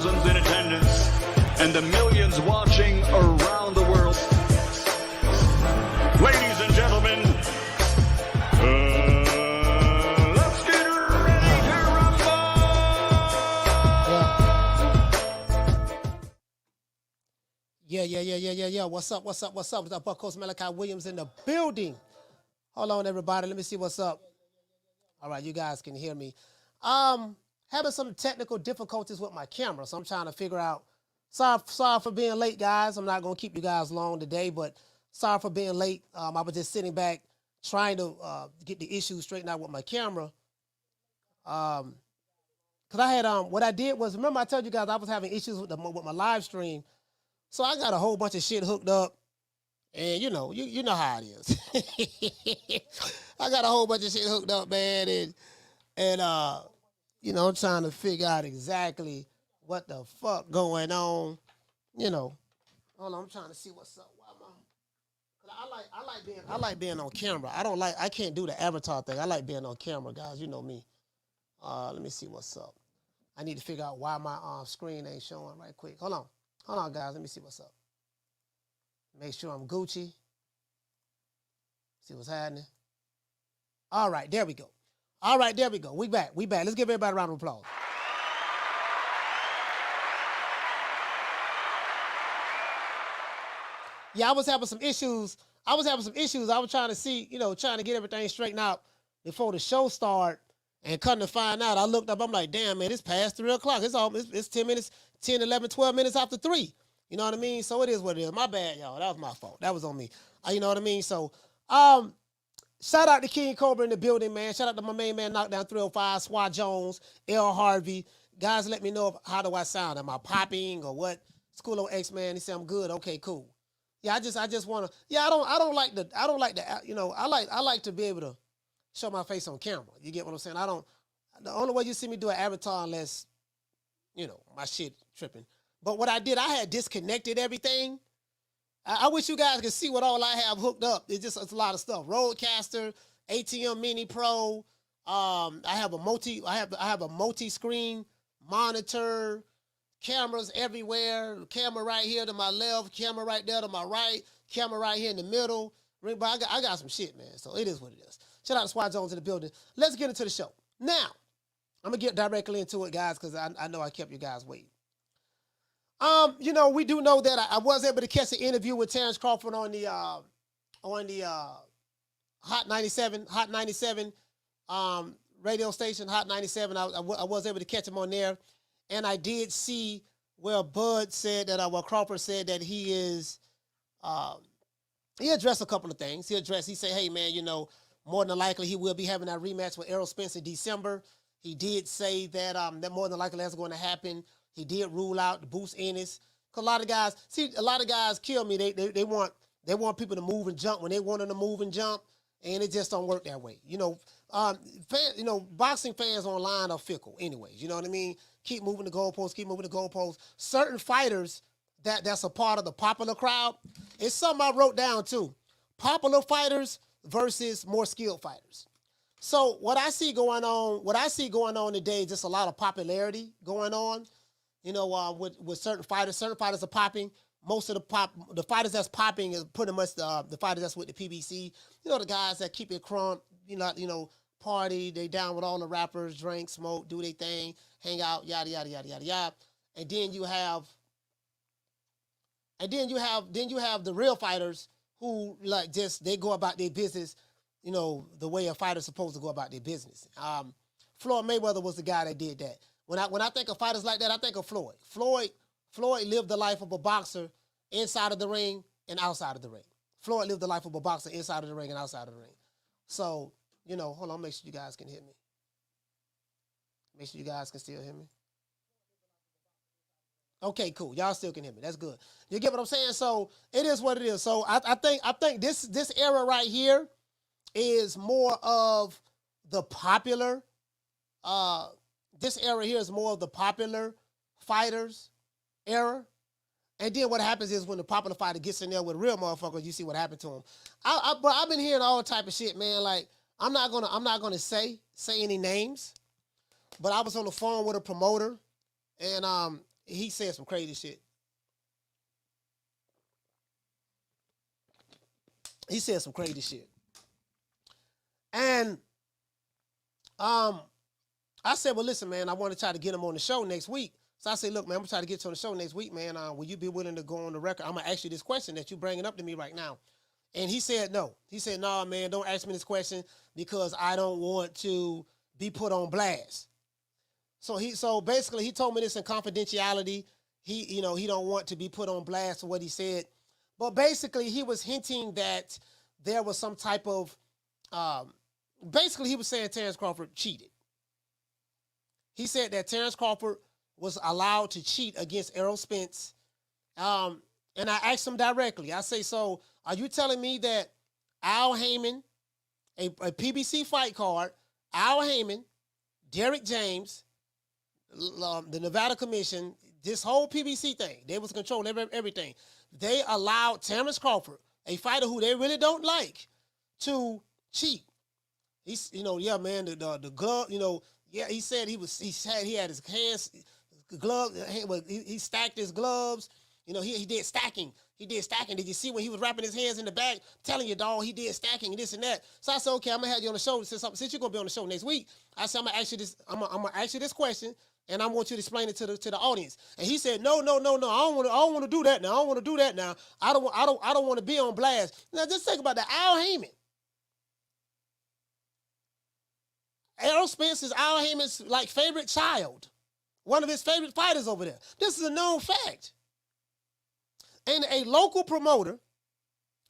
thousands in attendance and the millions watching around the world. Ladies and gentlemen, let's get ready to rumble! Yeah. What's up? It's our Buck Coast Malachi Williams in the building. Hold on, everybody. Let me see what's up. All right, you guys can hear me. Having some technical difficulties with my camera, so I'm trying to figure out. Sorry for being late, guys. I'm not going to keep you guys long today, but sorry for being late. I was just sitting back trying to get the issues straightened out with my camera. Because I had, what I did was, remember I told you guys I was having issues with my live stream. So I got a whole bunch of shit hooked up. And you know how it is. I got a whole bunch of shit hooked up, man. And I'm trying to figure out exactly what the fuck going on. Hold on, I'm trying to see what's up. I like being on camera. I can't do the avatar thing. I like being on camera, guys. You know me. Let me see what's up. I need to figure out why my screen ain't showing right quick. Hold on, guys. Let me see what's up. Make sure I'm Gucci. See what's happening. All right, there we go. We back. Let's give everybody a round of applause. Yeah, I was having some issues. I was trying to see, trying to get everything straightened out before the show started. And come to find out, I looked up, I'm like, damn, man, it's past 3 o'clock. It's 10 minutes, 10, 11, 12 minutes after 3. You know what I mean? So it is what it is. My bad, y'all. That was my fault. That was on me. You know what I mean? So, shout out to King Cobra in the building, man. Shout out to my main man, Knockdown 305, Swat Jones, L. Harvey. Guys, let me know how do I sound. Am I popping or what? School of X, man. He said I'm good. Okay, cool. Yeah, I just want to. Yeah, I like to be able to show my face on camera. You get what I'm saying? The only way you see me do an avatar unless, my shit tripping. But what I did, I had disconnected everything. I wish you guys could see what all I have hooked up. It's a lot of stuff. Roadcaster, ATM Mini Pro. I have a multi-screen monitor, cameras everywhere. Camera right here to my left, camera right there to my right, camera right here in the middle. But I got some shit, man. So it is what it is. Shout out to Swat Jones in the building. Let's get into the show. Now, I'm going to get directly into it, guys, because I know I kept you guys waiting. We do know that I was able to catch an interview with Terence Crawford on the Hot 97 radio station, Hot 97. I was able to catch him on there, and I did see where Bud said that Crawford said that he is he addressed a couple of things. He said, hey man, more than likely he will be having that rematch with Errol Spence in December. He did say that that more than likely that's going to happen. He did rule out the Boost Ennis. Cause a lot of guys kill me. They want people to move and jump when they want them to move and jump, and it just don't work that way. Boxing fans online are fickle anyways. You know what I mean? Keep moving the goalposts. Certain fighters that's a part of the popular crowd. It's something I wrote down too. Popular fighters versus more skilled fighters. So what I see going on today is just a lot of popularity going on. With certain fighters are popping. Most of the fighters that's popping is pretty much the fighters that's with the PBC. The guys that keep it crump, party, they down with all the rappers, drink, smoke, do their thing, hang out, yada, yada, yada, yada, yada. And then you have the real fighters who they go about their business, the way a fighter's supposed to go about their business. Floyd Mayweather was the guy that did that. When I think of fighters like that, I think of Floyd. Floyd lived the life of a boxer inside of the ring and outside of the ring. Floyd lived the life of a boxer inside of the ring and outside of the ring. So, hold on, make sure you guys can hear me. Make sure you guys can still hear me. Okay, cool. Y'all still can hear me. That's good. You get what I'm saying? So it is what it is. So I think this era right here is more of the popular. This era here is more of the popular fighters era. And then what happens is when the popular fighter gets in there with real motherfuckers, you see what happened to him. But I've been hearing all type of shit, man. Like I'm not gonna say any names, but I was on the phone with a promoter, and he said some crazy shit. He said some crazy shit. And I said, well, listen, man, I want to try to get him on the show next week. So I said, look, man, I'm going to try to get you on the show next week, man. Will you be willing to go on the record? I'm going to ask you this question that you're bringing up to me right now. And he said no. He said, no, man, don't ask me this question because I don't want to be put on blast. So basically he told me this in confidentiality. He don't want to be put on blast for what he said. But basically he was hinting that there was some type of, basically he was saying Terence Crawford cheated. He said that Terence Crawford was allowed to cheat against Errol Spence. And I asked him directly. I say, so are you telling me that Al Heyman, a PBC fight card, Al Heyman, Derrick James, the Nevada Commission, this whole PBC thing, they was controlling everything. They allowed Terence Crawford, a fighter who they really don't like, to cheat. He's, yeah, man, the glove, yeah, he said he had his hands, gloves, he stacked his gloves. He did stacking. Did you see when he was wrapping his hands in the back? I'm telling you, dog, he did stacking and this and that. So I said, okay, I'm gonna have you on the show. Since you're gonna be on the show next week, I said I'm gonna ask you this. I'm gonna ask you this question, and I want you to explain it to the audience. And he said, no, I don't want to do that now. I don't want to be on blast. Now just think about that. Al Heyman. Errol Spence is Al Heyman's favorite child, one of his favorite fighters over there. This is a known fact. And a local promoter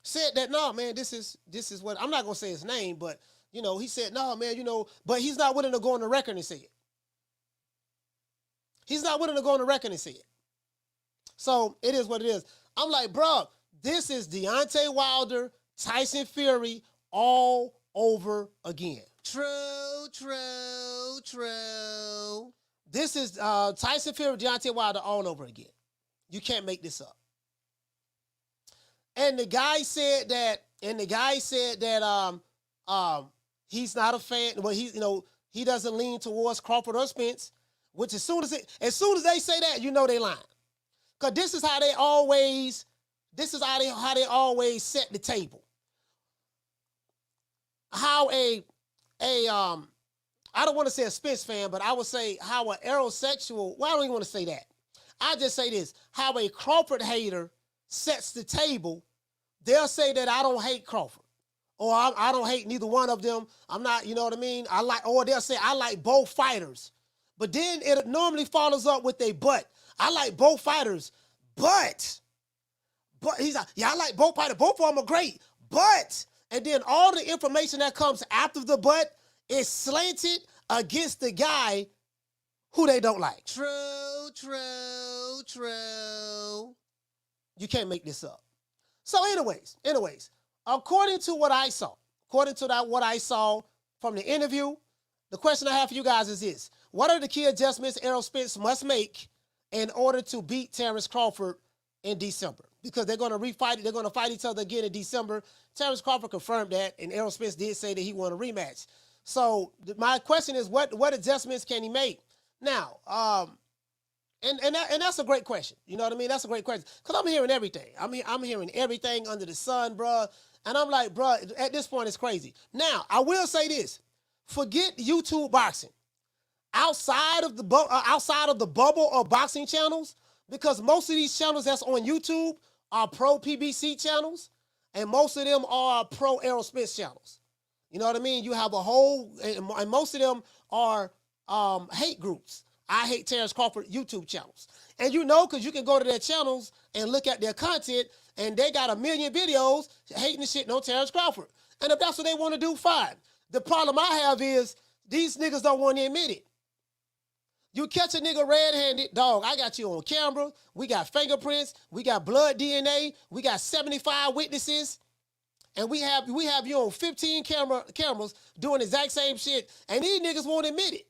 said that, no, man, this is what, I'm not gonna say his name, but he said, no, man, but he's not willing to go on the record and say it. He's not willing to go on the record and say it. So it is what it is. I'm like, bro, this is Deontay Wilder, Tyson Fury all over again. True. This is Tyson Fury, Deontay Wilder all over again. You can't make this up. And the guy said that he's not a fan. Well, he doesn't lean towards Crawford or Spence. Which as soon as they say that, they lying. Cause this is how they always set the table. How I don't want to say a Spence fan, but I would say how an aerosexual, well, I don't even want to say that. I just say this, how a Crawford hater sets the table. They'll say that I don't hate Crawford. Or I don't hate neither one of them. I'm not, you know what I mean? Or they'll say I like both fighters. But then it normally follows up with a but. I like both fighters, but he's like, yeah, I like both fighters. Both of them are great, but. And then all the information that comes after the but is slanted against the guy who they don't like. True. You can't make this up. So anyways, according to what I saw from the interview, the question I have for you guys is this. What are the key adjustments Errol Spence must make in order to beat Terence Crawford in December? Because they're going to refight. They're going to fight each other again in December. Terence Crawford confirmed that, and Errol Spence did say that he won a rematch. So my question is, what adjustments can he make? Now, and that's a great question. You know what I mean? That's a great question. Because I'm hearing everything. I'm hearing everything under the sun, bro. And I'm like, bro, at this point, it's crazy. Now, I will say this. Forget YouTube boxing. Outside of the bubble of boxing channels, because most of these channels that's on YouTube are pro PBC channels, and most of them are pro Errol Spence channels. You know what I mean? You have a whole, and most of them are hate groups. I hate Terence Crawford YouTube channels. And because you can go to their channels and look at their content, and they got 1 million videos hating the shit on Terence Crawford. And if that's what they want to do, fine. The problem I have is these niggas don't want to admit it. You catch a nigga red-handed, dog, I got you on camera. We got fingerprints. We got blood DNA. We got 75 witnesses. And we have you on 15 cameras doing the exact same shit. And these niggas won't admit it.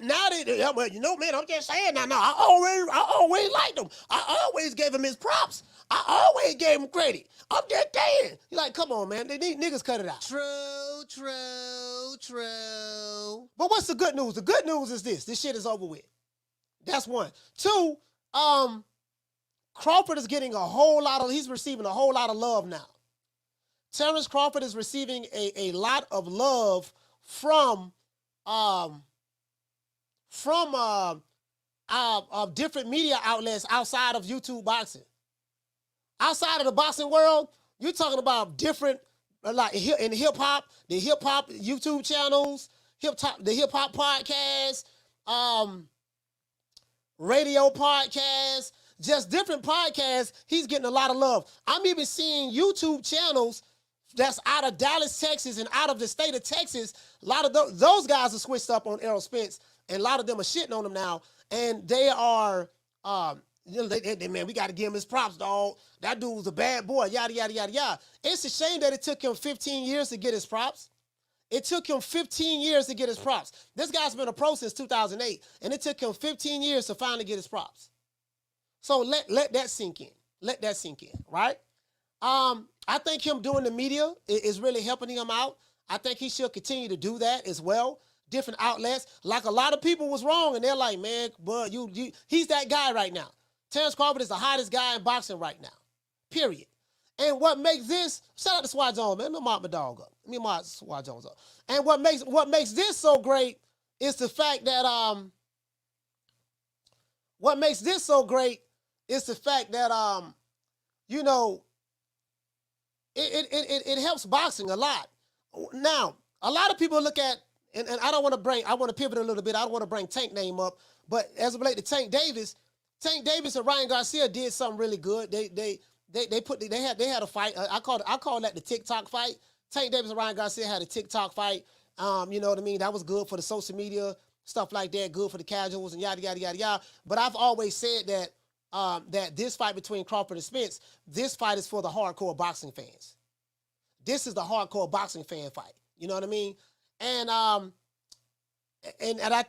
Now man, I'm just saying now. I always liked him. I always gave him his props. I always gave him credit. I'm just saying. You're like, come on, man. These niggas cut it out. True. But what's the good news? The good news is this. This shit is over with. That's one. Two, Crawford is getting he's receiving a whole lot of love now. Terence Crawford is receiving a lot of love from different media outlets outside of YouTube boxing. Outside of the boxing world, you're talking about different, like in hip hop, the hip hop YouTube channels, the hip hop podcasts, radio podcasts, just different podcasts. He's getting a lot of love. I'm even seeing YouTube channels that's out of Dallas, Texas, and out of the state of Texas. A lot of those guys are switched up on Errol Spence, and a lot of them are shitting on him now. And they are, man, we got to give him his props, dog. That dude was a bad boy, yada, yada, yada, yada. It's a shame that it took him 15 years to get his props. It took him 15 years to get his props. This guy's been a pro since 2008, and it took him 15 years to finally get his props. So let that sink in. Let that sink in, right? I think him doing the media is really helping him out. I think he should continue to do that as well. Different outlets. Like a lot of people was wrong, and they're like, man, bud, he's that guy right now. Terence Crawford is the hottest guy in boxing right now. Period. And what makes this, shout out to Swat Jones, man. Let me mop my dog up. Let me mop Swat Jones up. And what makes this so great is the fact that it helps boxing a lot. Now, a lot of people look at, and I want to pivot a little bit. I don't want to bring Tank name up, but as it relates to Tank Davis and Ryan Garcia did something really good. They had a fight. I call that the TikTok fight. Tank Davis and Ryan Garcia had a TikTok fight. You know what I mean? That was good for the social media, stuff like that, good for the casuals and yada, yada, yada, yada. But I've always said that that this fight between Crawford and Spence, this fight is for the hardcore boxing fans. This is the hardcore boxing fan fight. You know what I mean? And I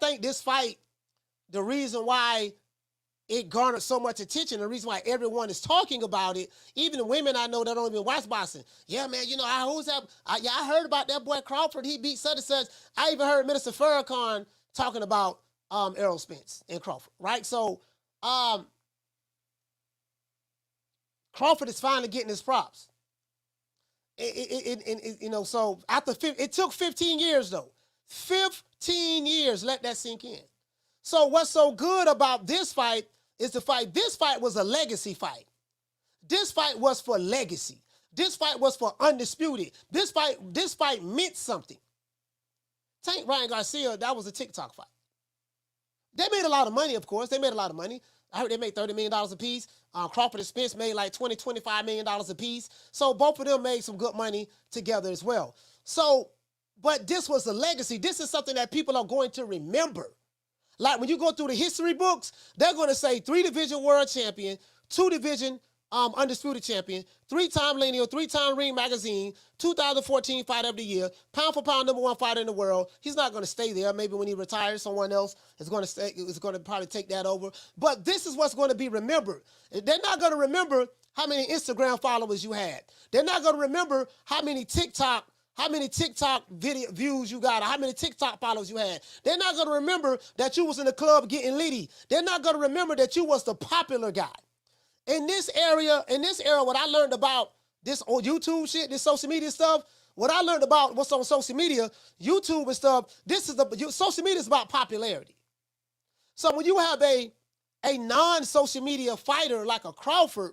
think this fight, the reason why it garnered so much attention, the reason why everyone is talking about it, even the women I know that don't even watch boxing. Yeah, man, you know, I heard about that boy Crawford. He beat such and such. I even heard Minister Farrakhan talking about Errol Spence and Crawford, right? So Crawford is finally getting his props. So it took 15 years though. 15 years, let that sink in. So what's so good about this fight is this fight was a legacy fight. This fight was for legacy. This fight was for undisputed. This fight meant something. Tank Ryan Garcia, that was a TikTok fight. They made a lot of money, of course. They made a lot of money. I heard they made $30 million a piece. Crawford and Spence made like $20, $25 million a piece. So both of them made some good money together as well. So, but this was a legacy. This is something that people are going to remember. Like when you go through the history books, they're going to say 3-division world champion, 2-division undisputed champion, 3-time lineal, 3-time Ring Magazine, 2014 Fighter of the Year, pound for pound #1 fighter in the world. He's not going to stay there. Maybe when he retires, someone else is going to probably take that over. But this is what's going to be remembered. They're not going to remember how many Instagram followers you had. They're not going to remember how many TikTok video views you got, or how many TikTok followers you had. They're not going to remember that you was in the club getting litty. They're not going to remember that you was the popular guy. In this era, what I learned about this old YouTube shit, this social media stuff, what I learned about what's on social media, YouTube and stuff, social media is about popularity. So when you have a non-social media fighter like a Crawford,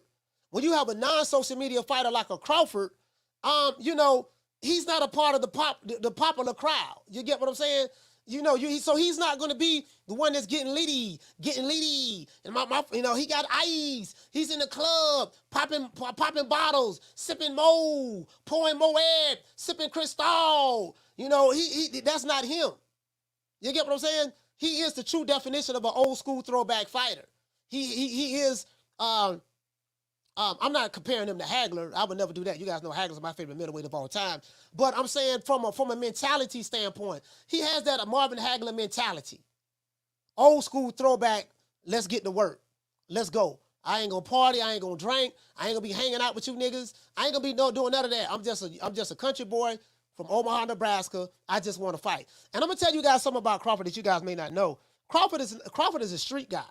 he's not a part of the popular crowd. You get what I'm saying? So he's not going to be the one that's getting litty. And he got ice. He's in the club, popping bottles, sipping Mo, pouring Moet, sipping Cristal. That's not him. You get what I'm saying? He is the true definition of an old school throwback fighter. He is. I'm not comparing him to Hagler. I would never do that. You guys know Hagler's my favorite middleweight of all time. But I'm saying from a mentality standpoint, he has that Marvin Hagler mentality. Old school throwback, let's get to work. Let's go. I ain't gonna party. I ain't gonna drink. I ain't gonna be hanging out with you niggas. I ain't gonna be doing none of that. I'm just a country boy from Omaha, Nebraska. I just want to fight. And I'm gonna tell you guys something about Crawford that you guys may not know. Crawford is a street guy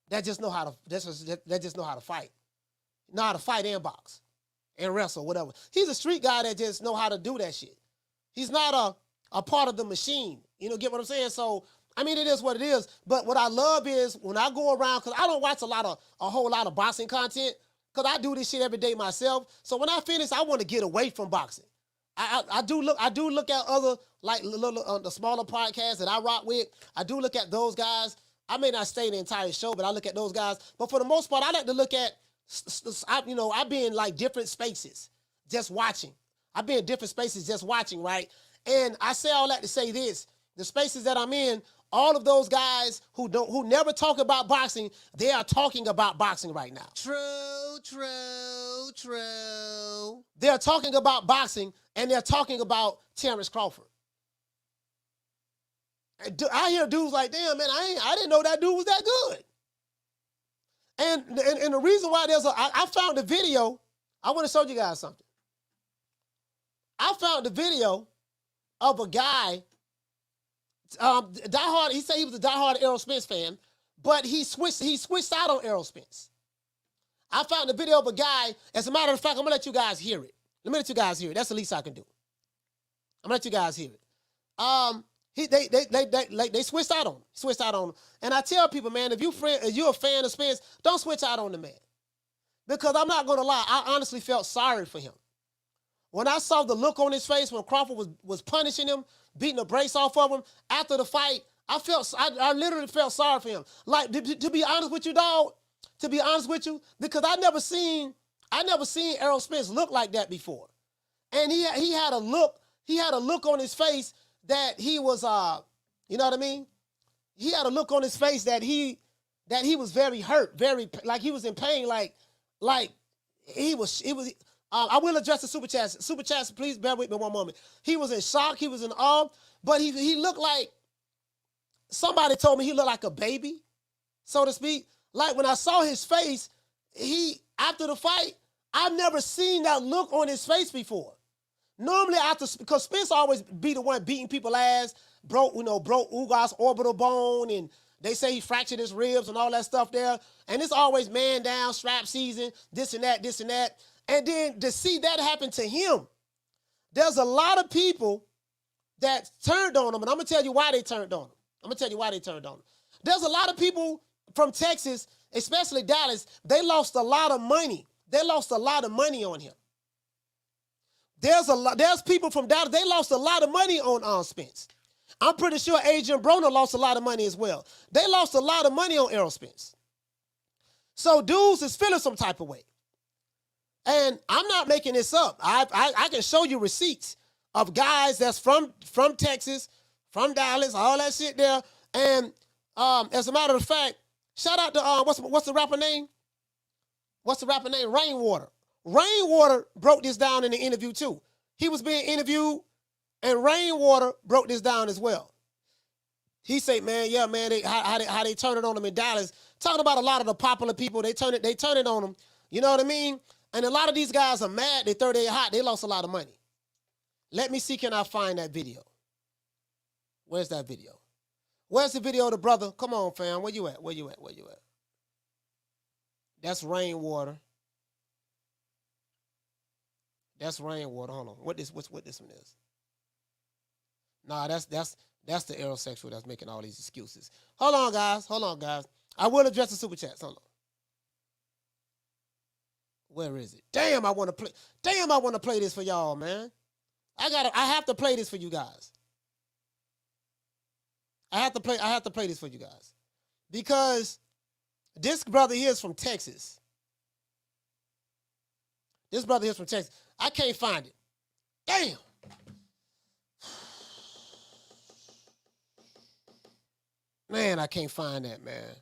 that just know how to fight, know how to fight and box and wrestle, whatever. He's a street guy that just know how to do that shit. He's not a part of the machine. You know, get what I'm saying? So, I mean, it is what it is. But what I love is when I go around, because I don't watch a whole lot of boxing content, because I do this shit every day myself. So when I finish, I want to get away from boxing. I do look at other, like, the smaller podcasts that I rock with. I do look at those guys. I may not stay the entire show, but I look at those guys. But for the most part, I like to look at, I've been in like different spaces just watching. I've been in different spaces just watching, right? And I say all that to say this: the spaces that I'm in, all of those guys who never talk about boxing, they are talking about boxing right now. True. They're talking about boxing, and they're talking about Terence Crawford. I hear dudes like, damn, man, I didn't know that dude was that good. And the reason why I found the video, I want to show you guys something. I found the video of a guy, diehard. He said he was a diehard Errol Spence fan, but he switched out on Errol Spence. I found the video of a guy. As a matter of fact, I'm gonna let you guys hear it. Let me let you guys hear it. That's the least I can do. I'm gonna let you guys hear it. They switched out on him. Switched out on him. And I tell people, man, if you're a fan of Spence, don't switch out on the man. Because I'm not gonna lie, I honestly felt sorry for him. When I saw the look on his face when Crawford was punishing him, beating the brace off of him after the fight, I literally felt sorry for him. Like, to be honest with you, dog, to be honest with you, because I never seen Errol Spence look like that before. And he had a look on his face that he was, you know what I mean? He had a look on his face that he was very hurt, very, like he was in pain, like he was. I will address the super chats. Super chats, please bear with me one moment. He was in shock. He was in awe, but he looked like, somebody told me he looked like a baby, so to speak. Like when I saw his face, after the fight, I've never seen that look on his face before. Normally because Spence always be the one beating people ass, broke Ugas orbital bone, and they say he fractured his ribs and all that stuff there. And it's always man down, strap season, this and that. And then to see that happen to him, there's a lot of people that turned on him, and I'm going to tell you why they turned on him. There's a lot of people from Texas, especially Dallas, they lost a lot of money. They lost a lot of money on him. There's people from Dallas, they lost a lot of money on Spence. I'm pretty sure Adrian Broner lost a lot of money as well. They lost a lot of money on Errol Spence. So dudes is feeling some type of way. And I'm not making this up. I can show you receipts of guys that's from Texas, from Dallas, all that shit there. And as a matter of fact, shout out to what's the rapper name? Rainwater. Rainwater broke this down in the interview too. He was being interviewed, and Rainwater broke this down as well. He said, man, yeah, man, how they turn it on him in Dallas. Talking about a lot of the popular people, they turn it on them. You know what I mean? And a lot of these guys are mad. They throw their hot. They lost a lot of money. Let me see, can I find that video? Where's that video? Where's the video of the brother? Come on, fam. Where you at? That's Rainwater. Hold on. What this one is? Nah, that's the aerosexual that's making all these excuses. Hold on, guys. I will address the super chats. Hold on. Where is it? Damn, I want to play this for y'all, man. I have to play this for you guys. I have to play this for you guys. Because this brother here is from Texas. I can't find it. Damn. Man, I can't find that, man.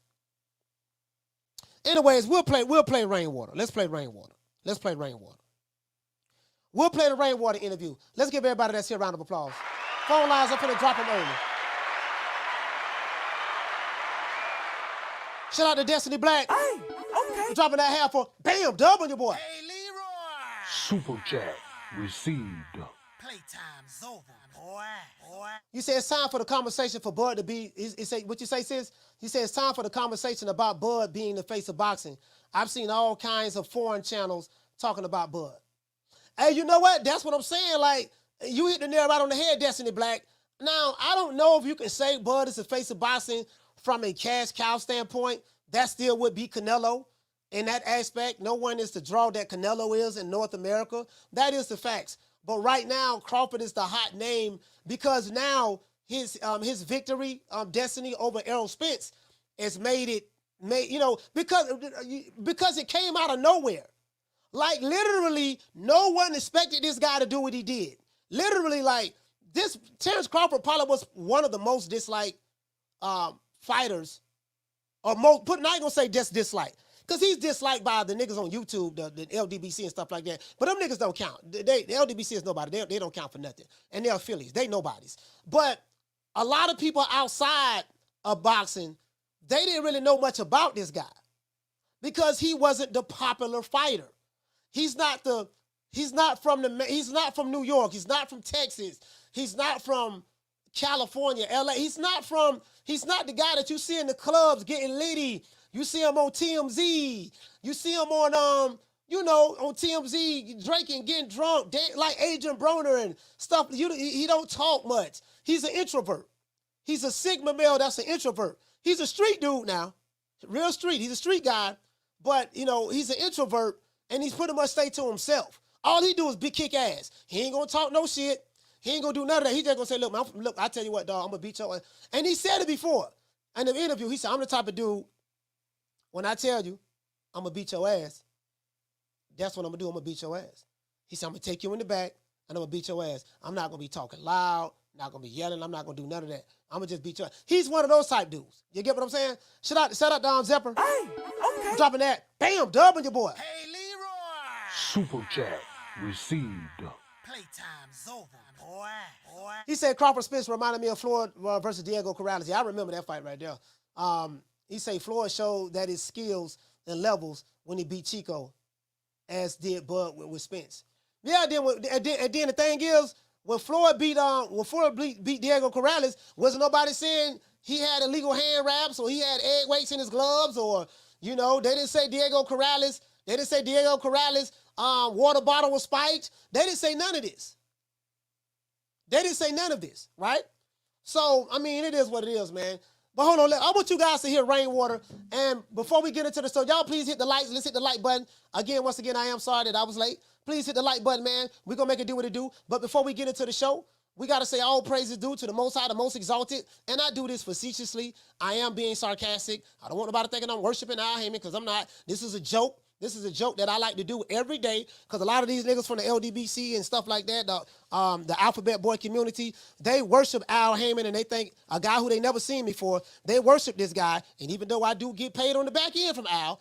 Anyways, we'll play Rainwater. Let's play Rainwater. We'll play the Rainwater interview. Let's give everybody that's here a round of applause. Phone lines, I'm finna drop them early. Shout out to Destiny Black. Hey, okay. For dropping that half for, bam, dub on your boy. Hey, Leroy! Super chat received. Playtime's over, boy. You say it's time for the conversation for Bud to be, what you say, sis? You say it's time for the conversation about Bud being the face of boxing. I've seen all kinds of foreign channels talking about Bud. Hey, you know what? That's what I'm saying. Like, you hit the nail right on the head, Destiny Black. Now, I don't know if you can say Bud is the face of boxing from a cash cow standpoint. That still would be Canelo. In that aspect, no one is to draw that Canelo is in North America. That is the facts. But right now, Crawford is the hot name because now his victory, Destiny over Errol Spence, has made because it came out of nowhere. Like literally, no one expected this guy to do what he did. Literally, like this, Terence Crawford probably was one of the most disliked fighters, or most. I ain't gonna say just disliked. Because he's disliked by the niggas on YouTube, the LDBC and stuff like that. But them niggas don't count. The LDBC is nobody. They don't count for nothing. And they're affiliates. They nobodies. But a lot of people outside of boxing, they didn't really know much about this guy. Because he wasn't the popular fighter. He's not from New York. He's not from Texas. He's not from California, LA. He's not the guy that you see in the clubs getting litty. You see him on TMZ. You see him on, on TMZ drinking, getting drunk, like Adrian Broner and stuff. He don't talk much. He's an introvert. He's a Sigma male that's an introvert. He's a street dude now. Real street. He's a street guy. But, he's an introvert, and he's pretty much stay to himself. All he do is kick ass. He ain't going to talk no shit. He ain't going to do none of that. He just going to say, look, I tell you what, dog, I'm going to beat your ass. And he said it before. In the interview, he said, I'm the type of dude, when I tell you I'm going to beat your ass, that's what I'm going to do. I'm going to beat your ass. He said, I'm going to take you in the back, and I'm going to beat your ass. I'm not going to be talking loud, not going to be yelling. I'm not going to do none of that. I'm going to just beat your ass. He's one of those type dudes. You get what I'm saying? Shout out Don Zepper. Hey, okay. Dropping that. Bam, dubbing your boy. Hey, Leroy. Super chat received. Playtime's over, boy. He said Crawford Spence reminded me of Floyd versus Diego Corrales. Yeah, I remember that fight right there. He said Floyd showed that his skills and levels when he beat Chico, as did Bud with Spence. Yeah, then the thing is, when Floyd beat Diego Corrales, wasn't nobody saying he had illegal hand wraps or he had egg weights in his gloves, or they didn't say Diego Corrales. They didn't say Diego Corrales' water bottle was spiked. They didn't say none of this. They didn't say none of this, right? So, it is what it is, man. But hold on, I want you guys to hear Rainwater. And before we get into the show, y'all please hit the like. Let's hit the like button. Once again, I am sorry that I was late. Please hit the like button, man. We're going to make it do what it do. But before we get into the show, we got to say all praises due to the Most High, the Most Exalted. And I do this facetiously. I am being sarcastic. I don't want nobody thinking I'm worshiping Al Heyman, because I'm not. This is a joke. This is a joke that I like to do every day, because a lot of these niggas from the LDBC and stuff like that, the Alphabet Boy community, they worship Al Heyman, and they think a guy who they never seen before, they worship this guy. And even though I do get paid on the back end from Al,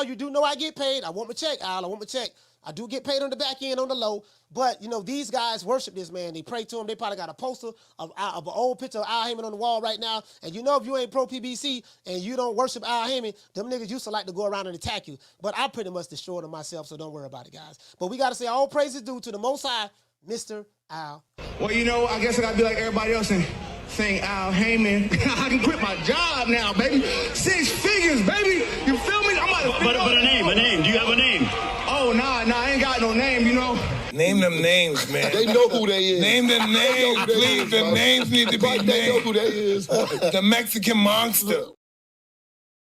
you do know I get paid. I want my check, Al. I want my check. I do get paid on the back end on the low, but these guys worship this man. They pray to him. They probably got a poster of an old picture of Al Heyman on the wall right now. And if you ain't pro PBC and you don't worship Al Heyman, them niggas used to like to go around and attack you. But I pretty much destroyed them myself, so don't worry about it, guys. But we got to say all praises due to the Most High, Mr. Al. Well, I guess I got to be like everybody else and sing Al Heyman. I can quit my job now, baby. 6 figures, baby. You feel me? I'm about to But a name. Do you have a name? Oh, nah, I ain't got no name, Name them names, man. They know who they is. Name them names, please. The names need to be named. They know who they is. The Mexican monster.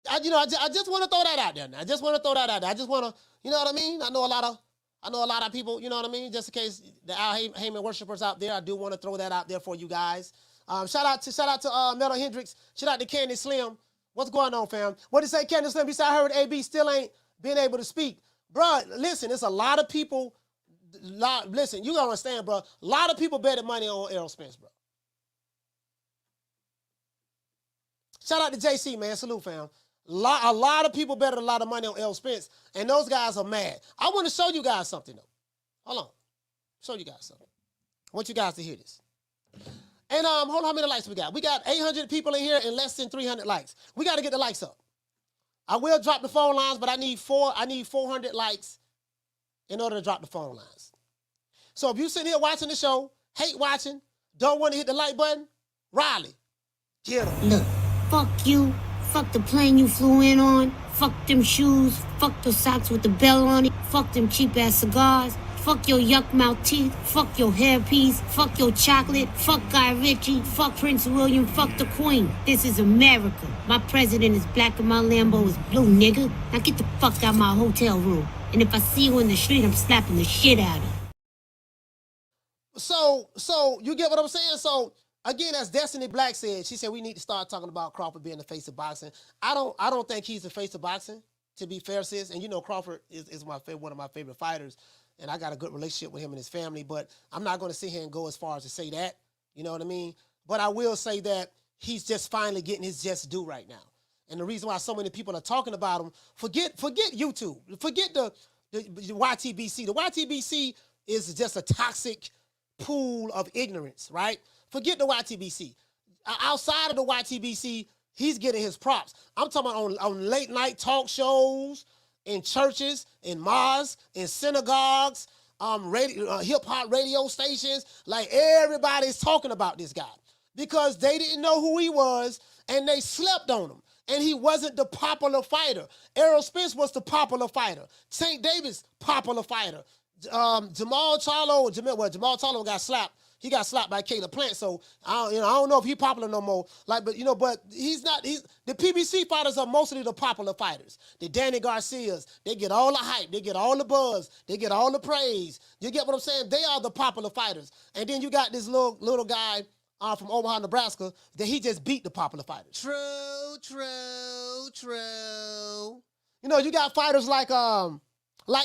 I just want to throw that out there. I just want to, you know what I mean? I know a lot of people, you know what I mean? Just in case the Al Heyman worshipers out there, I do want to throw that out there for you guys. Shout out to Metal Hendrix. Shout out to Candy Slim. What's going on, fam? What did you say, Candy Slim? You said I heard AB still ain't been able to speak. Bruh, listen, there's a lot of people. Listen, you gotta understand, bro. A lot of people betted money on Errol Spence, bro. Shout out to JC, man. Salute, fam. A lot of people betted a lot of money on Errol Spence, and those guys are mad. I want to show you guys something, though. Hold on. Show you guys something. I want you guys to hear this. And hold on, how many likes we got? We got 800 people in here and less than 300 likes. We got to get the likes up. I will drop the phone lines, but I need 400 likes in order to drop the phone lines. So if you sitting here watching the show, hate watching, don't want to hit the like button, Riley, get him. Look, fuck you. Fuck the plane you flew in on. Fuck them shoes. Fuck the socks with the bell on it. Fuck them cheap-ass cigars. Fuck your yuck mouth teeth. Fuck your hairpiece. Fuck your chocolate. Fuck Guy Ritchie. Fuck Prince William. Fuck the Queen. This is America. My president is black and my Lambo is blue, nigga. Now get the fuck out my hotel room. And if I see you in the street, I'm slapping the shit out of you. So you get what I'm saying? So again, as Destiny Black said, she said we need to start talking about Crawford being the face of boxing. I don't think he's the face of boxing, to be fair, sis. And you know Crawford is one of my favorite fighters, and I got a good relationship with him and his family, but I'm not going to sit here and go as far as to say that. You know what I mean? But I will say that he's just finally getting his just due right now. And the reason why so many people are talking about him, forget YouTube. Forget the YTBC. The YTBC is just a toxic pool of ignorance, right? Forget the YTBC. Outside of the YTBC, he's getting his props. I'm talking about on late night talk shows, in churches, in mosques, in synagogues, hip hop radio stations. Like everybody's talking about this guy because they didn't know who he was and they slept on him. And he wasn't the popular fighter. Errol Spence was the popular fighter. Tank Davis, popular fighter. Jamal Charlo got slapped. He got slapped by Caleb Plant, so I don't know if he's popular no more. But he's not. The PBC fighters are mostly the popular fighters. The Danny Garcias, they get all the hype, they get all the buzz, they get all the praise. You get what I'm saying? They are the popular fighters. And then you got this little guy from Omaha, Nebraska, that he just beat the popular fighters. True. You know, you got fighters like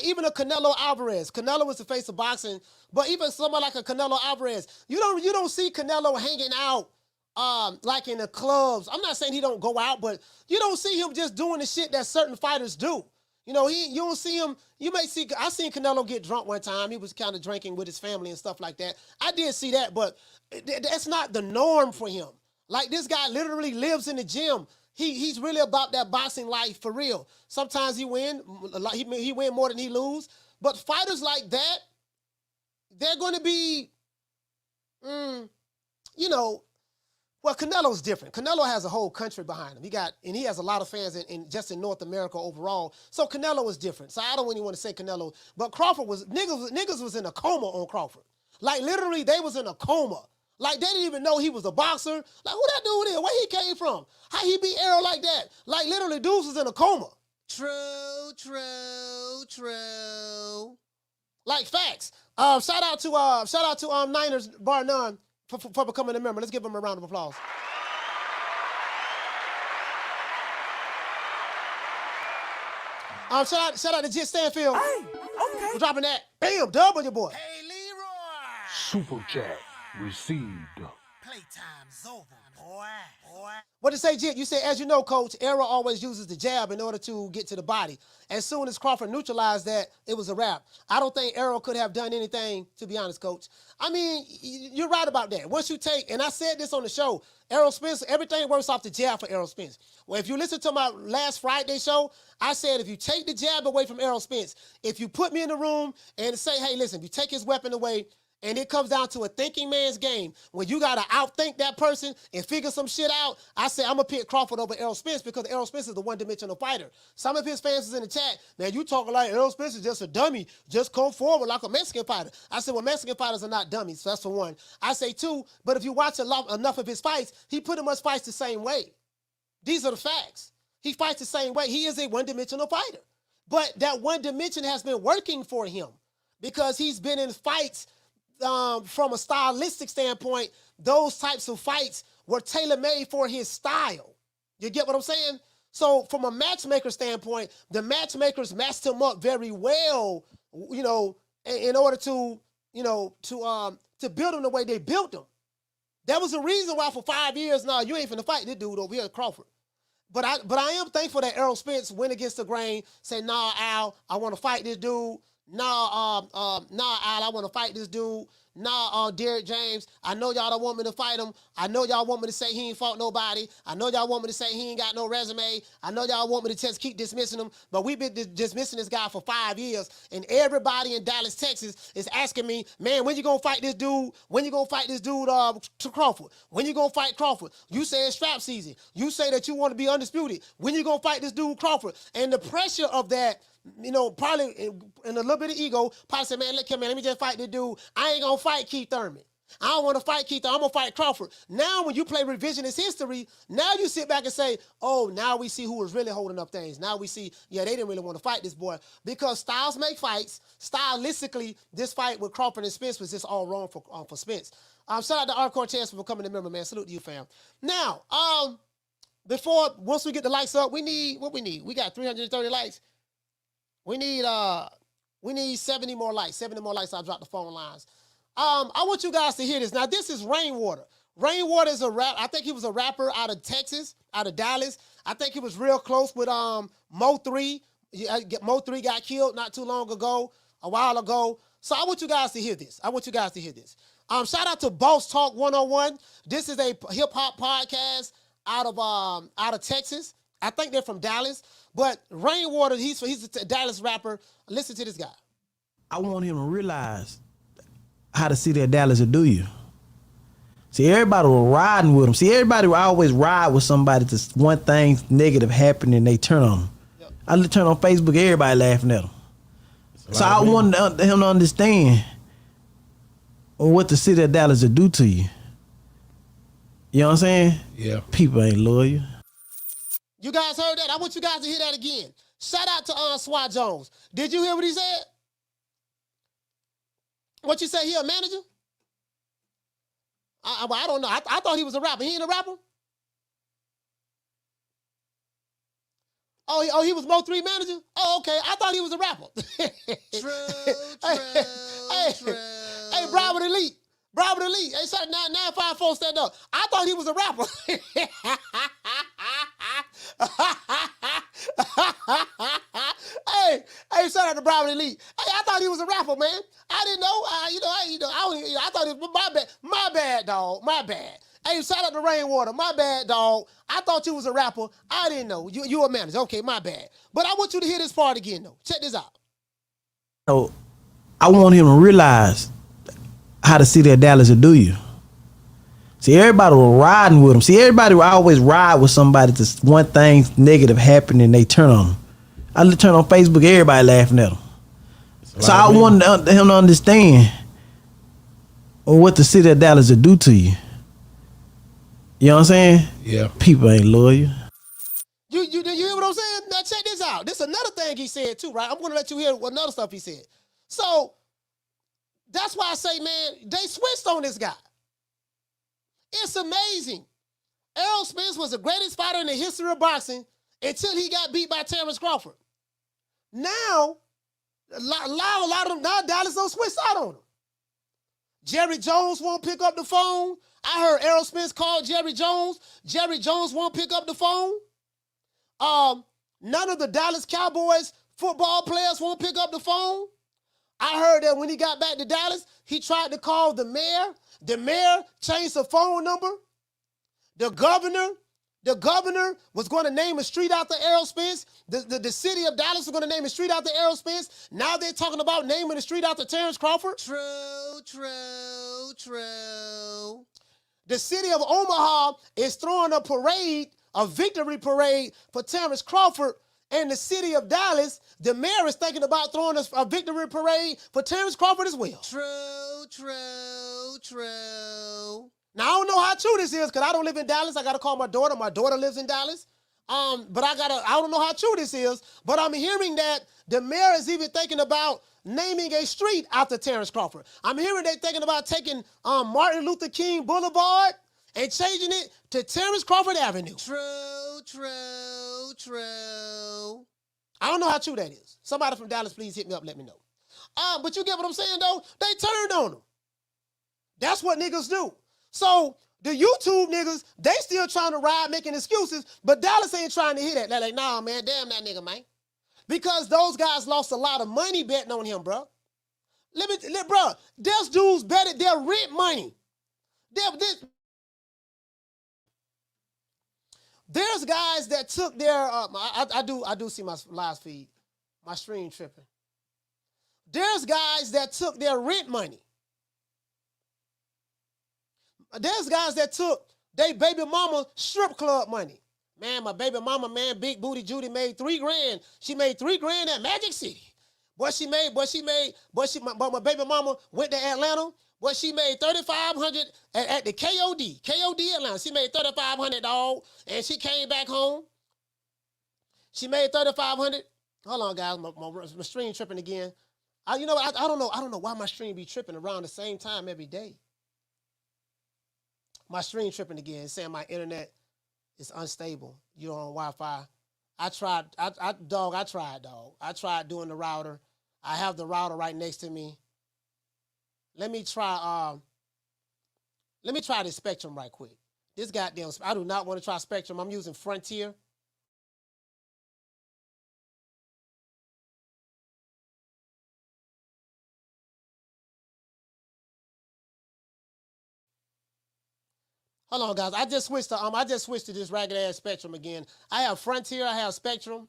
even a Canelo Alvarez. Canelo was the face of boxing, but even someone like a Canelo Alvarez, you don't see Canelo hanging out like in the clubs. I'm not saying he don't go out, but you don't see him just doing the shit that certain fighters do. You know, you don't see him. I seen Canelo get drunk one time. He was kind of drinking with his family and stuff like that. I did see that, but that's not the norm for him. Like this guy literally lives in the gym. He's really about that boxing life for real. Sometimes he win more than he lose. But fighters like that, they're going to be, well, Canelo's different. Canelo has a whole country behind him. He has a lot of fans just in North America overall. So Canelo is different. So I don't really want to say Canelo, but Crawford niggas was in a coma on Crawford. Like literally, they was in a coma. Like, they didn't even know he was a boxer. Like, who that dude is? Where he came from? How he beat Errol like that? Like, literally, dudes was in a coma. True. Like, facts. Shout out to Niners, bar none, for becoming a member. Let's give him a round of applause. Shout out to Jit Stanfield. Hey, okay. For dropping that. Bam, double your boy. Hey, Leroy. Super chat received. Playtime's over, boy. What to say, Jit? You say, as you know, Coach, Errol always uses the jab in order to get to the body. As soon as Crawford neutralized that, it was a wrap. I don't think Errol could have done anything, to be honest, Coach. I mean, you're right about that. Once you take, and I said this on the show, Errol Spence, everything works off the jab for Errol Spence. Well, if you listen to my last Friday show, I said if you take the jab away from Errol Spence, if you put me in the room and say, hey, listen, if you take his weapon away, and it comes down to a thinking man's game, when you got to outthink that person and figure some shit out, I say I'm going to pick Crawford over Errol Spence because Errol Spence is the one-dimensional fighter. Some of his fans is in the chat, man, you talking like Errol Spence is just a dummy, just come forward like a Mexican fighter. I said, well, Mexican fighters are not dummies, so that's for one. I say two, but if you watch enough of his fights, he pretty much fights the same way. These are the facts. He fights the same way. He is a one-dimensional fighter. But that one dimension has been working for him because he's been in fights from a stylistic standpoint. Those types of fights were tailor-made for his style. You get what I'm saying? So from a matchmaker standpoint, the matchmakers matched him up very well, you know, in order to, you know, to build him the way they built him. That was the reason why for 5 years now, you ain't finna fight this dude over here at Crawford. But I am thankful that Errol Spence went against the grain, said, nah, Al, I want to fight this dude. Nah, Al, I want to fight this dude. nah, Derrick James, I know y'all don't want me to fight him. I know y'all want me to say he ain't fought nobody. I know y'all want me to say he ain't got no resume. I know y'all want me to just keep dismissing him, but we've been dismissing this guy for 5 years, and everybody in Dallas, Texas is asking me, man, when you gonna fight this dude? When you gonna fight this dude to Crawford? When you gonna fight Crawford? You say it's strap season. You say that you want to be undisputed. When you gonna fight this dude Crawford? And the pressure of that, you know, probably in a little bit of ego, probably say, man, look here, man, let me just fight this dude. I ain't gonna fight Keith Thurman. I don't want to fight Keith Thurman. I'm gonna fight Crawford. Now, when you play revisionist history, now you sit back and say, oh, now we see who was really holding up things. Now we see, yeah, they didn't really want to fight this boy because styles make fights. Stylistically, this fight with Crawford and Spence was just all wrong for Spence. Shout out to R. Cortez for becoming a member, man. Salute to you, fam. Now, once we get the likes up, we need what we need. We got 330 likes. We need 70 more likes. 70 more likes. I'll drop the phone lines. I want you guys to hear this. Now, this is Rainwater. Rainwater is a rap. I think he was a rapper out of Texas, out of Dallas. I think he was real close with Mo3. Mo3 got killed not too long ago, a while ago. So I want you guys to hear this. Shout out to Boss Talk 101. This is a hip hop podcast out of Texas. I think they're from Dallas. But Rainwater, he's a Dallas rapper. Listen to this guy. I want him to realize how the city of Dallas will do you. See, everybody was riding with him. See, everybody will always ride with somebody to one thing negative happen and they turn on him. Yep. I turn on Facebook, everybody laughing at him. So I wanted him to understand what the city of Dallas will do to you. You know what I'm saying? Yeah. People ain't loyal. You guys heard that? I want you guys to hear that again. Shout out to Swat Jones. Did you hear what he said? What you say, he a manager? I don't know. I thought he was a rapper. He ain't a rapper? Oh, he was Mo3 manager? Oh, okay. I thought he was a rapper. True. Hey, Broward Elite. Hey, sorry, 954 stand up. I thought he was a rapper. Hey, shout out to Broward Elite. Hey, I thought he was a rapper, man. I didn't know. I thought it was my bad, dog. My bad. Hey, shout out to Rainwater. My bad, dog. I thought you was a rapper. I didn't know. You a manager. Okay, my bad. But I want you to hear this part again, though. Check this out. So I want him to realize how the city of Dallas will do you. See, everybody was riding with him. See, everybody will always ride with somebody to one thing negative happen and they turn on him. I turn on Facebook, everybody laughing at him. So I wanted him to understand what the city of Dallas will do to you. You know what I'm saying? Yeah. People ain't loyal. You hear what I'm saying? Now check this out. This is another thing he said too, right? I'm going to let you hear another stuff he said. So that's why I say, man, they switched on this guy. It's amazing. Errol Spence was the greatest fighter in the history of boxing until he got beat by Terence Crawford. Now, a lot of them, now Dallas don't switch out on him. Jerry Jones won't pick up the phone. I heard Errol Spence call Jerry Jones. Jerry Jones won't pick up the phone. None of the Dallas Cowboys football players won't pick up the phone. I heard that when he got back to Dallas, he tried to call the mayor. The mayor changed the phone number. The governor was going to name a street after Errol Spence. The city of Dallas was going to name a street after Errol Spence. Now they're talking about naming a street after Terence Crawford. True. The city of Omaha is throwing a parade, a victory parade for Terence Crawford. And the city of Dallas, the mayor is thinking about throwing a victory parade for Terence Crawford as well. True. Now, I don't know how true this is because I don't live in Dallas. I got to call my daughter. My daughter lives in Dallas. But I don't know how true this is. But I'm hearing that the mayor is even thinking about naming a street after Terence Crawford. I'm hearing they're thinking about taking Martin Luther King Boulevard and changing it to Terence Crawford Avenue. True. I don't know how true that is. Somebody from Dallas, please hit me up, let me know. But you get what I'm saying, though? They turned on him. That's what niggas do. So the YouTube niggas, they still trying to ride, making excuses, but Dallas ain't trying to hear that. They're like, nah, man, damn that nigga, man. Because those guys lost a lot of money betting on him, bro. Bro, there's dudes better. They're rent money. There's guys that took their. I do see my live feed, my stream tripping. There's guys that took their rent money. There's guys that took their baby mama strip club money. Man, my baby mama, man, Big Booty Judy made $3 grand. She made $3 grand at Magic City. But my baby mama went to Atlanta. But she made $3,500 at the KOD Atlanta. She made $3,500, dog, and she came back home. She made $3,500. Hold on, guys, my stream tripping again. I don't know why my stream be tripping around the same time every day. My stream tripping again, saying my internet is unstable. You're on Wi-Fi. I tried, dog. I tried doing the router. I have the router right next to me. Let me try the Spectrum right quick. This goddamn, I do not want to try Spectrum. I'm using Frontier. Hold on, guys. I just switched to this ragged ass Spectrum again. I have Frontier. I have Spectrum.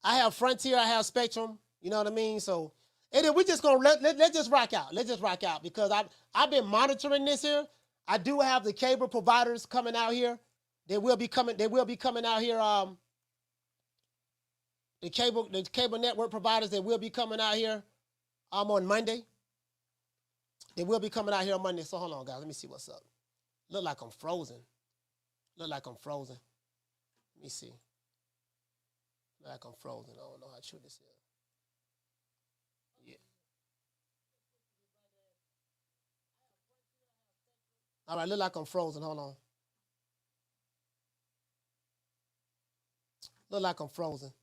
I have Frontier. I have Spectrum. You know what I mean? So, and then we just gonna let's just rock out. Let's just rock out because I've been monitoring this here. I do have the cable providers coming out here. They will be coming out here. The cable network providers, they will be coming out here on Monday. They will be coming out here on Monday. So hold on, guys. Let me see what's up. Look like I'm frozen. Let me see. Look like I'm frozen. I don't know how true this is. Yeah. All right, look like I'm frozen. Hold on. Look like I'm frozen.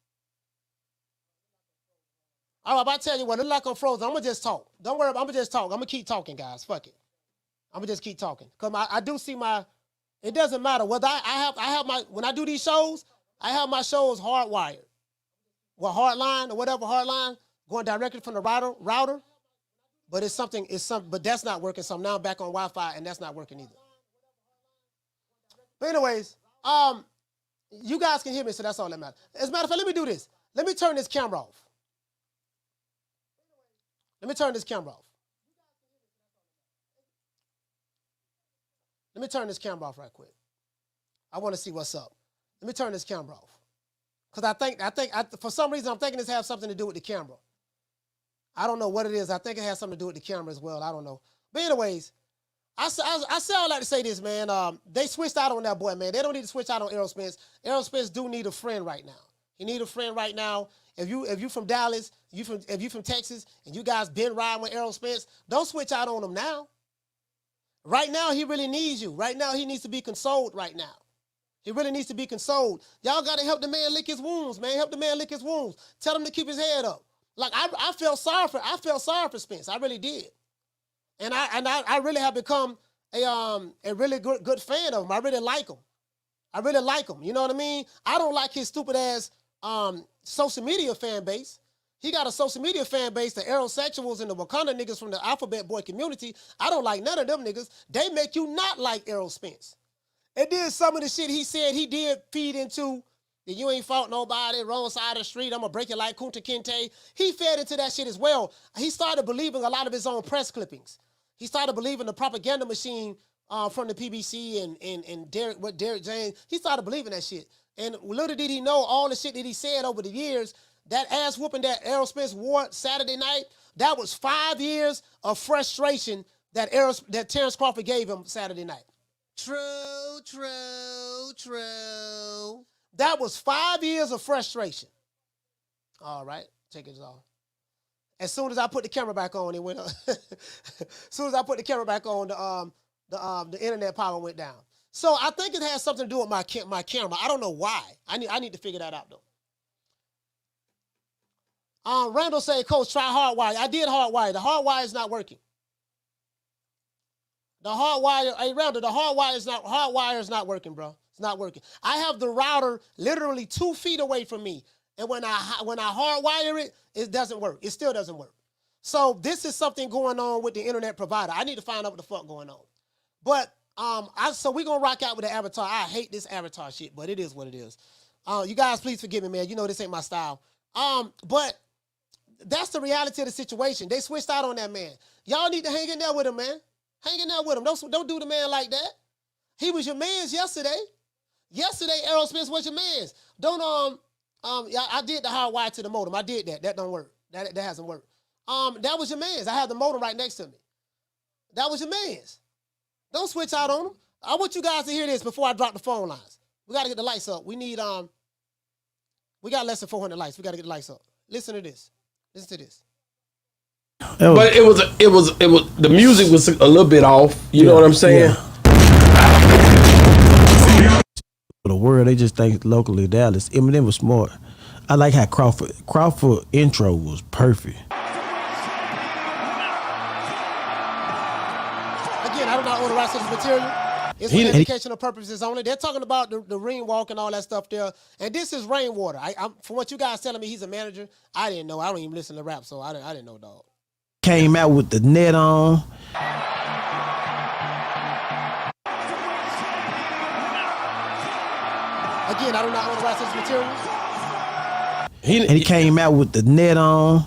All right, but I tell you what, look like I'm frozen. I'm going to just talk. Don't worry, I'm going to just talk. I'm going to keep talking, guys. Fuck it. I'm going to just keep talking. Because I do see it doesn't matter. Whether I have when I do these shows, I have my shows hardwired. Well, hardline or whatever, hardline, going directly from the router. But but that's not working. So now I'm back on Wi-Fi and that's not working either. But anyways, you guys can hear me, so that's all that matters. As a matter of fact, let me do this. Let me turn this camera off. Let me turn this camera off. Let me turn this camera off right quick. I want to see what's up. Let me turn this camera off. Because I think for some reason, I'm thinking this has something to do with the camera. I don't know what it is. I think it has something to do with the camera as well. I don't know. But anyways, I like to say this, man. They switched out on that boy, man. They don't need to switch out on Errol Spence. Errol Spence do need a friend right now. He need a friend right now. If you from Dallas, if you from Texas, and you guys been riding with Errol Spence, don't switch out on him now. Right now, he really needs you. Right now, he needs to be consoled right now. He really needs to be consoled. Y'all got to help the man lick his wounds, man. Help the man lick his wounds. Tell him to keep his head up. Like I felt sorry for Spence. I really did. And I really have become a really good fan of him. I really like him. You know what I mean? I don't like his stupid ass social media fan base. He got a social media fan base, the aerosexuals and the Wakanda niggas from the Alphabet Boy community. I don't like none of them niggas. They make you not like Errol Spence. And then some of the shit he said he did feed into that you ain't fought nobody, wrong side of the street, I'm gonna break it like Kunta Kinte. He fed into that shit as well. He started believing a lot of his own press clippings. He started believing the propaganda machine from the PBC and Derrick James. He started believing that shit. And little did he know all the shit that he said over the years, that ass whooping that Errol Spence wore Saturday night, that was 5 years of frustration that Terence Crawford gave him Saturday night. True. That was 5 years of frustration. All right, take it off. As soon as I put the camera back on, it went up. As soon as I put the camera back on, the internet power went down. So I think it has something to do with my camera. I don't know why. I need to figure that out though. Randall said, Coach, try hardwire. I did hardwire. The hardwire is not working. The hardwire, hey Randall, the hardwire is not working, bro. It's not working. I have the router literally 2 feet away from me. and when I hardwire it, it doesn't work. It still doesn't work. So this is something going on with the internet provider. I need to find out what the fuck going on. But so we're gonna rock out with the avatar. I hate this avatar shit, but it is what it is. You guys, please forgive me, man. You know this ain't my style. But that's the reality of the situation. They switched out on that man. Y'all need to hang in there with him, man. Hang in there with him. Don't do the man like that. He was your man's yesterday. Yesterday, Errol Spence was your man's. I did the hard wire to the modem. I did that. That don't work. That hasn't worked. That was your man's. I have the modem right next to me. That was your man's. Don't switch out on him. I want you guys to hear this before I drop the phone lines. We got to get the lights up. We got less than 400 lights. We got to get the lights up. Listen to this. Listen to this. But it was the music was a little bit off. You know what I'm saying? For the world, they just think locally Dallas. Eminem was smart. I like how Crawford intro was perfect. Again, I do not own the rights to this material. It's for educational purposes only. They're talking about the ring walk and all that stuff there. And this is rainwater. From what you guys telling me, he's a manager. I didn't know. I don't even listen to rap, so I didn't know, dog. Came out with the net on. Again, I do not own the rights to this material. He came out with the net on.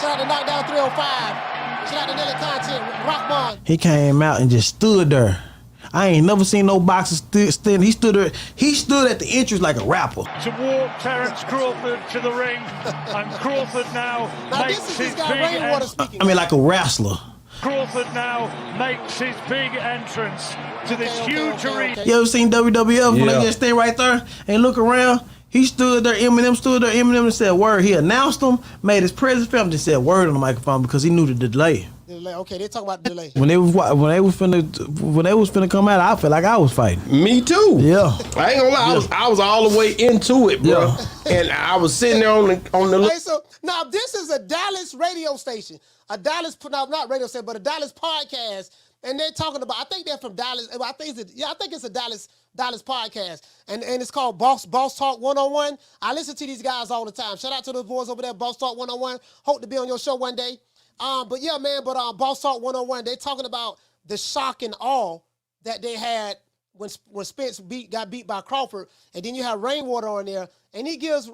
Shout out to Knockdown 305. Shout out to Nelly Content, Rockman. He came out and just stood there. I ain't never seen no boxer stand. He stood there. He stood at the entrance like a rapper. To walk Terence Crawford to the ring, and Crawford now makes his big entrance. I mean, like a wrestler. Crawford now makes his big entrance to this huge arena. You ever seen WWF when they just stand right there and look around? He stood there, Eminem stood there, Eminem said word. He announced him, made his presence felt, just said word on the microphone because he knew the delay. Okay, they talking about the delay. When they was finna come out, I felt like I was fighting. Me too. Yeah. I ain't gonna lie, I was all the way into it, bro. Yeah. And I was sitting there on the Hey, so now this is a Dallas radio station. Not radio station, but a Dallas podcast. And they're talking about, I think they're from Dallas. I think it's a Dallas podcast. And it's called Boss Talk 101. I listen to these guys all the time. Shout out to those boys over there, Boss Talk 101. Hope to be on your show one day. But yeah, man, Boss Talk 101, they're talking about the shock and awe that they had when Spence got beat by Crawford. And then you have Rainwater on there. And he gives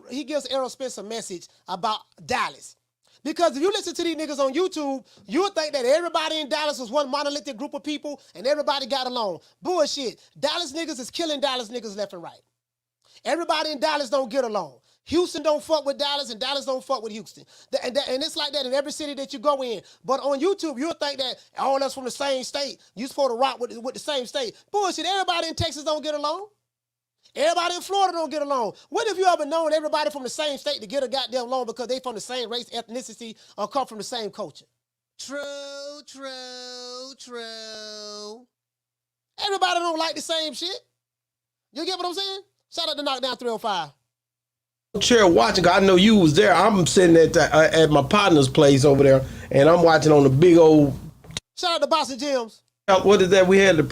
Errol Spence a message about Dallas. Because if you listen to these niggas on YouTube, you'll think that everybody in Dallas was one monolithic group of people and everybody got along. Bullshit. Dallas niggas is killing Dallas niggas left and right. Everybody in Dallas don't get along. Houston don't fuck with Dallas and Dallas don't fuck with Houston. And it's like that in every city that you go in. But on YouTube, you'll think that all that's from the same state. You supposed to rock with the same state. Bullshit. Everybody in Texas don't get along. Everybody in Florida don't get along. When have you ever known everybody from the same state to get a goddamn along because they from the same race, ethnicity, or come from the same culture? True. Everybody don't like the same shit. You get what I'm saying? Shout out to Knockdown 305. Chair watching. I know you was there. I'm sitting at my partner's place over there, and I'm watching on the big old. Shout out to Boston Gyms. What is that? We had the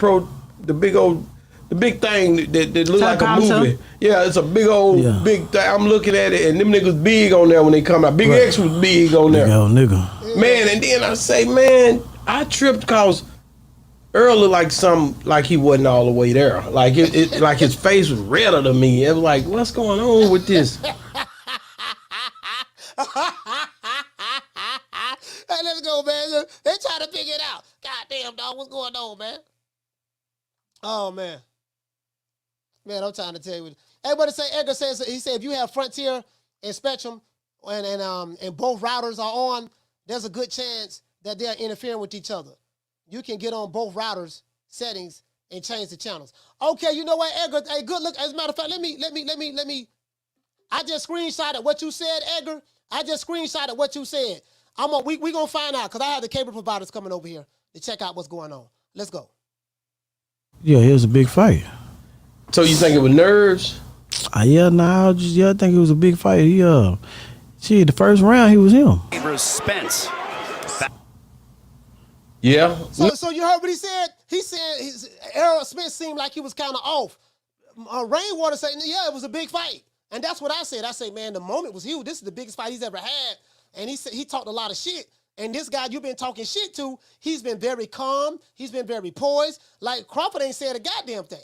big thing that looked like a movie. Yeah, it's a big old big thing. I'm looking at it, and them niggas big on there when they come out. Big X was big on there. Nigga. Man, and then I say, man, I tripped because Earl looked like he wasn't all the way there. Like it like his face was redder than me. It was like, what's going on with this? Hey, let's go, man. They trying to figure it out. Goddamn, dog, what's going on, man? Oh, man. Man, I'm trying to tell you. Everybody say, Edgar says, he said, if you have Frontier and Spectrum and both routers are on, there's a good chance that they're interfering with each other. You can get on both routers settings and change the channels. Okay, you know what, Edgar? Hey, good look. As a matter of fact, let me. I just screenshotted what you said, Edgar. I just screenshotted what you said. We gonna find out because I have the cable providers coming over here to check out what's going on. Let's go. Yeah, it was a big fight. So you think it was nerves? I think it was a big fight. The first round he was him. Spence. Yeah. So you heard what he said? He said Errol Spence seemed like he was kind of off. Rainwater said, yeah, it was a big fight. And that's what I said. I say, man, the moment was huge. This is the biggest fight he's ever had. And he said he talked a lot of shit. And this guy you've been talking shit to, he's been very calm. He's been very poised. Like Crawford ain't said a goddamn thing.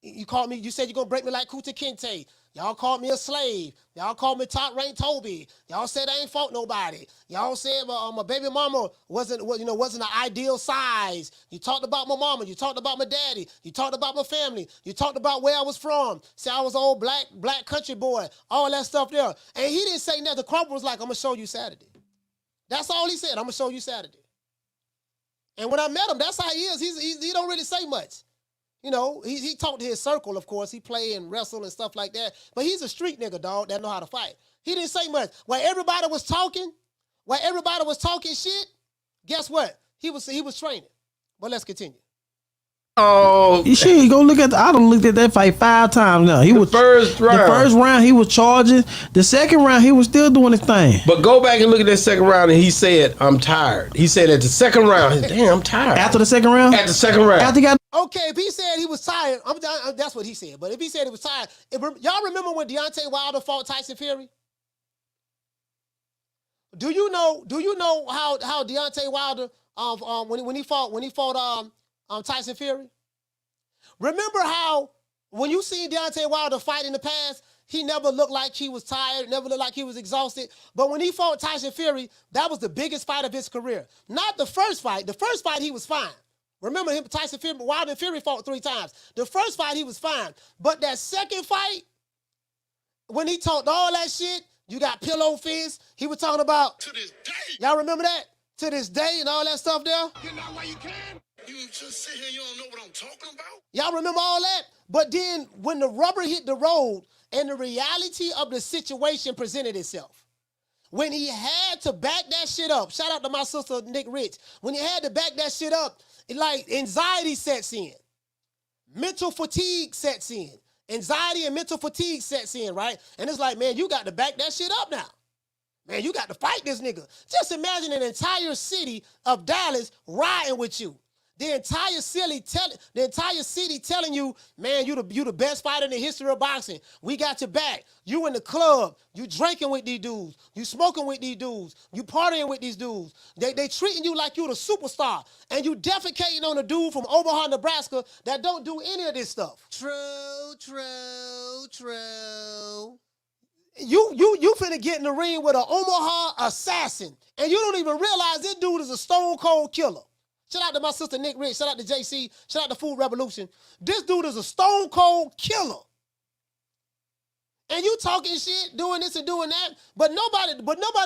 You called me, you said you're going to break me like Kuta Kinte. Y'all called me a slave. Y'all called me top ranked Toby. Y'all said I ain't fought nobody. Y'all said my baby mama wasn't an ideal size. You talked about my mama. You talked about my daddy. You talked about my family. You talked about where I was from. Say I was an old black country boy. All that stuff there. And he didn't say nothing. Crawford was like, I'm going to show you Saturday. That's all he said. I'm going to show you Saturday. And when I met him, that's how he is. He don't really say much. You know, he talked to his circle, of course. He play and wrestle and stuff like that. But he's a street nigga, dog, that know how to fight. He didn't say much. While everybody was talking shit, guess what? He was training. But let's continue. Oh, shit! Go look at. I done looked at that fight 5 times now. The first round he was charging. The second round he was still doing his thing. But go back and look at that second round, and he said, "I'm tired." He said at the second round, "Damn, I'm tired." After the second round. At the second round. After he got. Okay, if he said he was tired, that's what he said. But if he said he was tired, y'all remember when Deontay Wilder fought Tyson Fury? Do you know how Deontay Wilder when he fought Tyson Fury? Remember how when you seen Deontay Wilder fight in the past, he never looked like he was tired, never looked like he was exhausted. But when he fought Tyson Fury, that was the biggest fight of his career. Not the first fight. The first fight he was fine. Remember him, Tyson Fury, Wilder and Fury fought 3 times. The first fight he was fine. But that second fight, when he talked all that shit, you got pillow fists. He was talking about to this day. Y'all remember that? To this day and all that stuff there? You know why you can? You just sit here, you don't know what I'm talking about? Y'all remember all that? But then when the rubber hit the road and the reality of the situation presented itself, when he had to back that shit up, shout out to my sister Nick Rich, when he had to back that shit up, like anxiety sets in. Mental fatigue sets in. Anxiety and mental fatigue sets in, right? And it's like, man, you got to back that shit up now. Man, you got to fight this nigga. Just imagine an entire city of Dallas riding with you. The entire city telling you, man, you the best fighter in the history of boxing. We got your back. You in the club. You drinking with these dudes. You smoking with these dudes. You partying with these dudes. They treating you like you the superstar. And you defecating on a dude from Omaha, Nebraska that don't do any of this stuff. True. You finna get in the ring with an Omaha assassin. And you don't even realize this dude is a stone cold killer. Shout out to my sister Nick Rich. Shout out to JC. Shout out to Food Revolution. This dude is a stone cold killer. And you talking shit, doing this and doing that, but nobody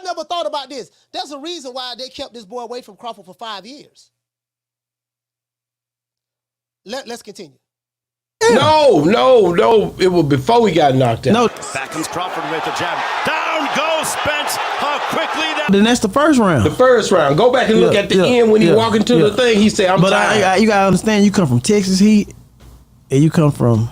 never thought about this. There's a reason why they kept this boy away from Crawford for 5 years. Let's continue. No. It was before he got knocked out. No. Back comes Crawford with the jab. Down goes Spence. How quickly that. Then that's the first round. The first round. Go back and look at the end when he walked into the thing. He said, "I'm tired." You gotta understand, you come from Texas heat, and you come from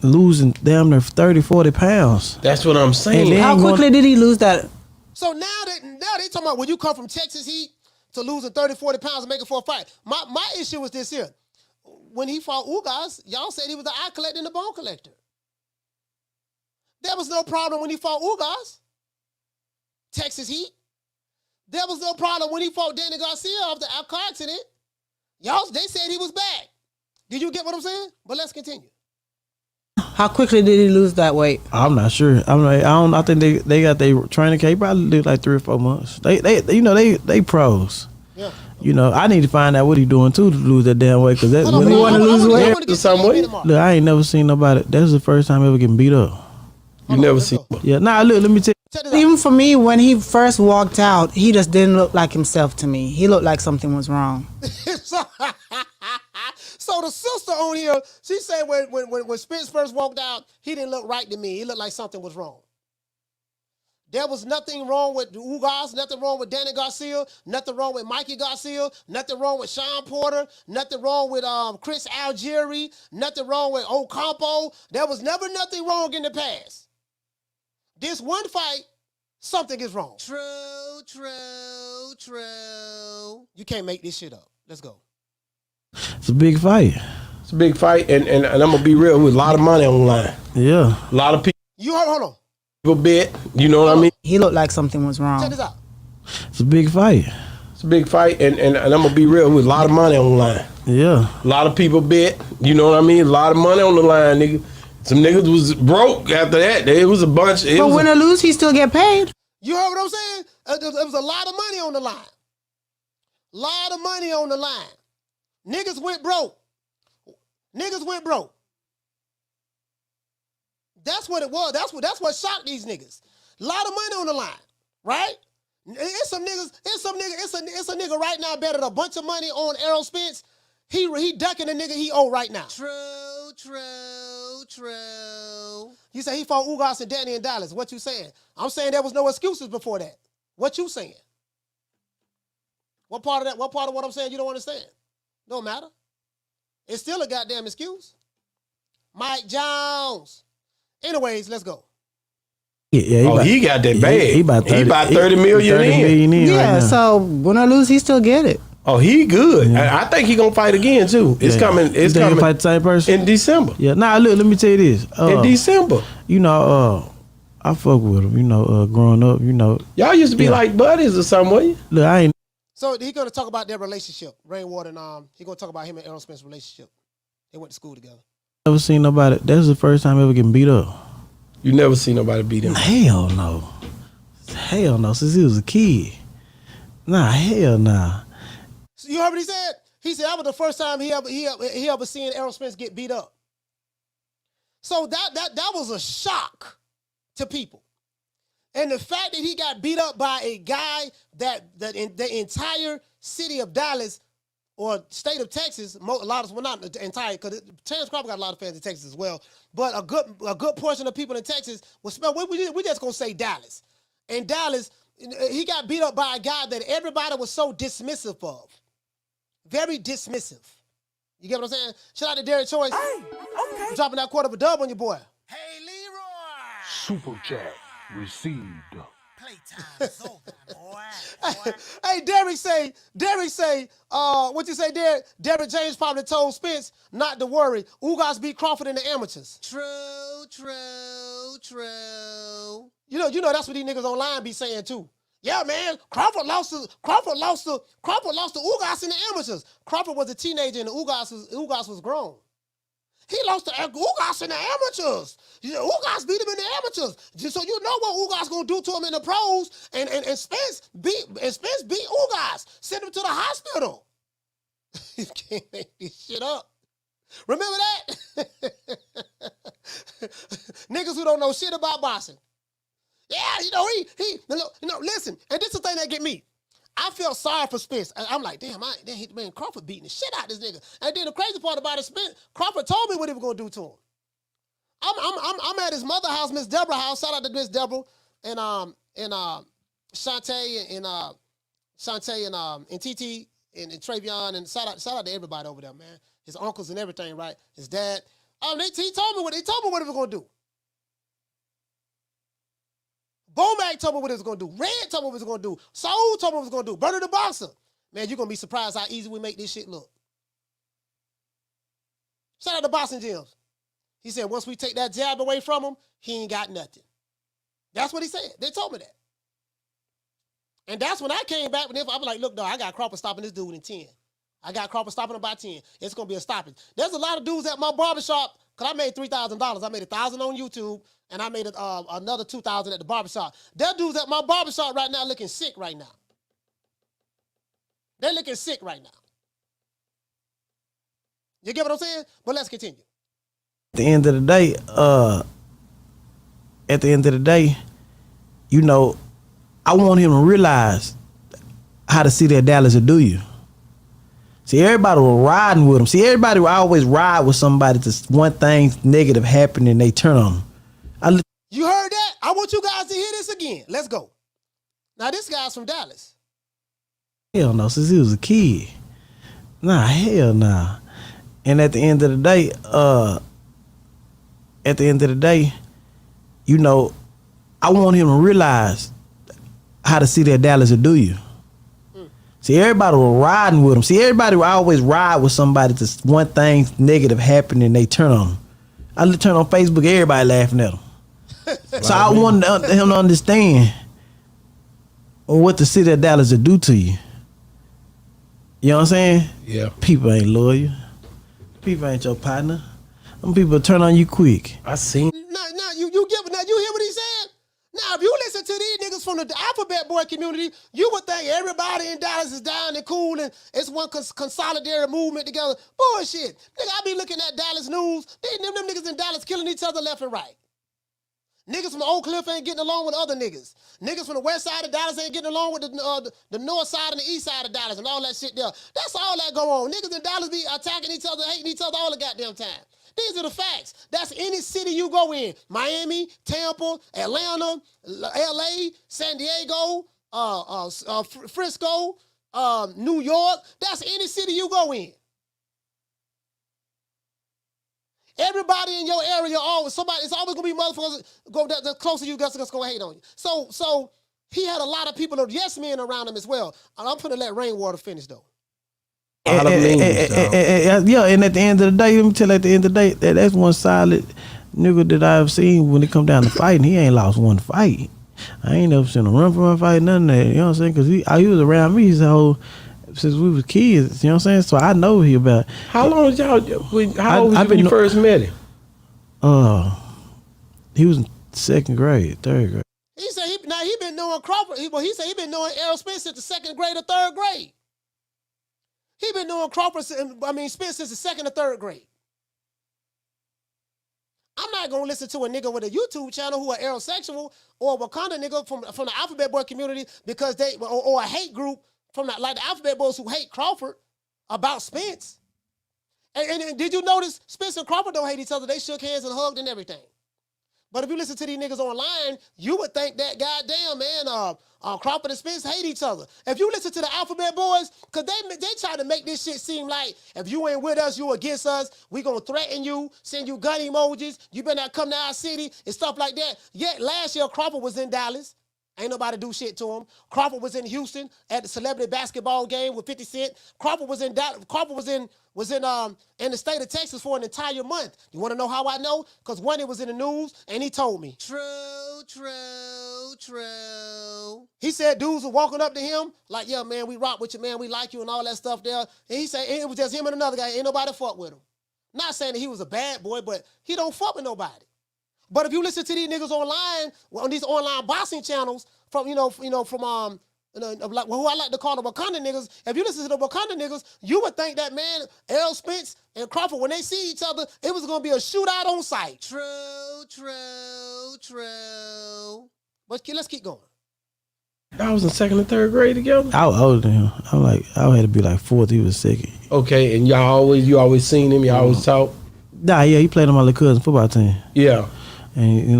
losing damn near 30, 40 pounds. That's what I'm saying. How quickly did he lose that? So now they talking about when you come from Texas heat to losing 30, 40 pounds and making for a fight. My issue was this here. When he fought Ugas, y'all said he was the eye collector and the bone collector. There was no problem when he fought Ugas. Texas heat. There was no problem when he fought Danny Garcia after the car accident. They said he was back. Did you get what I'm saying? But let's continue. How quickly did he lose that weight? I'm not sure. I think they got their training camp. He probably did like 3 or 4 months. They pros. Yeah. I need to find out what he doing too to lose that damn weight. Cause that when he want to lose weight to some way. Look, I ain't never seen nobody. That's the first time ever getting beat up. You never see. Yeah. Nah. Look. Let me tell you. Even for me, when he first walked out, he just didn't look like himself to me. He looked like something was wrong. So the sister on here, she said when Spence first walked out, he didn't look right to me. He looked like something was wrong. There was nothing wrong with Ugas, nothing wrong with Danny Garcia, nothing wrong with Mikey Garcia, nothing wrong with Sean Porter, nothing wrong with Chris Algieri, nothing wrong with Ocampo. There was never nothing wrong in the past. This one fight, something is wrong. True. You can't make this shit up. Let's go. It's a big fight. It's a big fight, and I'm gonna be real, with a lot of money on the line. Yeah. A lot of people. Hold on. People bet. You know what I mean? He looked like something was wrong. Check this out. It's a big fight. It's a big fight, and I'm gonna be real, with a lot of money on the line. Yeah. A lot of people bet. You know what I mean? A lot of money on the line, nigga. Some niggas was broke after that. It was a bunch. But win or lose, he still get paid. You heard what I'm saying? There was a lot of money on the line. Lot of money on the line. Niggas went broke. Niggas went broke. That's what it was. That's what shocked these niggas. A lot of money on the line, right? It's a nigga right now betting a bunch of money on Errol Spence. He ducking the nigga he owe right now. True. You say he fought Ugas and Danny in Dallas. What you saying? I'm saying there was no excuses before that. What you saying? What part of what I'm saying you don't understand? Don't matter. It's still a goddamn excuse. Mike Jones. Anyways, let's go. Yeah, he got that bag. He about 30 million in. Yeah, right now. so win or lose, he still get it. Oh, he good. Yeah. I think he gonna fight again too. It's coming. It's coming. Fight the same person in December. Yeah. Nah, look. Let me tell you this. In December. You know, I fuck with him. You know, growing up. You know, y'all used to be like buddies or something. Wasn't you? Look, I ain't. So he gonna talk about their relationship, Rainwater, and he gonna talk about him and Errol Spence's relationship. They went to school together. Never seen nobody. That's the first time ever getting beat up. You never seen nobody beat him? Hell no. Hell no. Since he was a kid. Nah, hell nah. So you heard what he said? He said that was the first time he ever seen Errol Spence get beat up. So that was a shock to people. And the fact that he got beat up by a guy that in the entire city of Dallas or state of Texas, a lot of, well, not the entire, because Terence Crawford got a lot of fans in Texas as well, but a good portion of people in Texas was, we just gonna say Dallas. In Dallas, he got beat up by a guy that everybody was so dismissive of. Very dismissive. You get what I'm saying? Shout out to Derrick Choice. Hey, okay. For dropping that quarter of a dub on your boy. Hey, Leroy. Super chat received. Playtime's over, boy. Hey, Derrick say, what you say, Derrick? Derrick James probably told Spence not to worry. Ugas beat Crawford in the amateurs. True. You know that's what these niggas online be saying too. Yeah, man, Crawford lost to Ugas in the amateurs. Crawford was a teenager and Ugas was grown. He lost to Ugas in the amateurs. Ugas beat him in the amateurs. So you know what Ugas gonna do to him in the pros. And Spence beat Ugas. Sent him to the hospital. You can't make this shit up. Remember that? Niggas who don't know shit about boxing. Yeah, listen. And this is the thing that get me. I felt sorry for Spence. I'm like, damn, man, Crawford beating the shit out of this nigga. And then the crazy part about it, Spence, Crawford told me what he was gonna do to him. I'm at his mother house, Miss Deborah house. Shout out to Miss Deborah and Shantae and TT and Travion, and shout out to everybody over there, man. His uncles and everything, right? His dad. He told me what he was gonna do. Bomac told me what he was going to do. Red told me what he was going to do. Saul told me what he was going to do. Bernie the Boxer. Man, you're going to be surprised how easy we make this shit look. Shout out to Boxing Gyms. He said once we take that jab away from him, he ain't got nothing. That's what he said. They told me that. And that's when I came back with him. I was like, look, dog, I got Crawford stopping this dude in 10. I got Crawford stopping him by 10. It's going to be a stoppage. There's a lot of dudes at my barbershop, because I made $3,000. I made $1,000 on YouTube, and I made another $2,000 at the barbershop. There are dudes at my barbershop right now looking sick right now. They're looking sick right now. You get what I'm saying? But let's continue. At the end of the day, you know, I want him to realize how the city of Dallas will do you. See, everybody was riding with him. See, everybody will always ride with somebody to one thing negative happen and they turn on him. You heard that? I want you guys to hear this again. Let's go. Now, this guy's from Dallas. Hell no, since he was a kid. Nah, hell nah. And at the end of the day, you know, I want him to realize how the city of Dallas will do you. See, everybody was riding with him. See, everybody will always ride with somebody to one thing negative happening, they turn on him. I turn on Facebook, everybody laughing at him. So I wanted him to understand what the city of Dallas will do to you. You know what I'm saying? Yeah. People ain't loyal. People ain't your partner. Them people turn on you quick. I seen. Now you hear what he said? Now, if you listen to these niggas from the alphabet boy community, you would think everybody in Dallas is down and cool and it's one consolidated movement together. Bullshit. Nigga, I be looking at Dallas news. Them niggas in Dallas killing each other left and right. Niggas from Oak Cliff ain't getting along with other niggas. Niggas from the west side of Dallas ain't getting along with the north side and the east side of Dallas and all that shit there. That's all that go on. Niggas in Dallas be attacking each other, hating each other all the goddamn time. These are the facts. That's any city you go in. Miami, Tampa, Atlanta, LA, San Diego, Frisco, New York. That's any city you go in. Everybody in your area, it's always gonna be motherfuckers the closer you get, that's gonna hate on you. So he had a lot of people, yes men around him as well. I'm gonna let Rainwater finish though. Yeah, and at the end of the day, let me tell you, at the end of the day, that's one solid nigga that I've seen when it come down to fighting. He ain't lost one fight. I ain't never seen him run from a fight, none of that. You know what I'm saying? Because he was around me since we was kids. You know what I'm saying? So I know he about. How long was y'all? How old was you when you first met him? He was in third grade. He said he been knowing Crawford. He said he been knowing Errol Spence since the second grade or third grade. He been knowing Spence since the second or third grade. I'm not gonna listen to a nigga with a YouTube channel who are aerosexual or a Wakanda nigga from the Alphabet Boy community because they or a hate group from like the Alphabet Boys who hate Crawford about Spence. And did you notice Spence and Crawford don't hate each other? They shook hands and hugged and everything. But if you listen to these niggas online, you would think that goddamn man, Crawford and Spence hate each other. If you listen to the Alphabet Boys, because they try to make this shit seem like if you ain't with us, you against us. We gonna threaten you, send you gun emojis. You better not come to our city and stuff like that. Yet last year Crawford was in Dallas. Ain't nobody do shit to him. Crawford was in Houston at the celebrity basketball game with 50 Cent. Crawford was in the state of Texas for an entire month. You want to know how I know? Because one, it was in the news, and he told me. True. He said dudes were walking up to him like, yeah, man, we rock with you, man. We like you and all that stuff there. And he said it was just him and another guy. Ain't nobody fuck with him. Not saying that he was a bad boy, but he don't fuck with nobody. But if you listen to these niggas online, on these online boxing channels from, who I like to call the Wakanda niggas, if you listen to the Wakanda niggas, you would think that, man, Errol Spence and Crawford, when they see each other, it was going to be a shootout on sight. True. But let's keep going. I was in second and third grade together? I was older than him. I had to be like fourth, he was second. Okay, and you always seen him, you always talk? Nah, yeah, he played on my little cousin's football team. Yeah. And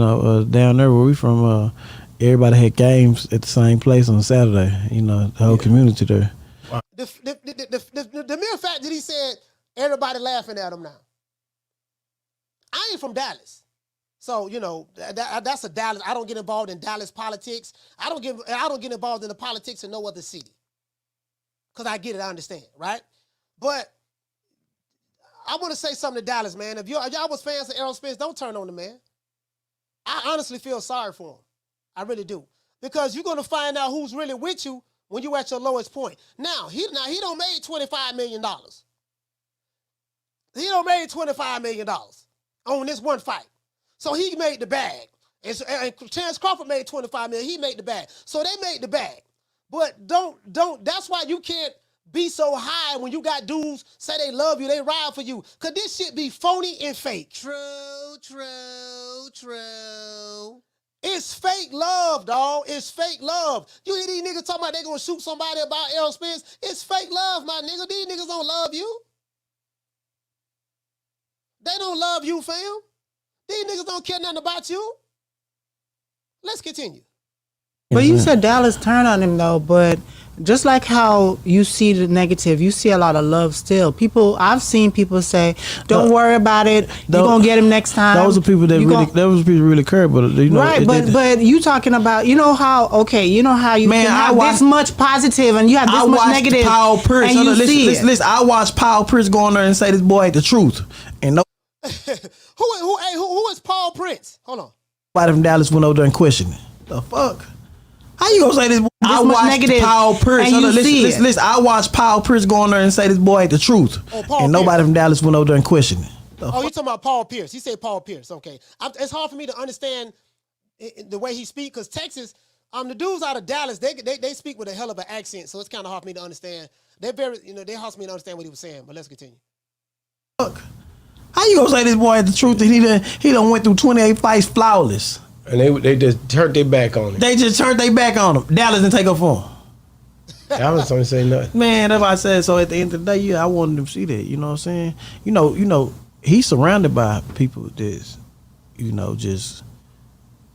down there where we from, everybody had games at the same place on Saturday. The whole community there. Wow. The mere fact that he said everybody laughing at him now. I ain't from Dallas, so that's a Dallas. I don't get involved in Dallas politics. I don't get involved in the politics in no other city. Cause I get it, I understand, right? But I want to say something to Dallas, man. If y'all was fans of Errol Spence, don't turn on the man. I honestly feel sorry for him. I really do. Because you're going to find out who's really with you when you're at your lowest point. Now, he don't made $25 million. He don't made $25 million on this one fight. So he made the bag. And Terence Crawford made $25 million. He made the bag. So they made the bag. But don't, that's why you can't be so high when you got dudes say they love you, they ride for you. Cause this shit be phony and fake. True. It's fake love, dog. It's fake love. You hear these niggas talking about they gonna shoot somebody about Errol Spence? It's fake love, my nigga. These niggas don't love you. They don't love you, fam. These niggas don't care nothing about you. Let's continue. But you said Dallas turned on him though, but just like how you see the negative, you see a lot of love still. I've seen people say, "Don't worry about it. You're gonna get him next time." Those are people that really care, but you know, right. But you talking about, you know how you can have this much positive and you have this much negative. Paul Pierce. And you see it. Listen, I watched Paul Pierce go on there and say this boy ain't the truth, and no. Who is Paul Prince? Hold on. Nobody from Dallas went over there and questioned it. The fuck? How you gonna say this? I watched negative, Paul Pierce. Listen, I watched Paul Pierce go on there and say this boy ain't the truth, and nobody from Dallas went over there and questioned it. You talking about Paul Pierce? He said Paul Pierce. Okay, it's hard for me to understand the way he speaks because Texas, the dudes out of Dallas, they speak with a hell of an accent, so it's kind of hard for me to understand. They're very, they hard for me to understand what he was saying. But let's continue. Fuck. How you gonna say this boy ain't the truth? And he done went through 28 fights flawless. And they just turned their back on him. They just turned their back on him. Dallas didn't take up for him. Dallas don't say nothing. Man, that's what I said. So at the end of the day, yeah, I wanted him to see that. You know what I'm saying? You know, he's surrounded by people that's, just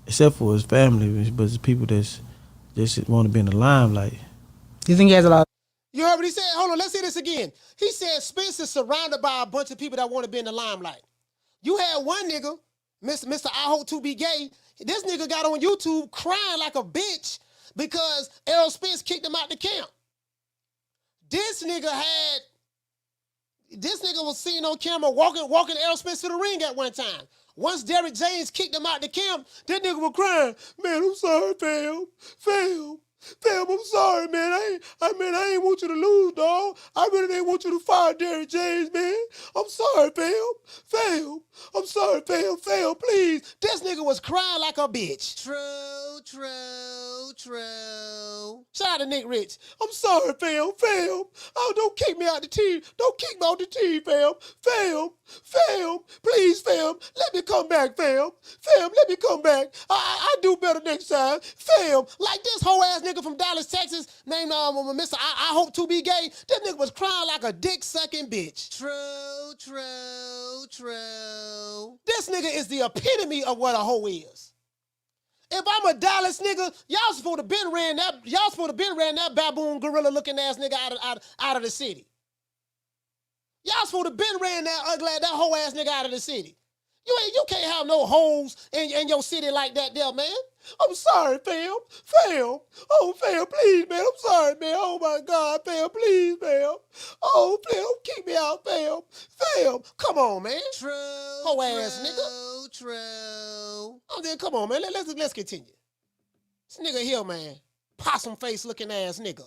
except for his family, but it's people that's just want to be in the limelight. You think he has a lot? You heard what he said? Hold on, let's hear this again. He said Spence is surrounded by a bunch of people that want to be in the limelight. You had one nigga, Mr. I Hope to Be Gay. This nigga got on YouTube crying like a bitch because Errol Spence kicked him out the camp. This nigga was seen on camera walking Errol Spence to the ring at one time. Once Derrick James kicked him out the camp, that nigga was crying. Man, I'm sorry, fam, I'm sorry, man. I ain't want you to lose, dog. I really didn't want you to fire Derrick James, man. I'm sorry, fam. I'm sorry, fam, please. This nigga was crying like a bitch. True. Shout out to Nick Rich. I'm sorry, fam. Oh, don't kick me out the team. Don't kick me out the team, fam. Please, fam. Let me come back, fam. Let me come back. I do better next time. Fam, like this whole ass nigga from Dallas, Texas, named Mr. I Hope to Be Gay. That nigga was crying like a dick-sucking bitch. True. This nigga is the epitome of what a hoe is. If I'm a Dallas nigga, y'all supposed to been ran that baboon gorilla looking ass nigga out of the city. Y'all supposed to been ran that whole ass nigga out of the city. You can't have no hoes in your city like that there, man. I'm sorry, fam. Oh, fam, please, man. I'm sorry, man. Oh, my God, fam, please, fam. Oh, fam, don't kick me out, fam. Come on, man. True. Whole ass nigga. True. Oh, then come on, man. Let's continue. This nigga here, man. Possum face looking ass nigga.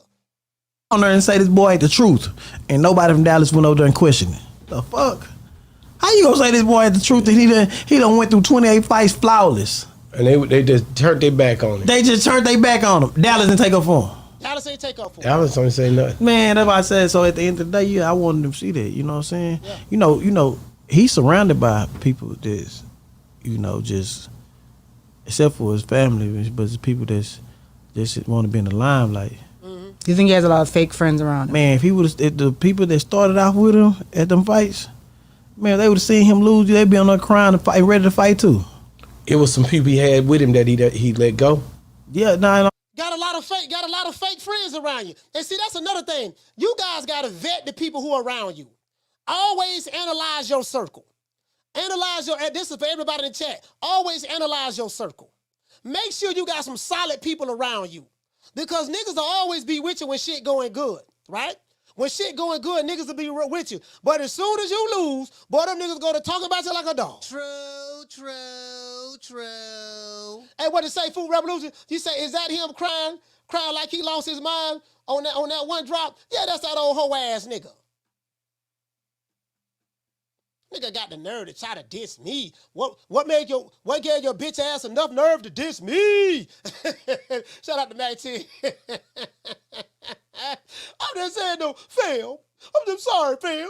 On there and say this boy ain't the truth, and nobody from Dallas went over there and questioned it. The fuck? How you gonna say this boy ain't the truth? And he done went through 28 fights flawless. And they just turned their back on him. They just turned their back on him. Dallas didn't take up for him. Dallas ain't take up for him. Dallas don't say nothing. Man, that's what I said. So at the end of the day, yeah, I wanted him to see that. You know what I'm saying? Yeah. He's surrounded by people that's, just except for his family, but it's people that's just want to be in the limelight. Do you think he has a lot of fake friends around him? Man, if the people that started off with him at them fights, man, they would have seen him lose. They'd be on there crying and fight, ready to fight too. It was some people he had with him that he let go. Yeah, no. Got a lot of fake friends around you. And see, that's another thing. You guys gotta vet the people who are around you. Always analyze your circle. This is for everybody in the chat. Always analyze your circle. Make sure you got some solid people around you. Because niggas will always be with you when shit going good, right? When shit going good, niggas will be with you. But as soon as you lose, boy, them niggas gonna talk about you like a dog. True. Hey, what did it say, Food Revolution? You say, is that him crying like he lost his mind on that one drop? Yeah, that's that old hoe ass nigga. Nigga got the nerve to try to diss me. What gave your bitch ass enough nerve to diss me? Shout out to Mac T. I'm just saying though, fam. I'm just sorry, fam.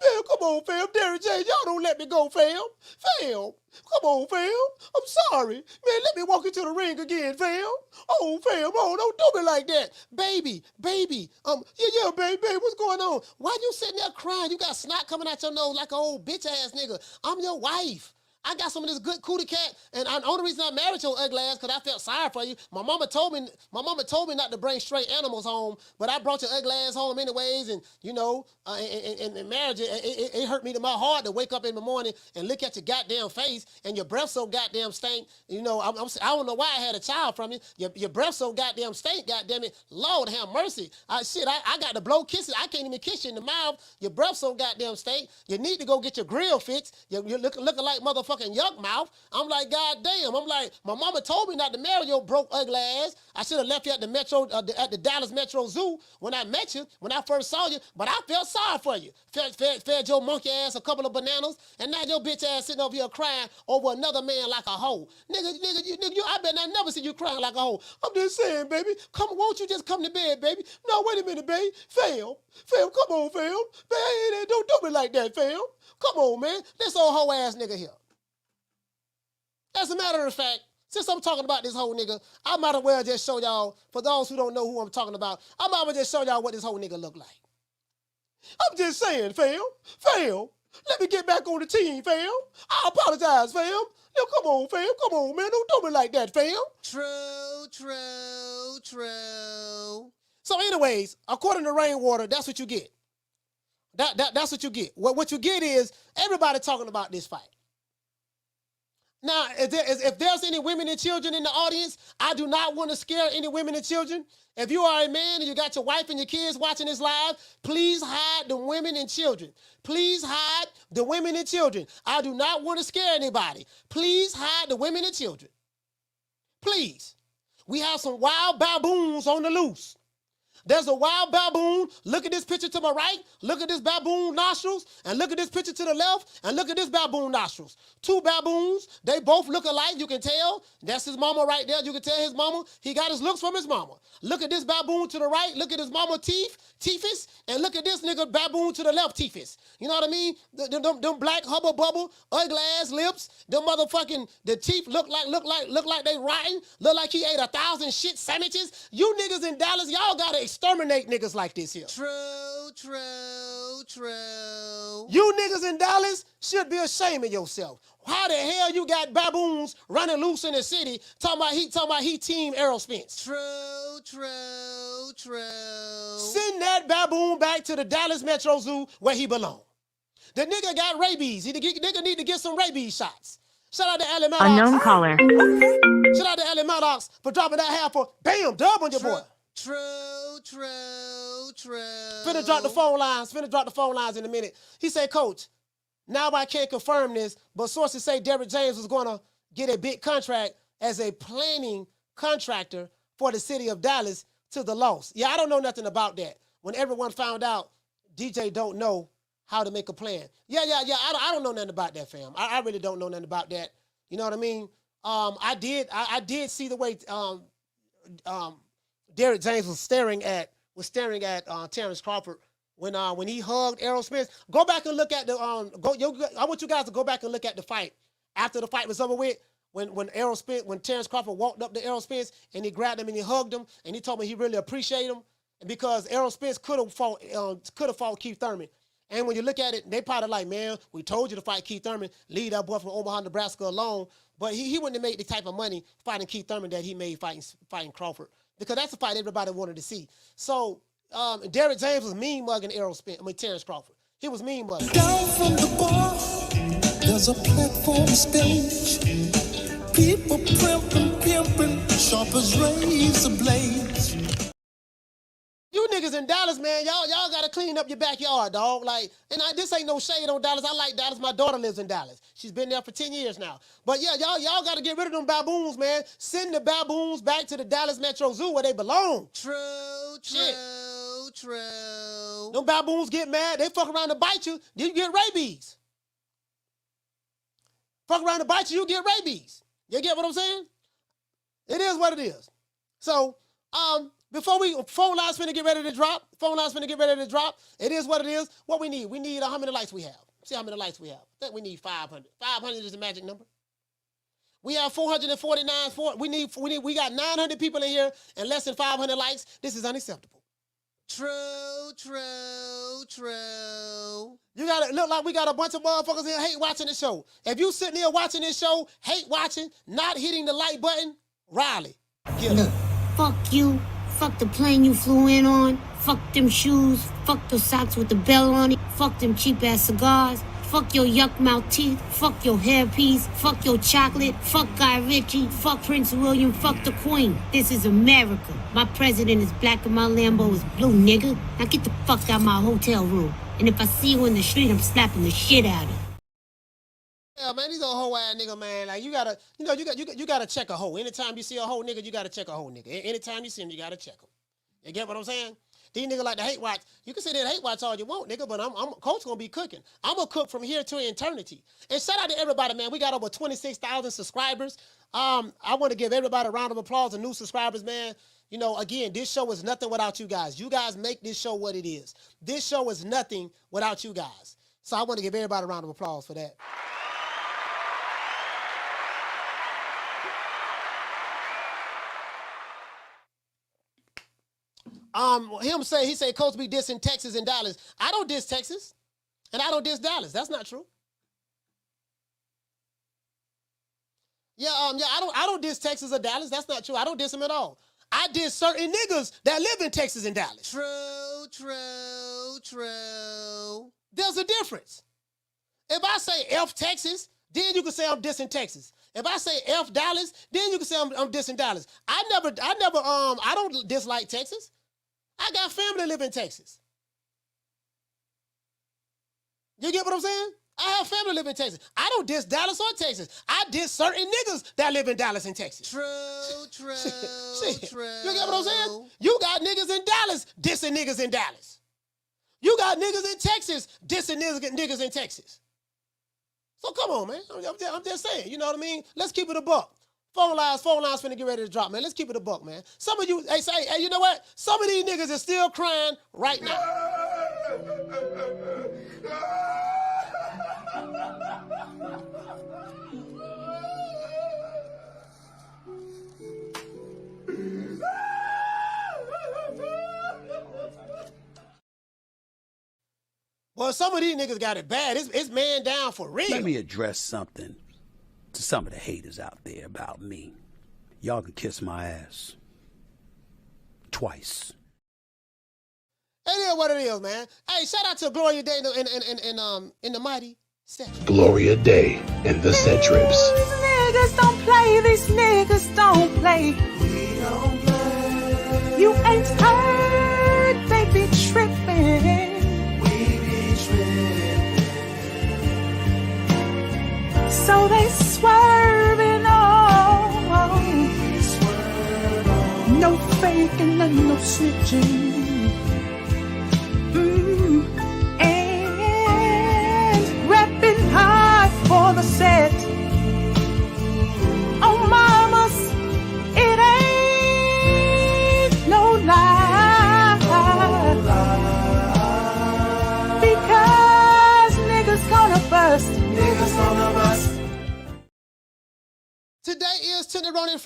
Man, come on, fam. Derrick James, y'all don't let me go, fam. Come on, fam. I'm sorry. Man, let me walk into the ring again, fam. Oh, fam, don't do me like that. Baby. Yeah, baby, what's going on? Why you sitting there crying? You got snot coming out your nose like an old bitch ass nigga. I'm your wife. I got some of this good cootie cat, and the only reason I married your ugly ass because I felt sorry for you. My mama told me not to bring straight animals home, but I brought your ugly ass home anyways, and you know, in marriage, it hurt me to my heart to wake up in the morning and look at your goddamn face, and your breath so goddamn stink. You know, I don't know why I had a child from you. Your breath so goddamn stink, goddamn it. Lord have mercy. I got to blow kisses. I can't even kiss you in the mouth. Your breath so goddamn stink. You need to go get your grill fixed. You're looking like motherfucking yuck mouth. I'm like, goddamn. I'm like, my mama told me not to marry your broke ugly ass. I should have left you at the Metro, at the Dallas Metro Zoo when I met you, when I first saw you. But I felt sorry for you. Fed your monkey ass a couple of bananas, and now your bitch ass sitting over here crying over another man like a hoe. Nigga, I bet I never see you crying like a hoe. I'm just saying, baby. Won't you just come to bed, baby? No, wait a minute, baby. Fam, come on, fam. Baby, don't do me like that, fam. Come on, man. This old hoe ass nigga here. As a matter of fact, since I'm talking about this whole nigga, I might as well just show y'all, for those who don't know who I'm talking about, I might as well just show y'all what this whole nigga look like. I'm just saying, fam. Let me get back on the team, fam. I apologize, fam. Yo, come on, fam. Come on, man. Don't do me like that, fam. True. So anyways, according to Rainwater, that's what you get. That's what you get. What you get is everybody talking about this fight. Now, if there's any women and children in the audience, I do not want to scare any women and children. If you are a man and you got your wife and your kids watching this live, please hide the women and children. Please hide the women and children. I do not want to scare anybody. Please hide the women and children. Please. We have some wild baboons on the loose. There's a wild baboon. Look at this picture to my right. Look at this baboon nostrils. And look at this picture to the left. And look at this baboon nostrils. Two baboons. They both look alike. You can tell. That's his mama right there. You can tell his mama. He got his looks from his mama. Look at this baboon to the right. Look at his mama teethis. And look at this nigga baboon to the left teethis. You know what I mean? Them black hubble bubble, ugly ass lips. Them motherfucking, the teeth look like they rotten. Look like he ate 1,000 shit sandwiches. You niggas in Dallas, y'all gotta exterminate niggas like this here. True. You niggas in Dallas should be ashamed of yourself. How the hell you got baboons running loose in the city talking about he team Errol Spence? True. Send that baboon back to the Dallas Metro Zoo where he belongs. The nigga got rabies. The nigga need to get some rabies shots. Shout out to Allen Maddox. Unknown caller. Shout out to Allen Maddox for dropping that half for bam, dub on your boy. True. Finna drop the phone lines in a minute. He said, Coach, now I can't confirm this, but sources say Derrick James was going to get a big contract as a planning contractor for the city of Dallas to the loss. Yeah, I don't know nothing about that. When everyone found out, DJ don't know how to make a plan. Yeah. I don't know nothing about that, fam. I really don't know nothing about that. You know what I mean? I did see the way Derrick James was staring at Terence Crawford when he hugged Errol Spence. Go back and look at the I want you guys to go back and look at the fight after the fight was over with. When Terence Crawford walked up to Errol Spence and he grabbed him and he hugged him and he told me he really appreciated him, and because Errol Spence could have fought Keith Thurman. And when you look at it, they probably like, man, we told you to fight Keith Thurman, leave that boy from Omaha, Nebraska alone. But he wouldn't have made the type of money fighting Keith Thurman that he made fighting Crawford, because that's the fight everybody wanted to see. So Derrick James was mean mugging Terence Crawford. He was mean mugging. Down from the bar, there's a platform stage. People pimping, sharp as razor blades. You niggas in Dallas, man, y'all gotta clean up your backyard, dog. Like, and this ain't no shade on Dallas. I like Dallas. My daughter lives in Dallas. She's been there for 10 years now. But yeah, y'all gotta get rid of them baboons, man. Send the baboons back to the Dallas Metro Zoo where they belong. True. Them baboons get mad. They fuck around to bite you, you get rabies. Fuck around to bite you get rabies. You get what I'm saying? It is what it is. So, before phone lines finna get ready to drop. It is what it is. What we need how many lights we have. See how many lights we have. I think we need 500. 500 is the magic number. We have 449. We got 900 people in here and less than 500 likes. This is unacceptable. True. You we got a bunch of motherfuckers here hate watching the show. If you sitting here watching this show, hate watching, not hitting the like button, Riley, get Look, fuck you. Fuck the plane you flew in on. Fuck them shoes. Fuck those socks with the bell on it. Fuck them cheap ass cigars. Fuck your yuck mouth teeth. Fuck your hairpiece. Fuck your chocolate. Fuck Guy Ritchie. Fuck Prince William. Fuck the Queen. This is America. My president is black and my Lambo is blue, nigga. Now get the fuck out of my hotel room. And if I see you in the street, I'm slapping the shit out of you. Yeah, man, these old hoe ass nigga, man. Like you gotta check a hoe. Anytime you see a hoe nigga, you gotta check a hoe nigga. Anytime you see him, you gotta check him. You get what I'm saying? These niggas like to hate watch. You can sit there and hate watch all you want, nigga, but I'm Coach gonna be cooking. I'm gonna cook from here to eternity. And shout out to everybody, man. We got over 26,000 subscribers. I want to give everybody a round of applause, the new subscribers, man. You know, again, this show is nothing without you guys. You guys make this show what it is. This show is nothing without you guys. So I want to give everybody a round of applause for that. He say Coach be dissing Texas and Dallas. I don't diss Texas, and I don't diss Dallas. That's not true. I don't diss Texas or Dallas. That's not true. I don't diss them at all. I diss certain niggas that live in Texas and Dallas. True. There's a difference. If I say F Texas, then you can say I'm dissing Texas. If I say F Dallas, then you can say I'm dissing Dallas. I don't dislike Texas. I got family live in Texas. You get what I'm saying? I have family live in Texas. I don't diss Dallas or Texas. I diss certain niggas that live in Dallas and Texas. True. You get what I'm saying? You got niggas in Dallas dissing niggas in Dallas. You got niggas in Texas dissing niggas in Texas. So come on, man. I'm just saying, you know what I mean? Let's keep it a buck. Phone lines finna get ready to drop, man. Let's keep it a buck, man. Some of you, hey, you know what? Some of these niggas are still crying right now. Well, some of these niggas got it bad. It's man down for real. Let me address something to some of the haters out there about me. Y'all can kiss my ass. Twice. It is what it is, man. Hey, shout out to Gloria Day in the mighty set. Gloria Day in the set trips. These niggas don't play. These niggas don't play. We don't play. You ain't heard. They be tripping. So they swerving on. No faking and no snitching. And repping hard for the set. Oh, mamas, it ain't no lie. Because niggas gonna bust. Niggas gonna bust. Today is Tenderoni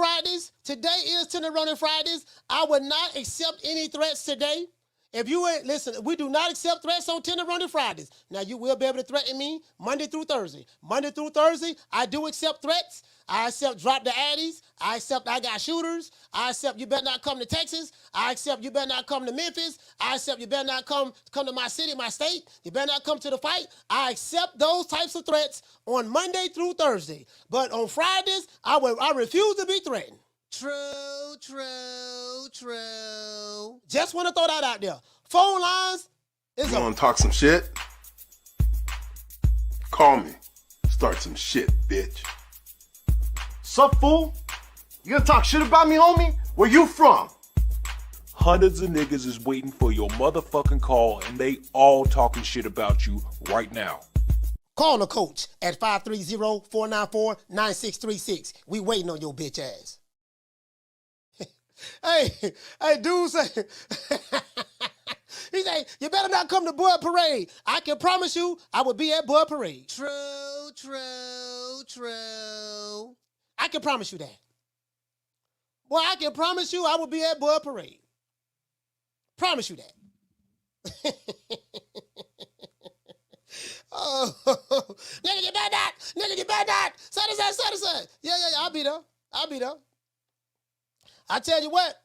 Fridays. I would not accept any threats today. If you ain't, listen, we do not accept threats on Tenderoni Fridays. Now, you will be able to threaten me Monday through Thursday. Monday through Thursday, I do accept threats. I accept drop the addies. I accept I got shooters. I accept you better not come to Texas. I accept you better not come to Memphis. I accept you better not come to my city, my state. You better not come to the fight. I accept those types of threats on Monday through Thursday. But on Fridays, I refuse to be threatened. True. Just want to throw that out there. Phone lines is You want to talk some shit? Call me. Start some shit, bitch. Sup, fool? You gonna talk shit about me, homie? Where you from? Hundreds of niggas is waiting for your motherfucking call, and they all talking shit about you right now. Call the coach at 530-494-9636. We waiting on your bitch ass. Hey, dude say, he say, you better not come to Bud Parade. I can promise you I will be at Bud Parade. True. I can promise you that. Boy, I can promise you I will be at Bud Parade. Promise you that. Oh, nigga, you better not. Nigga, you better not. Say. Yeah. I'll be there. I tell you what,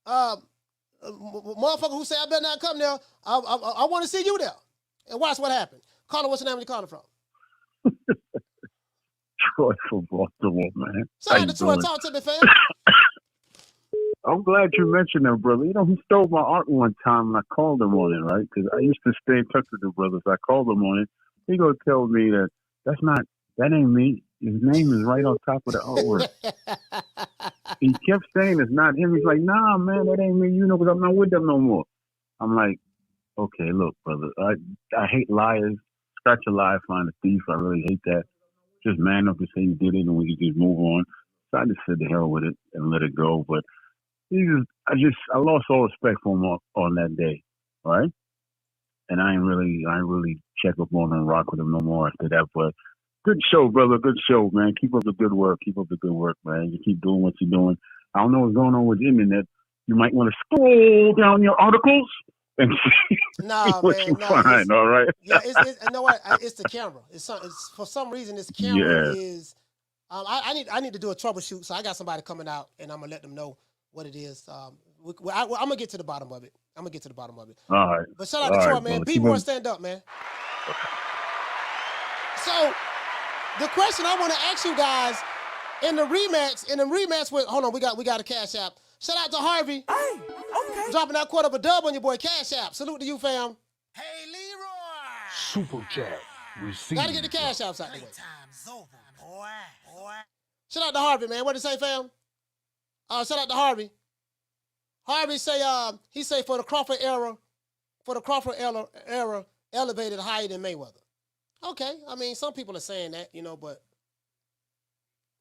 motherfucker who say I better not come there, I want to see you there. And watch what happens. Caller, what's your name? Where you calling from? Troy from Baltimore, man. Shout out to Troy. Talk to me, fam. I'm glad you mentioned him, brother. You know, he stole my art one time, and I called him on it, right? Because I used to stay in touch with the brothers. I called him on it. He gonna tell me that that ain't me. His name is right on top of the artwork. He kept saying it's not him. He's like, nah, man, that ain't me. You know, because I'm not with them no more. I'm like, okay, look, brother. I hate liars. Scratch a lie, find a thief. I really hate that. Just man up to say you did it, and we can just move on. So I just said the hell with it and let it go. But I lost all respect for him on that day, right? And I ain't really check up on him and rock with him no more after that. But good show, brother. Good show, man. Keep up the good work. Man. You keep doing what you're doing. I don't know what's going on with the internet. You might want to scroll down your articles and see what you find. All right. Yeah, you know what? It's the camera. It's for some reason this camera is. I need to do a troubleshoot. So I got somebody coming out, and I'm gonna let them know what it is. I'm gonna get to the bottom of it. All right. But shout out to Troy, man. Be more stand up, man. So the question I want to ask you guys in the rematch with hold on, we got a Cash App. Shout out to Harvey. Hey, okay. Dropping that quarter of a dub on your boy Cash App. Salute to you, fam. Hey, Leroy. Super chat. Gotta get the Cash Apps out the way. Time's over, boy. Shout out to Harvey, man. What did he say, fam? Shout out to Harvey. Harvey say he say for the Crawford era, elevated higher than Mayweather. Okay, I mean some people are saying that, but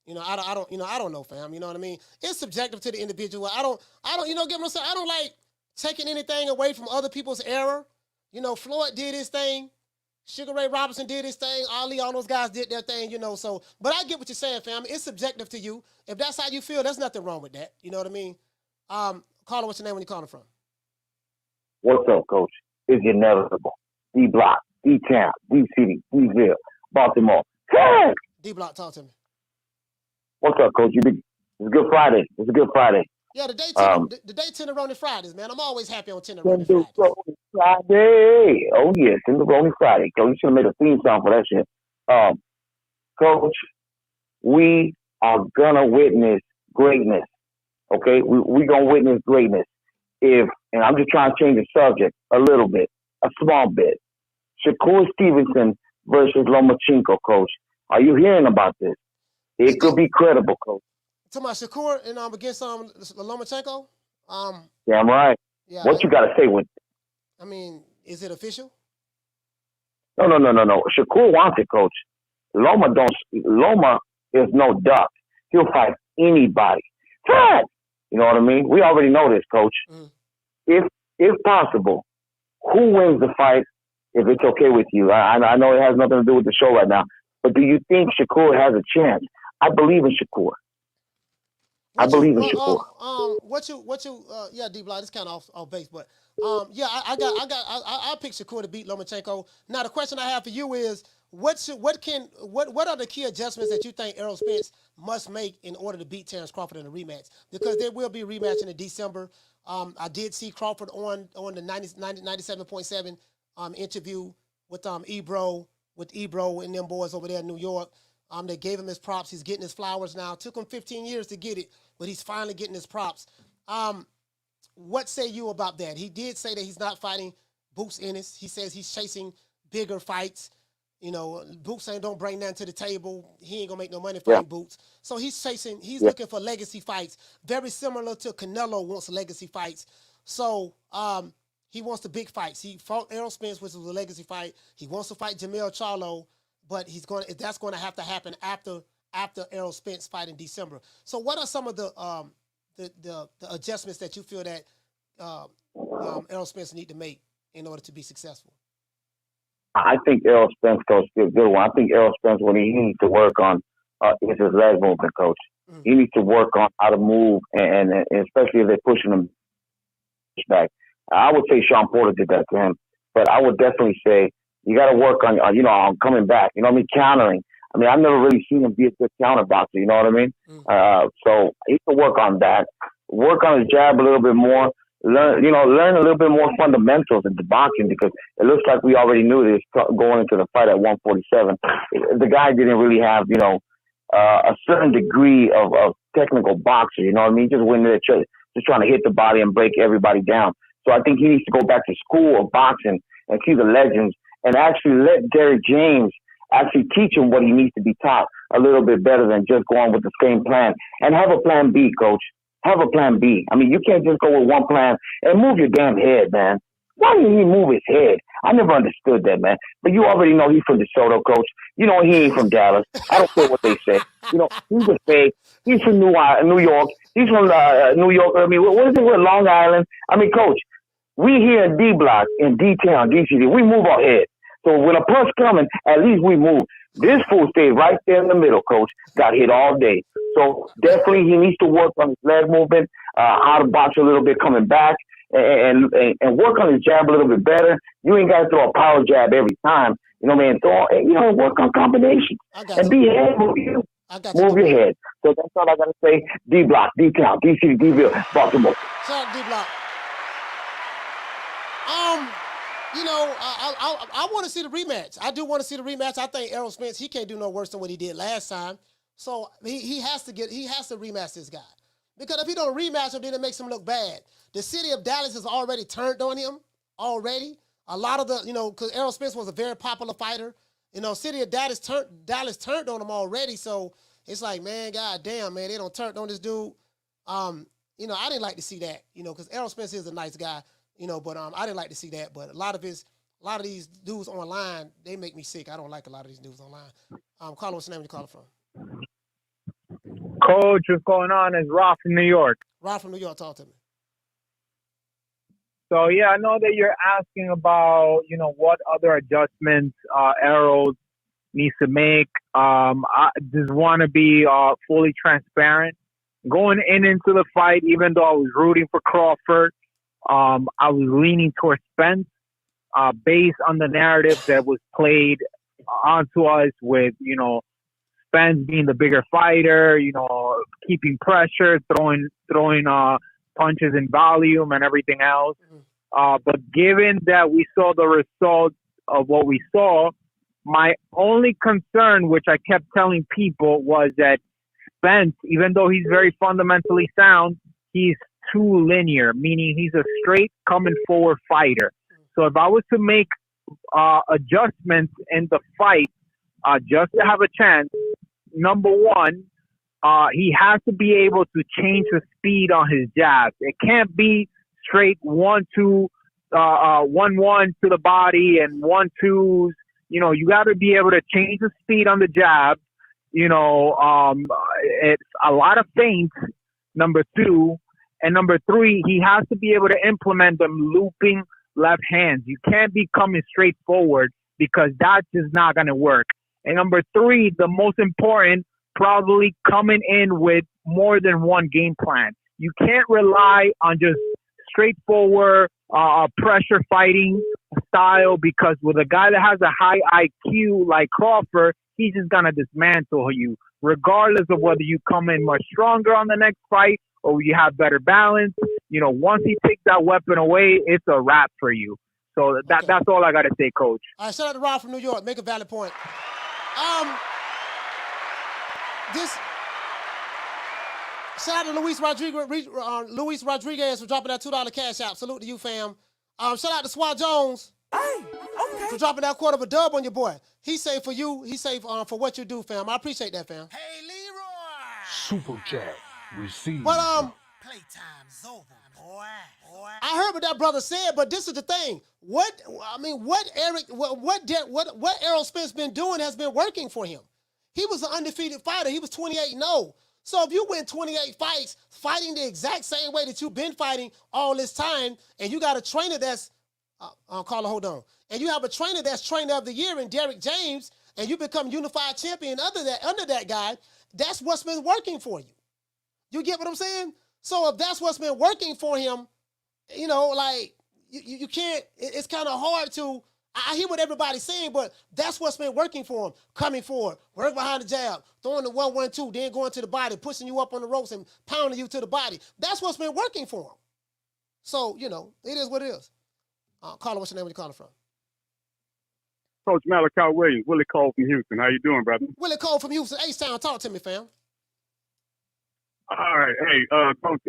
I don't know, fam. You know what I mean? It's subjective to the individual. I don't, get what I'm saying? I don't like taking anything away from other people's era. Floyd did his thing. Sugar Ray Robinson did his thing. Ali, all those guys did their thing, so. But I get what you're saying, fam. It's subjective to you. If that's how you feel, there's nothing wrong with that. You know what I mean? Caller, what's your name when you're calling from? What's up, Coach? It's inevitable. D-Block, D-Town, D-City, D-Ville, Baltimore. Hey! D-Block, talk to me. What's up, Coach? It's a good Friday. Yeah, the day Tenderoni Fridays, man. I'm always happy on Tenderoni Fridays. Friday. Oh, yes, Tenderoni Friday. Coach, you should have made a theme song for that shit. Coach, we are going to witness greatness. Okay? We're going to witness greatness. And I'm just trying to change the subject a little bit, a small bit. Shakur Stevenson versus Lomachenko, Coach. Are you hearing about this? It could be credible, Coach. Talking about Shakur and against Lomachenko? Damn right. Yeah, what you got to say with it? I mean, is it official? No. Shakur wants it, Coach. Loma is no duck. He'll fight anybody. Fact! You know what I mean? We already know this, Coach. If possible, who wins the fight if it's okay with you? I know it has nothing to do with the show right now, but do you think Shakur has a chance? I believe in Shakur. Yeah, D-Block, it's kind of off base, but I pick Shakur to beat Lomachenko. Now the question I have for you is, what are the key adjustments that you think Errol Spence must make in order to beat Terence Crawford in a rematch? Because there will be a rematch in December. I did see Crawford on the 97.7 interview with Ebro and them boys over there in New York. They gave him his props. He's getting his flowers now. Took him 15 years to get it, but he's finally getting his props. What say you about that? He did say that he's not fighting Boots Ennis. He says he's chasing bigger fights. Boots saying don't bring nothing to the table. He ain't gonna make no money fighting Boots. So he's looking for legacy fights. Very similar to Canelo wants legacy fights. So he wants the big fights. He fought Errol Spence, which was a legacy fight. He wants to fight Jamel Charlo, but that's going to have to happen after Errol Spence fight in December. So what are some of the adjustments that you feel that Errol Spence need to make in order to be successful? I think Errol Spence, Coach, is a good one. I think Errol Spence, what he needs to work on is his leg movement, Coach. He needs to work on how to move, and especially if they're pushing him back. I would say Sean Porter did that to him, but I would definitely say You got to work on on coming back. You know what I mean? Countering. I mean, I've never really seen him be a good counter boxer. You know what I mean? So he can work on that. Work on his jab a little bit more. Learn a little bit more fundamentals into boxing, because it looks like we already knew this going into the fight at 147. The guy didn't really have, a certain degree of technical boxer. You know what I mean? Just went there just trying to hit the body and break everybody down. So I think he needs to go back to school of boxing and see the legends and actually let Derrick James actually teach him what he needs to be taught a little bit better than just going with the same plan. And have a plan B, coach. Have a plan B. I mean, you can't just go with one plan and move your damn head, man. Why didn't he move his head? I never understood that, man. But you already know he's from DeSoto, coach. You know he ain't from Dallas. I don't care what they say. He's a fake. He's from New York. He's from New York. I mean, what is it with Long Island? I mean, coach, we here in D-Block, in D-Town, D-City, we move our head. So when a punch coming, at least we move. This fool stayed right there in the middle, coach. Got hit all day. So definitely he needs to work on his leg movement, how to box a little bit coming back, and work on his jab a little bit better. You ain't got to throw a power jab every time. You know what I mean? Work on combinations. And be head move you. Move your head. So that's all I got to say. D-Block, D-Town, D-City, D-Ville, Baltimore. Shout out D-Block. I want to see the rematch. I do want to see the rematch. I think Errol Spence, he can't do no worse than what he did last time. So he has to rematch this guy. Because if he don't rematch him, then it makes him look bad. The city of Dallas has already turned on him already. A lot of because Errol Spence was a very popular fighter. City of Dallas turned on him already. So it's like, man, goddamn, man, they don't turn on this dude. I didn't like to see that, because Errol Spence is a nice guy. But I didn't like to see that. But a lot of these dudes online, they make me sick. I don't like a lot of these dudes online. Carla, what's the name you calling from? Coach, what's going on? It's Rob from New York. Rob from New York, talk to me. So, yeah, I know that you're asking about, what other adjustments Errol needs to make. I just want to be fully transparent. Going into the fight, even though I was rooting for Crawford, I was leaning towards Spence based on the narrative that was played onto us with, Spence being the bigger fighter, keeping pressure, throwing punches in volume and everything else. But given that we saw the results of what we saw, my only concern, which I kept telling people, was that Spence, even though he's very fundamentally sound, he's too linear, meaning he's a straight coming forward fighter. So if I was to make adjustments in the fight just to have a chance, number one, he has to be able to change the speed on his jabs. It can't be straight 1-2, 1-1 to the body and 1-2s. You got to be able to change the speed on the jab. It's a lot of feints, number two. And number three, he has to be able to implement them looping left hands. You can't be coming straight forward, because that's just not going to work. And number three, the most important, probably coming in with more than one game plan. You can't rely on just straightforward pressure fighting style, because with a guy that has a high IQ like Crawford, he's just going to dismantle you, regardless of whether you come in much stronger on the next fight or you have better balance. Once he takes that weapon away, it's a wrap for you. So that's all I got to say, Coach. All right, shout out to Rob from New York. Make a valid point. Shout out to Luis Rodriguez for dropping that $2 cash out. Salute to you, fam. Shout out to Swat Jones for dropping that quarter of a dub on your boy. He say for you, he say for what you do, fam. I appreciate that, fam. Hey, Leroy! Super chat. Receive. But playtime's over, boy. I heard what that brother said, but this is the thing. What Errol Spence been doing has been working for him. He was an undefeated fighter. He was 28-0. So if you win 28 fights fighting the exact same way that you've been fighting all this time, and you got a trainer that's hold on. And you have a trainer that's trainer of the year in Derrick James, and you become unified champion under that guy, that's what's been working for you. You get what I'm saying? So if that's what's been working for him, you can't, it's kind of hard to I hear what everybody's saying, but that's what's been working for him. Coming forward, work behind the jab, throwing the 1-1-2, then going to the body, pushing you up on the ropes and pounding you to the body. That's what's been working for him. So, you know, it is what it is. Caller, what's your name? Where you calling from? Coach Malachi Williams, Willie Cole from Houston. How you doing, brother? Willie Cole from Houston, H-Town. Talk to me, fam. All right. Hey, Coach,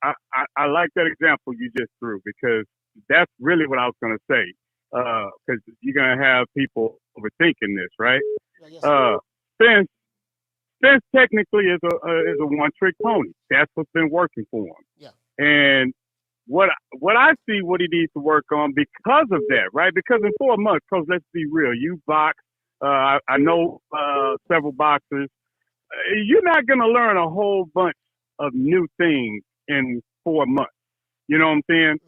I like that example you just threw because that's really what I was going to say. Because you're going to have people overthinking this, right? Spence technically is a one-trick pony. That's what's been working for him. Yeah. And what I see what he needs to work on because of that, right? Because in 4 months, Coach, let's be real. You box. I know several boxers. You're not going to learn a whole bunch of new things in 4 months. You know what I'm saying?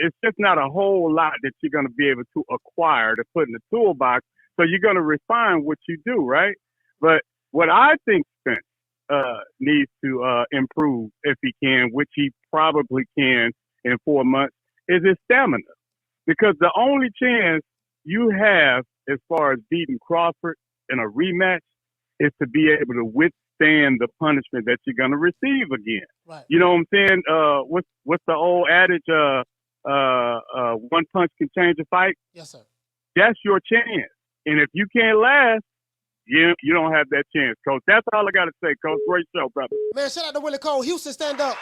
It's just not a whole lot that you're going to be able to acquire to put in the toolbox. So you're going to refine what you do, right? But what I think Spence needs to improve if he can, which he probably can in 4 months, is his stamina. Because the only chance you have as far as beating Crawford in a rematch is to be able to withstand the punishment that you're going to receive again. Right. You know what I'm saying? What's the old adage? One punch can change a fight. Yes, sir. That's your chance. And if you can't last, you don't have that chance, Coach. That's all I got to say, Coach. Great show, brother. Man, shout out to Willie Cole. Houston, stand up.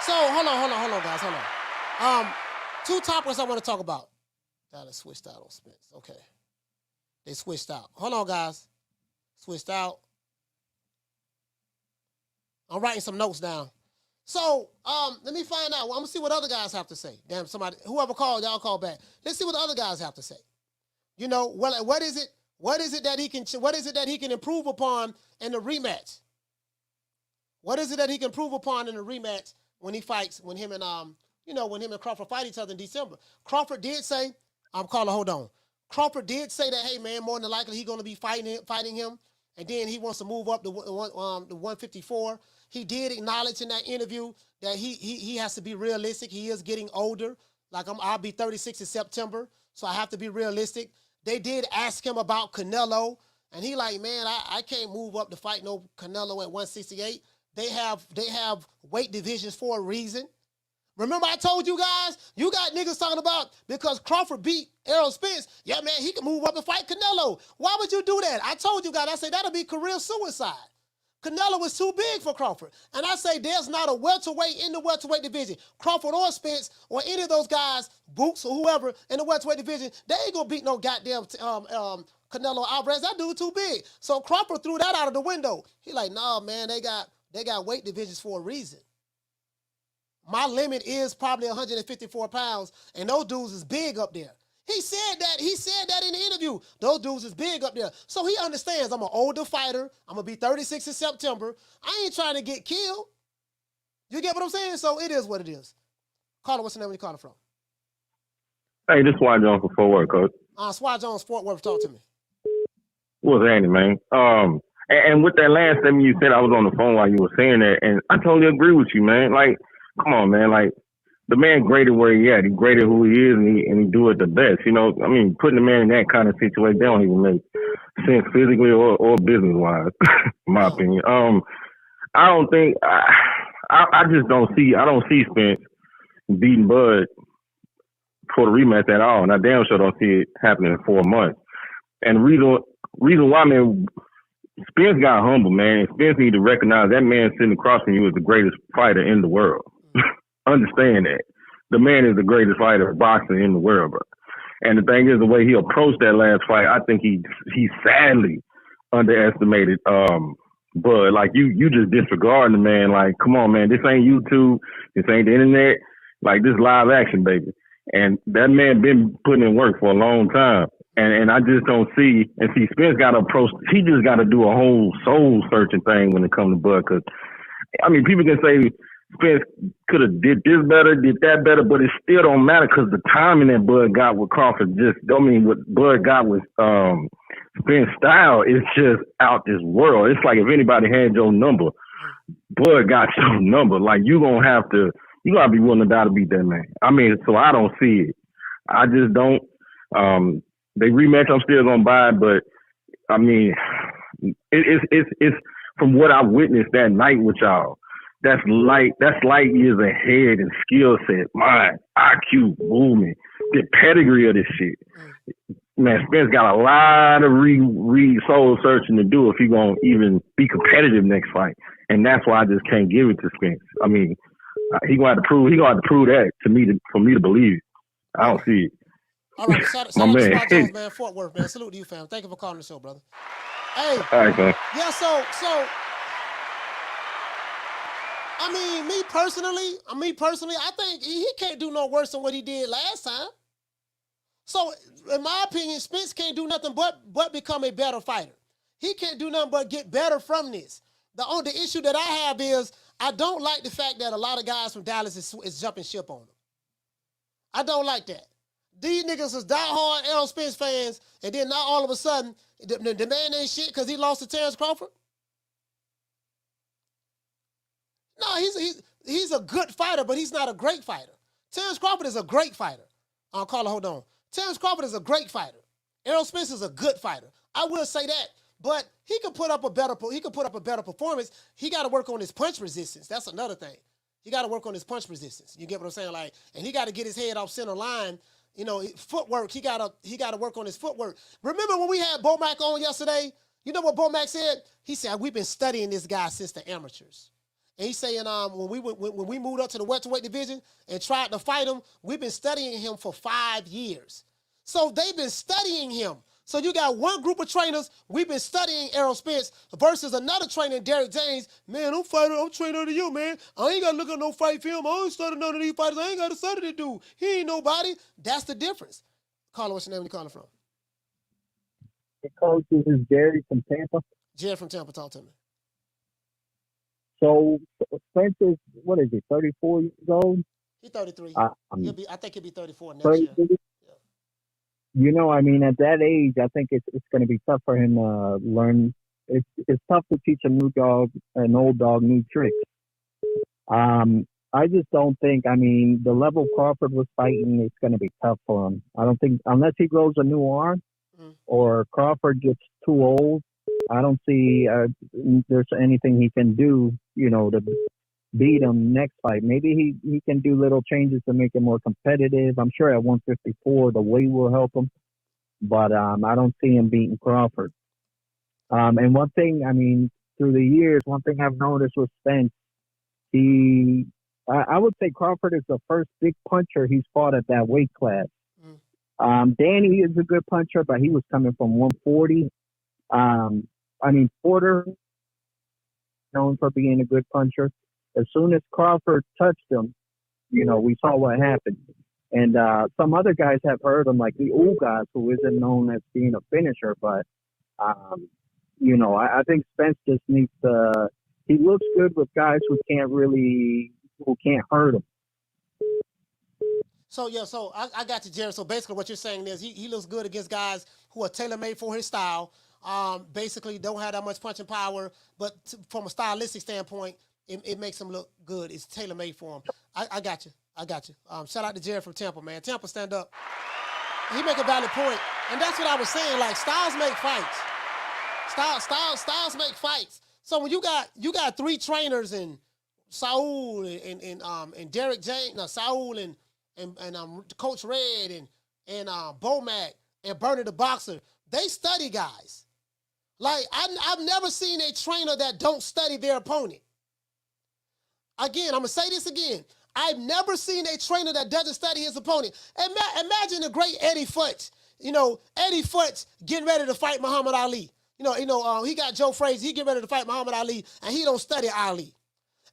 So, hold on, guys. Hold on. Two topics I want to talk about. Now they switched out on Spence. Okay. They switched out. Hold on, guys. Switched out. I'm writing some notes down. So, let me find out. I'm gonna see what other guys have to say. Damn, whoever called, y'all call back. Let's see what the other guys have to say. You know, what is it that he can improve upon in the rematch? What is it that he can improve upon in the rematch when he fights, when him and Crawford fight each other in December? Crawford did say, hold on. Crawford did say that, hey man, more than likely he's gonna be fighting him, and then he wants to move up to 154. He did acknowledge in that interview that he has to be realistic. He is getting older. Like I'll be 36 in September, so I have to be realistic. They did ask him about Canelo, and he like, man, I can't move up to fight no Canelo at 168. They have weight divisions for a reason. Remember I told you guys, you got niggas talking about because Crawford beat Errol Spence, yeah, man, he can move up and fight Canelo. Why would you do that? I told you guys, I said that'll be career suicide. Canelo was too big for Crawford. And I say there's not a welterweight in the welterweight division. Crawford or Spence or any of those guys, Boots or whoever in the welterweight division, they ain't gonna beat no goddamn Canelo Alvarez. That dude too big. So Crawford threw that out of the window. He like, nah, man, they got weight divisions for a reason. My limit is probably 154 pounds, and those dudes is big up there. He said that in the interview. Those dudes is big up there. So he understands I'm an older fighter. I'm going to be 36 in September. I ain't trying to get killed. You get what I'm saying? So it is what it is. Caller, what's the name where you calling from? Hey, this is Swat Jones from Fort Worth, Coach. Swat Jones, Fort Worth, talk to me. What's Andy, man? And with that last statement you said, I was on the phone while you were saying that, and I totally agree with you, man. Like, come on, man. Like, the man graded where he at. He graded who he is, and he do it the best. You know, I mean, putting the man in that kind of situation, they don't even make sense physically or business wise, in my opinion. I don't think I just don't see. I don't see Spence beating Bud for the rematch at all, and I damn sure don't see it happening in 4 months. And the reason why, man, Spence got humble, man. Spence need to recognize that man sitting across from you is the greatest fighter in the world. Understand that. The man is the greatest fighter boxer in the world, bro. And the thing is, the way he approached that last fight, I think he sadly underestimated Bud. Like, you just disregarding the man. Like, come on, man, this ain't YouTube. This ain't the internet. Like, this live action, baby. And that man been putting in work for a long time. And I just don't see, and see, Spence got to approach, he just got to do a whole soul-searching thing when it comes to Bud. Because, I mean, people can say Spence could have did this better, did that better, but it still don't matter because the timing that Bud got with Crawford what Bud got with Spence style is just out this world. It's like if anybody had your number, Bud got your number. Like, you gotta be willing to die to beat that man. I mean, so I don't see it. I just don't. They rematch. I'm still gonna buy it, but I mean, it's from what I witnessed that night with y'all. That's light years ahead in skill set, mind, IQ, movement, the pedigree of this shit. Man, Spence got a lot of soul searching to do if he gonna even be competitive next fight, and that's why I just can't give it to Spence. I mean, he gonna have to prove that to me for me to believe it. I don't see it. All right, shout out to Scott Jones, man, Fort Worth, man. Salute to you, fam. Thank you for calling the show, brother. Hey, all right, man. Yeah, so I mean, me personally, I think he can't do no worse than what he did last time. So, in my opinion, Spence can't do nothing but become a better fighter. He can't do nothing but get better from this. The issue that I have is I don't like the fact that a lot of guys from Dallas is jumping ship on him. I don't like that. These niggas is diehard Errol Spence fans, and then now all of a sudden, the man ain't shit because he lost to Terence Crawford? No, he's a good fighter, but he's not a great fighter. Terence Crawford is a great fighter. Carla, hold on. Terence Crawford is a great fighter. Errol Spence is a good fighter. I will say that, but he could put up a better performance. He got to work on his punch resistance. That's another thing. He got to work on his punch resistance. You get what I'm saying? Like, and he got to get his head off center line. You know, footwork. He got to work on his footwork. Remember when we had Bomac on yesterday? You know what Bomac said? He said, "We've been studying this guy since the amateurs." And he's saying, when we moved up to the welterweight division and tried to fight him, we've been studying him for 5 years. So they've been studying him. So you got one group of trainers, we've been studying Errol Spence, versus another trainer, Derrick James. Man, I'm training under you, man. I ain't got to look at no fight film. I ain't studying none of these fighters. I ain't got to study the dude. He ain't nobody. That's the difference. Carla, what's your name? Where you calling from? Hey, Coach, this is Jerry from Tampa. Jerry from Tampa, talk to me. So Spence is, what is he, 34 years old? He's 33. I think he'll be 34 next 33? year. You know, I mean, at that age, I think it's going to be tough for him to learn. It's tough to teach an old dog new tricks. I just don't think, I mean, the level Crawford was fighting, it's going to be tough for him. I don't think, unless he grows a new arm or Crawford gets too old, I don't see there's anything he can do, you know, to beat him next fight. Maybe he can do little changes to make him more competitive. I'm sure at 154 the weight will help him, but I don't see him beating Crawford. And one thing, I mean, through the years, one thing I've noticed with Spence, I would say Crawford is the first big puncher he's fought at that weight class. Danny is a good puncher, but he was coming from 140. Porter, known for being a good puncher. As soon as Crawford touched him, you know, we saw what happened. And some other guys have heard him, like the Ugas, who isn't known as being a finisher. But, you know, I think Spence just needs to – he looks good with guys who can't hurt him. So, yeah, so I got you, Jerry. So, basically what you're saying is he looks good against guys who are tailor-made for his style. Basically don't have that much punching power, but from a stylistic standpoint, it makes him look good. It's tailor-made for him. I got you. Shout out to Jerry from Tampa, man. Tampa, stand up. He make a valid point. And that's what I was saying. Like, styles make fights. Styles make fights. So when you got three trainers in Saul and Derrick James, Saul and Coach Red and Bomac and Bernie the Boxer, they study guys. Like, I've never seen a trainer that don't study their opponent. Again, I'm going to say this again. I've never seen a trainer that doesn't study his opponent. Imagine the great Eddie Futz. You know, Eddie Futz getting ready to fight Muhammad Ali. He got Joe Frazier. He getting ready to fight Muhammad Ali, and he don't study Ali.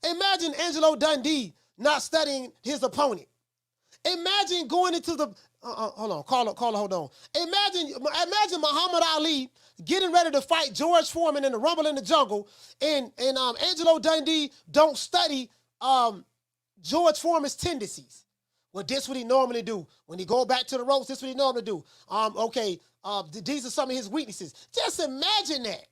Imagine Angelo Dundee not studying his opponent. Imagine going into the hold on, caller, hold on. Imagine Muhammad Ali getting ready to fight George Foreman in the Rumble in the Jungle, and Angelo Dundee don't study George Foreman's tendencies. Well, this what he normally do. When he go back to the ropes, this what he normally do. These are some of his weaknesses. Just imagine that.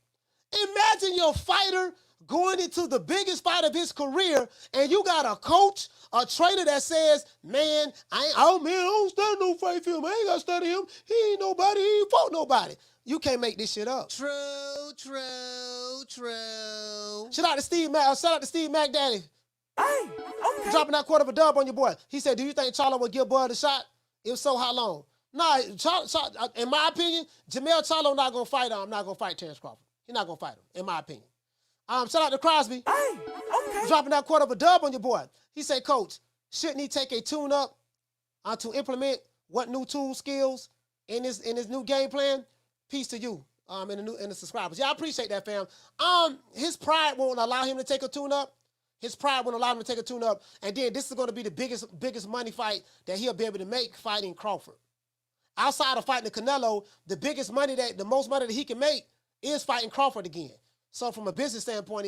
Imagine your fighter going into the biggest fight of his career, and you got a coach, a trainer that says, man, I don't study no fight film. I ain't got to study him. He ain't nobody. He ain't fought nobody. You can't make this shit up. True. Shout out to Steve Mack. Shout out to Steve Mack Daddy. Hey, okay. Dropping that quarter of a dub on your boy. He said, do you think Charlo would give Bud a shot? If so, how long? Nah, in my opinion, Jamel Charlo not going to fight him. I'm not going to fight Terence Crawford. He's not going to fight him, in my opinion. Shout out to Crosby. Hey, okay. Dropping that quarter of a dub on your boy. He said, Coach, shouldn't he take a tune-up to implement what new tool skills in his new game plan? Peace to you, and the subscribers. Yeah, I appreciate that, fam. His pride won't allow him to take a tune-up. His pride won't allow him to take a tune-up. And then this is going to be the biggest money fight that he'll be able to make fighting Crawford. Outside of fighting the Canelo, the most money that he can make is fighting Crawford again. So from a business standpoint,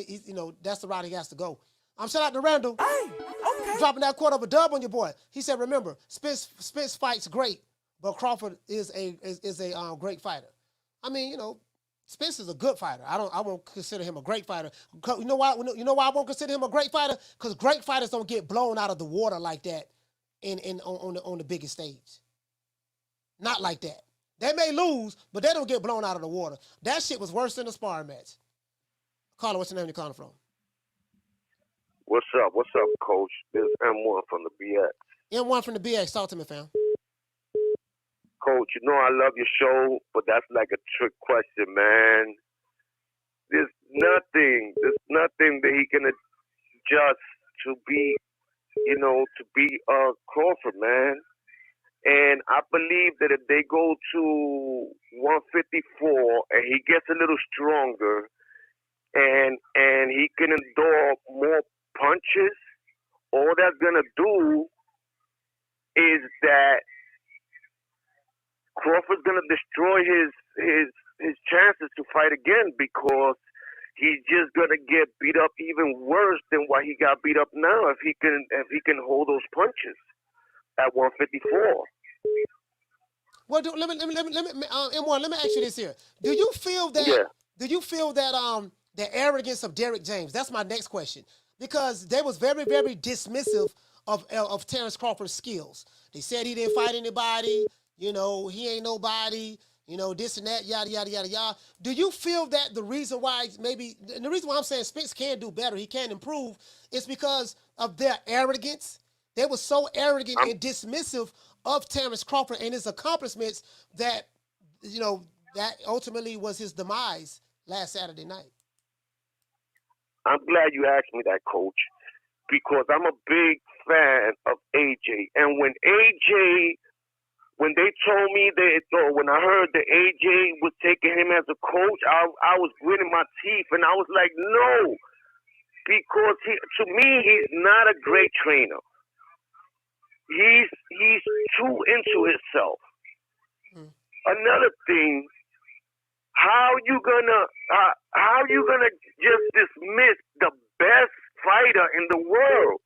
that's the route he has to go. Shout out to Randall. Hey, okay. Dropping that quarter of a dub on your boy. He said, remember, Spence fights great, but Crawford is a great fighter. I mean, Spence is a good fighter. I won't consider him a great fighter. You know why I won't consider him a great fighter? Because great fighters don't get blown out of the water like that on the biggest stage. Not like that. They may lose, but they don't get blown out of the water. That shit was worse than a sparring match. Caller, what's your name you're calling from? What's up, Coach? This is M1 from the BX. M1 from the BX. Talk to me, fam. Coach, I love your show, but that's like a trick question, man. There's nothing that he can adjust to be Crawford, man. And I believe that if they go to 154 and he gets a little stronger and he can endure more punches, all that's gonna do is that Crawford's gonna destroy his chances to fight again, because he's just gonna get beat up even worse than what he got beat up now if he can hold those punches at 154. Well, let me M1, let me ask you this here. Do you feel that? Yeah. Do you feel that the arrogance of Derrick James? That's my next question, because they was very, very dismissive of Terence Crawford's skills. They said he didn't fight anybody. He ain't nobody. This and that, yada yada yada yada. Do you feel that the reason why I'm saying Spence can do better, he can improve, is because of their arrogance? They were so arrogant and dismissive of Terence Crawford and his accomplishments that, that ultimately was his demise last Saturday night. I'm glad you asked me that, Coach, because I'm a big fan of AJ. And when they told me when I heard that AJ was taking him as a coach, I was gritting my teeth, and I was like, no, because to me, he's not a great trainer. He's too into himself. Another thing, how you gonna just dismiss the best fighter in the world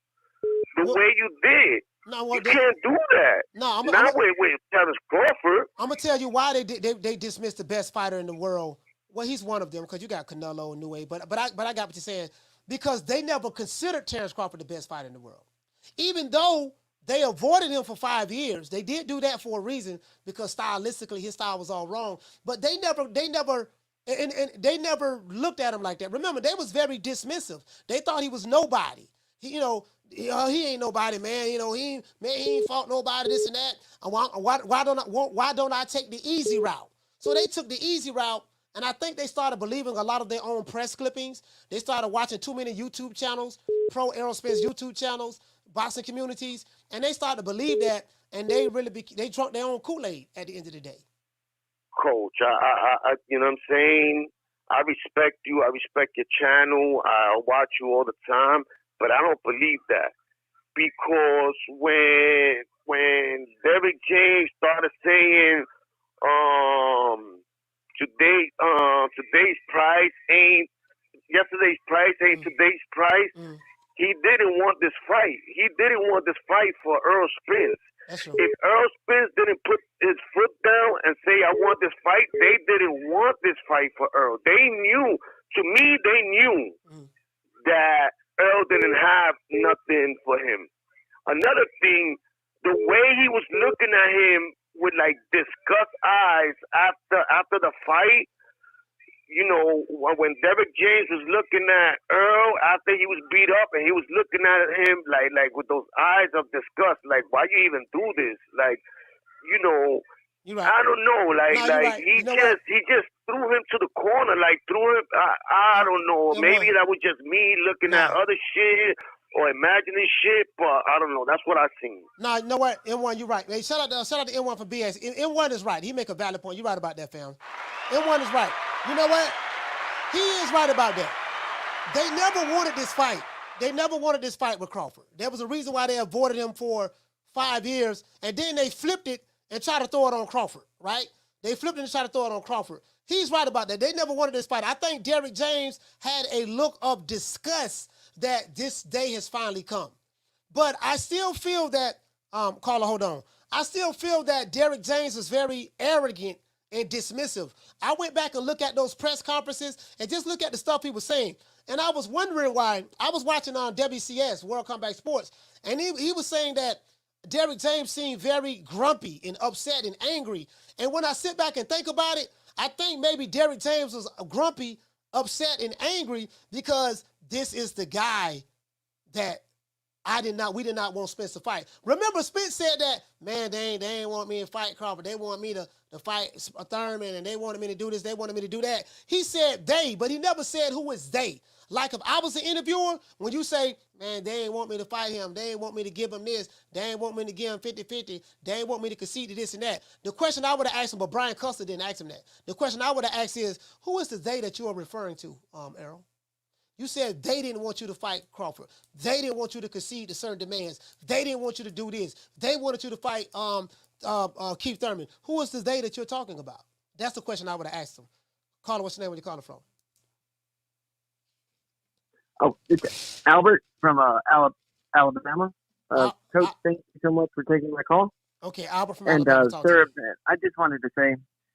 the way you did? You can't do that. No, not with Terence Crawford. I'm gonna tell you why they dismissed the best fighter in the world. Well, he's one of them, because you got Canelo and New Age, but I got what you're saying, because they never considered Terence Crawford the best fighter in the world, even though they avoided him for 5 years. They did do that for a reason, because stylistically his style was all wrong. But they never looked at him like that. Remember, they was very dismissive. They thought he was nobody. He ain't nobody, man. He ain't fought nobody, this and that. And why don't I take the easy route? So they took the easy route, and I think they started believing a lot of their own press clippings. They started watching too many YouTube channels, pro Errol Spence YouTube channels, boxing communities, and they started to believe that, and they drunk their own Kool-Aid at the end of the day. Coach, I you know what I'm saying? I respect you. I respect your channel. I watch you all the time, but I don't believe that, because when Derrick James started saying yesterday's price ain't today's price. He didn't want this fight. He didn't want this fight for Errol Spence. That's right. If Errol Spence didn't put his foot down and say, I want this fight, they didn't want this fight for Errol. They knew. To me, they knew that Earl didn't have nothing for him. Another thing, the way he was looking at him with like disgust eyes after the fight, you know, when Derrick James was looking at Earl after he was beat up, and he was looking at him like with those eyes of disgust, like, why you even do this? Like, you know, right. I don't know, right. he just threw him to the corner, like threw him. I don't know, maybe that was just me looking at other shit or imagining shit, but I don't know. That's what I seen. No, you know what, M1, you're right. Hey, shout out to M1 for BS. M1 is right. He make a valid point. You're right about that, fam. M1 is right. You know what? He is right about that. They never wanted this fight. They never wanted this fight with Crawford. There was a reason why they avoided him for 5 years, and then they flipped it and tried to throw it on Crawford, right? They flipped it and tried to throw it on Crawford. He's right about that. They never wanted this fight. I think Derrick James had a look of disgust that this day has finally come. But I still feel that, Carla, hold on. I still feel that Derrick James is very arrogant and dismissive. I went back and looked at those press conferences and just look at the stuff he was saying. And I was wondering why. I was watching on WCS, World Combat Sports, and he was saying that Derrick James seemed very grumpy and upset and angry. And when I sit back and think about it, I think maybe Derrick James was grumpy, upset, and angry because this is the guy that we did not want Spence to fight. Remember, Spence said that, man, they ain't want me to fight Crawford. They want me to fight Thurman, and they wanted me to do this. They wanted me to do that. He said they, but he never said who is they. Like if I was an interviewer, when you say, man, they ain't want me to fight him. They ain't want me to give him this. They ain't want me to give him 50-50. They ain't want me to concede to this and that. The question I would have asked him, but Brian Custer didn't ask him that. The question I would have asked is, who is the they that you are referring to, Errol? You said they didn't want you to fight Crawford. They didn't want you to concede to certain demands. They didn't want you to do this. They wanted you to fight Keith Thurman. Who is the they that you're talking about? That's the question I would have asked him. Caller, what's your name? Where you calling from? Oh, it's Albert from Alabama. Coach, thank you so much for taking my call. Okay, Albert from and, Alabama. sir, I just wanted to say,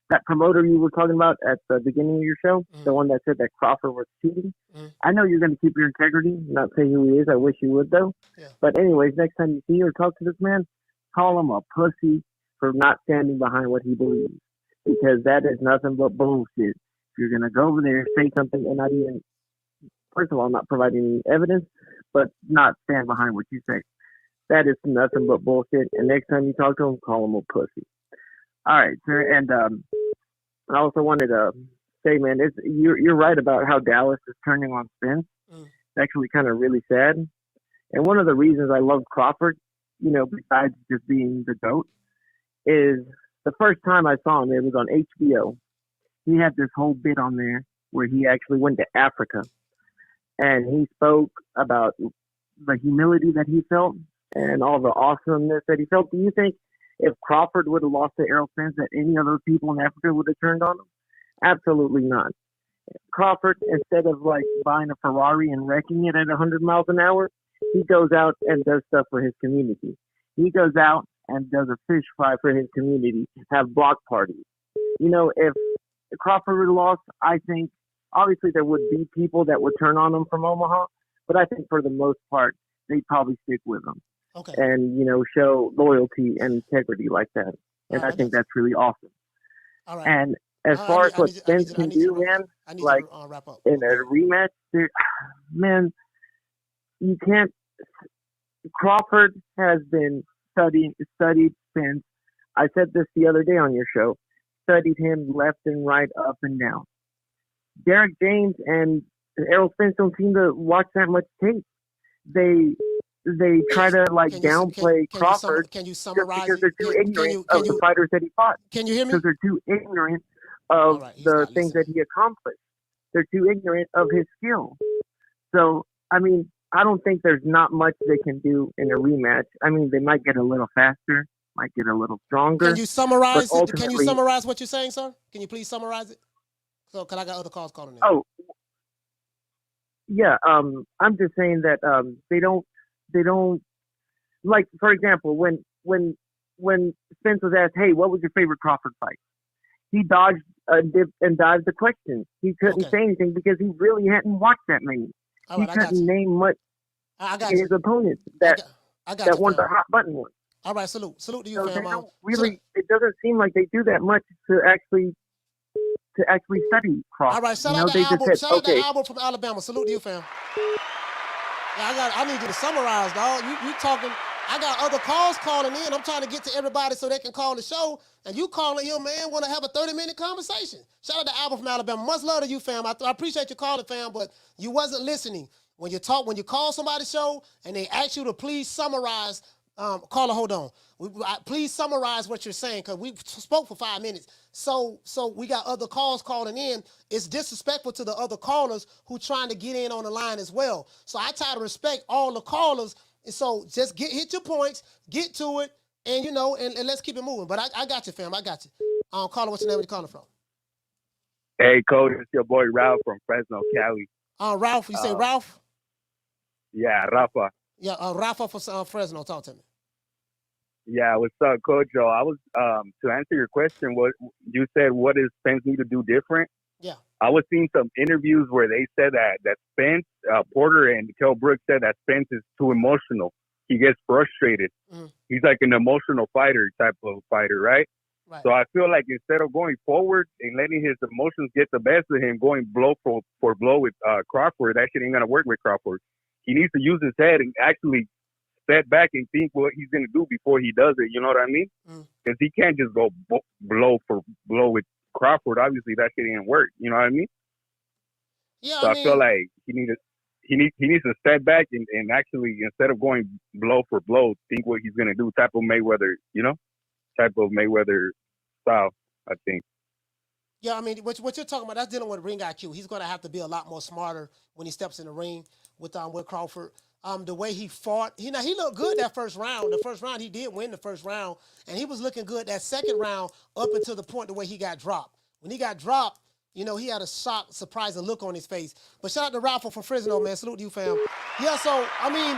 that promoter you were talking about at the beginning of your show, the one that said that Crawford was cheating, I know you're going to keep your integrity, not say who he is. I wish you would, though. Yeah. But anyways, next time you see or talk to this man, call him a pussy for not standing behind what he believes, because that is nothing but bullshit. If you're going to go over there, say something, and not even, first of all, not providing any evidence, but not stand behind what you say. That is nothing but bullshit. And next time you talk to him, call him a pussy. All right, sir. And I also wanted to say, man, you're right about how Dallas is turning on Spence. It's actually kind of really sad. And one of the reasons I love Crawford, you know, besides just being the GOAT, is the first time I saw him, it was on HBO. He had this whole bit on there where he actually went to Africa. And he spoke about the humility that he felt and all the awesomeness that he felt. Do you think if Crawford would have lost to Errol Spence, that any other people in Africa would have turned on him? Absolutely not. Crawford, instead of like buying a Ferrari and wrecking it at 100 miles an hour, he goes out and does stuff for his community. He goes out and does a fish fry for his community, have block parties. You know, if Crawford would have lost, I think obviously there would be people that would turn on him from Omaha, but I think for the most part, they'd probably stick with him. Okay. And, you know, show loyalty and integrity like that. And I think that's really awesome. All right. And as far as what Spence can do, man, like in a rematch, man, you can't. Crawford has been studied Spence. I said this the other day on your show. Studied him left and right, up and down. Derrick James and Errol Spence don't seem to watch that much tape. They try to like downplay Crawford just because they're too ignorant of the fighters that he fought. Can you hear me? Because they're too ignorant of the things that he accomplished. They're too ignorant of his skill. So, I mean, I don't think there's not much they can do in a rematch. I mean, they might get a little faster, might get a little stronger. Can you summarize it? Can you summarize what you're saying, sir? Can you please summarize it? So, because I got other calls calling in. Oh, yeah. I'm just saying that they don't like, for example, when Spence was asked, hey, what was your favorite Crawford fight? He dodged and dived the question. He couldn't say anything because he really hadn't watched that many. All he right, I got couldn't you. name much I got his you. opponents that I got that you, want fam. the hot button one. All right, salute to you, So they fam. don't really. It doesn't seem like they do that much to actually study All Crawford. right, shout You out know, to they just Albert. said, Shout out to okay, Albert from Alabama. Salute to you, fam. Yeah, I need you to summarize, dog. You talking? I got other calls calling in. I'm trying to get to everybody so they can call the show. And you calling here, man, want to have a 30-minute conversation. Shout out to Albert from Alabama. Much love to you, fam. I appreciate you calling, fam, but you wasn't listening. When you call somebody's show and they ask you to please summarize, caller, hold on. Please summarize what you're saying because we spoke for 5 minutes. So we got other calls calling in. It's disrespectful to the other callers who trying to get in on the line as well. So I try to respect all the callers. And so just hit your points, get to it, and and let's keep it moving. But I got you, fam. I got you. Caller, what's your name? Where you calling from? Hey, Coach, it's your boy Ralph from Fresno, Cali. Ralph. You say Ralph? Yeah, Rafa. Yeah, Rafa from Fresno. Talk to me. Yeah, what's up, Coach? Joe, I was to answer your question. What you said, what does Spence need to do different? Yeah. I was seeing some interviews where they said that Spence, Porter, and Kell Brooks said that Spence is too emotional. He gets frustrated. He's like an emotional fighter type of fighter, right? Right. So I feel like instead of going forward and letting his emotions get the best of him, going blow for blow with Crawford, that shit ain't gonna work with Crawford. He needs to use his head and actually step back and think what he's gonna do before he does it. You know what I mean? Because he can't just go blow for blow with Crawford. Obviously, that shit ain't work. You know what I mean? Yeah. So I feel like he needs to step back and actually, instead of going blow for blow, think what he's gonna do. Type of Mayweather style, I think. Yeah, I mean, what you're talking about, that's dealing with ring IQ. He's going to have to be a lot more smarter when he steps in the ring with Crawford. The way he fought, he looked good that first round. The first round, he did win the first round, and he was looking good that second round up until the point the way he got dropped. When he got dropped, he had a shocked, surprising look on his face. But shout out to Ralph from Fresno, man. Salute to you, fam. Yeah, so, I mean,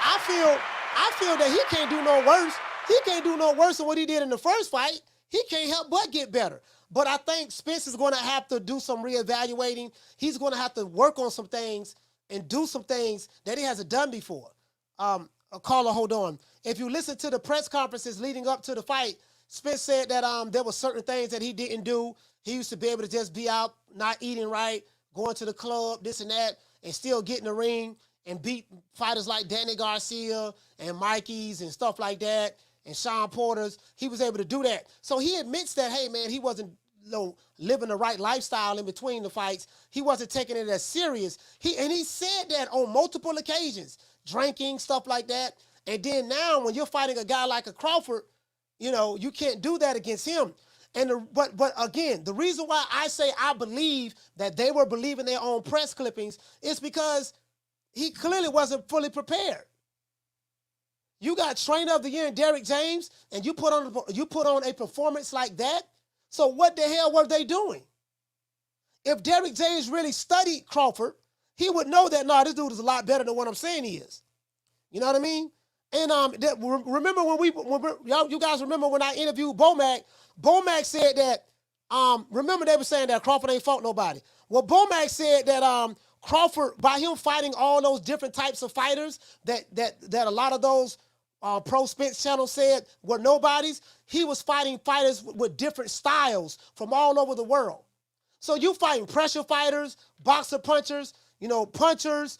I feel that he can't do no worse. He can't do no worse than what he did in the first fight. He can't help but get better. But I think Spence is going to have to do some reevaluating. He's going to have to work on some things and do some things that he hasn't done before. Caller, hold on. If you listen to the press conferences leading up to the fight, Spence said that there were certain things that he didn't do. He used to be able to just be out, not eating right, going to the club, this and that, and still get in the ring and beat fighters like Danny Garcia and Mikey's and stuff like that, and Sean Porter's. He was able to do that. So he admits that, hey, man, he wasn't living the right lifestyle in between the fights. He wasn't taking it as serious. He said that on multiple occasions, drinking, stuff like that. And then now when you're fighting a guy like a Crawford, you can't do that against him. But again, the reason why I say I believe that they were believing their own press clippings is because he clearly wasn't fully prepared. You got trainer of the year in Derrick James, and you put on a performance like that. So what the hell were they doing? If Derrick James really studied Crawford, he would know that this dude is a lot better than what I'm saying he is. You know what I mean? And remember you guys remember when I interviewed Bomac? Bomac said that remember they were saying that Crawford ain't fought nobody. Well, Bomac said that Crawford, by him fighting all those different types of fighters that a lot of those Pro Spence channels said were nobodies, he was fighting fighters with different styles from all over the world. So you fighting pressure fighters, boxer punchers, punchers,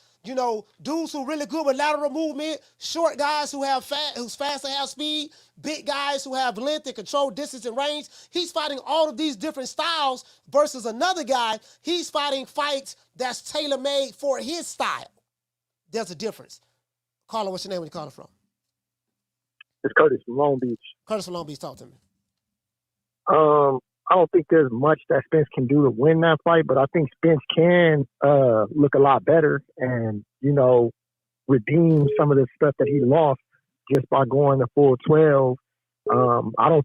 dudes who really good with lateral movement, short guys who's fast and have speed, big guys who have length and control distance and range. He's fighting all of these different styles versus another guy. He's fighting fights that's tailor-made for his style. There's a difference. Caller, what's your name? Where you calling from? It's Curtis from Long Beach. Curtis from Long Beach, talk to me. I don't think there's much that Spence can do to win that fight, but I think Spence can look a lot better and, redeem some of the stuff that he lost just by going the full 12. I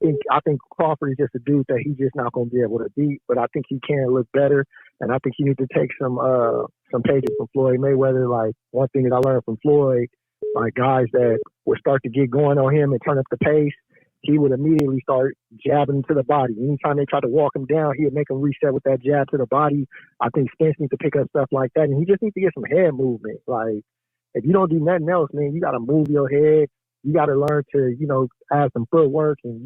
think Crawford is just a dude that he's just not going to be able to beat, but I think he can look better. And I think he needs to take some pages from Floyd Mayweather. Like one thing that I learned from Floyd, like guys that would start to get going on him and turn up the pace, he would immediately start jabbing to the body. Anytime they tried to walk him down, he would make him reset with that jab to the body. I think Spence needs to pick up stuff like that, and he just needs to get some head movement. Like, if you don't do nothing else, man, you got to move your head. You got to learn to, add some footwork and,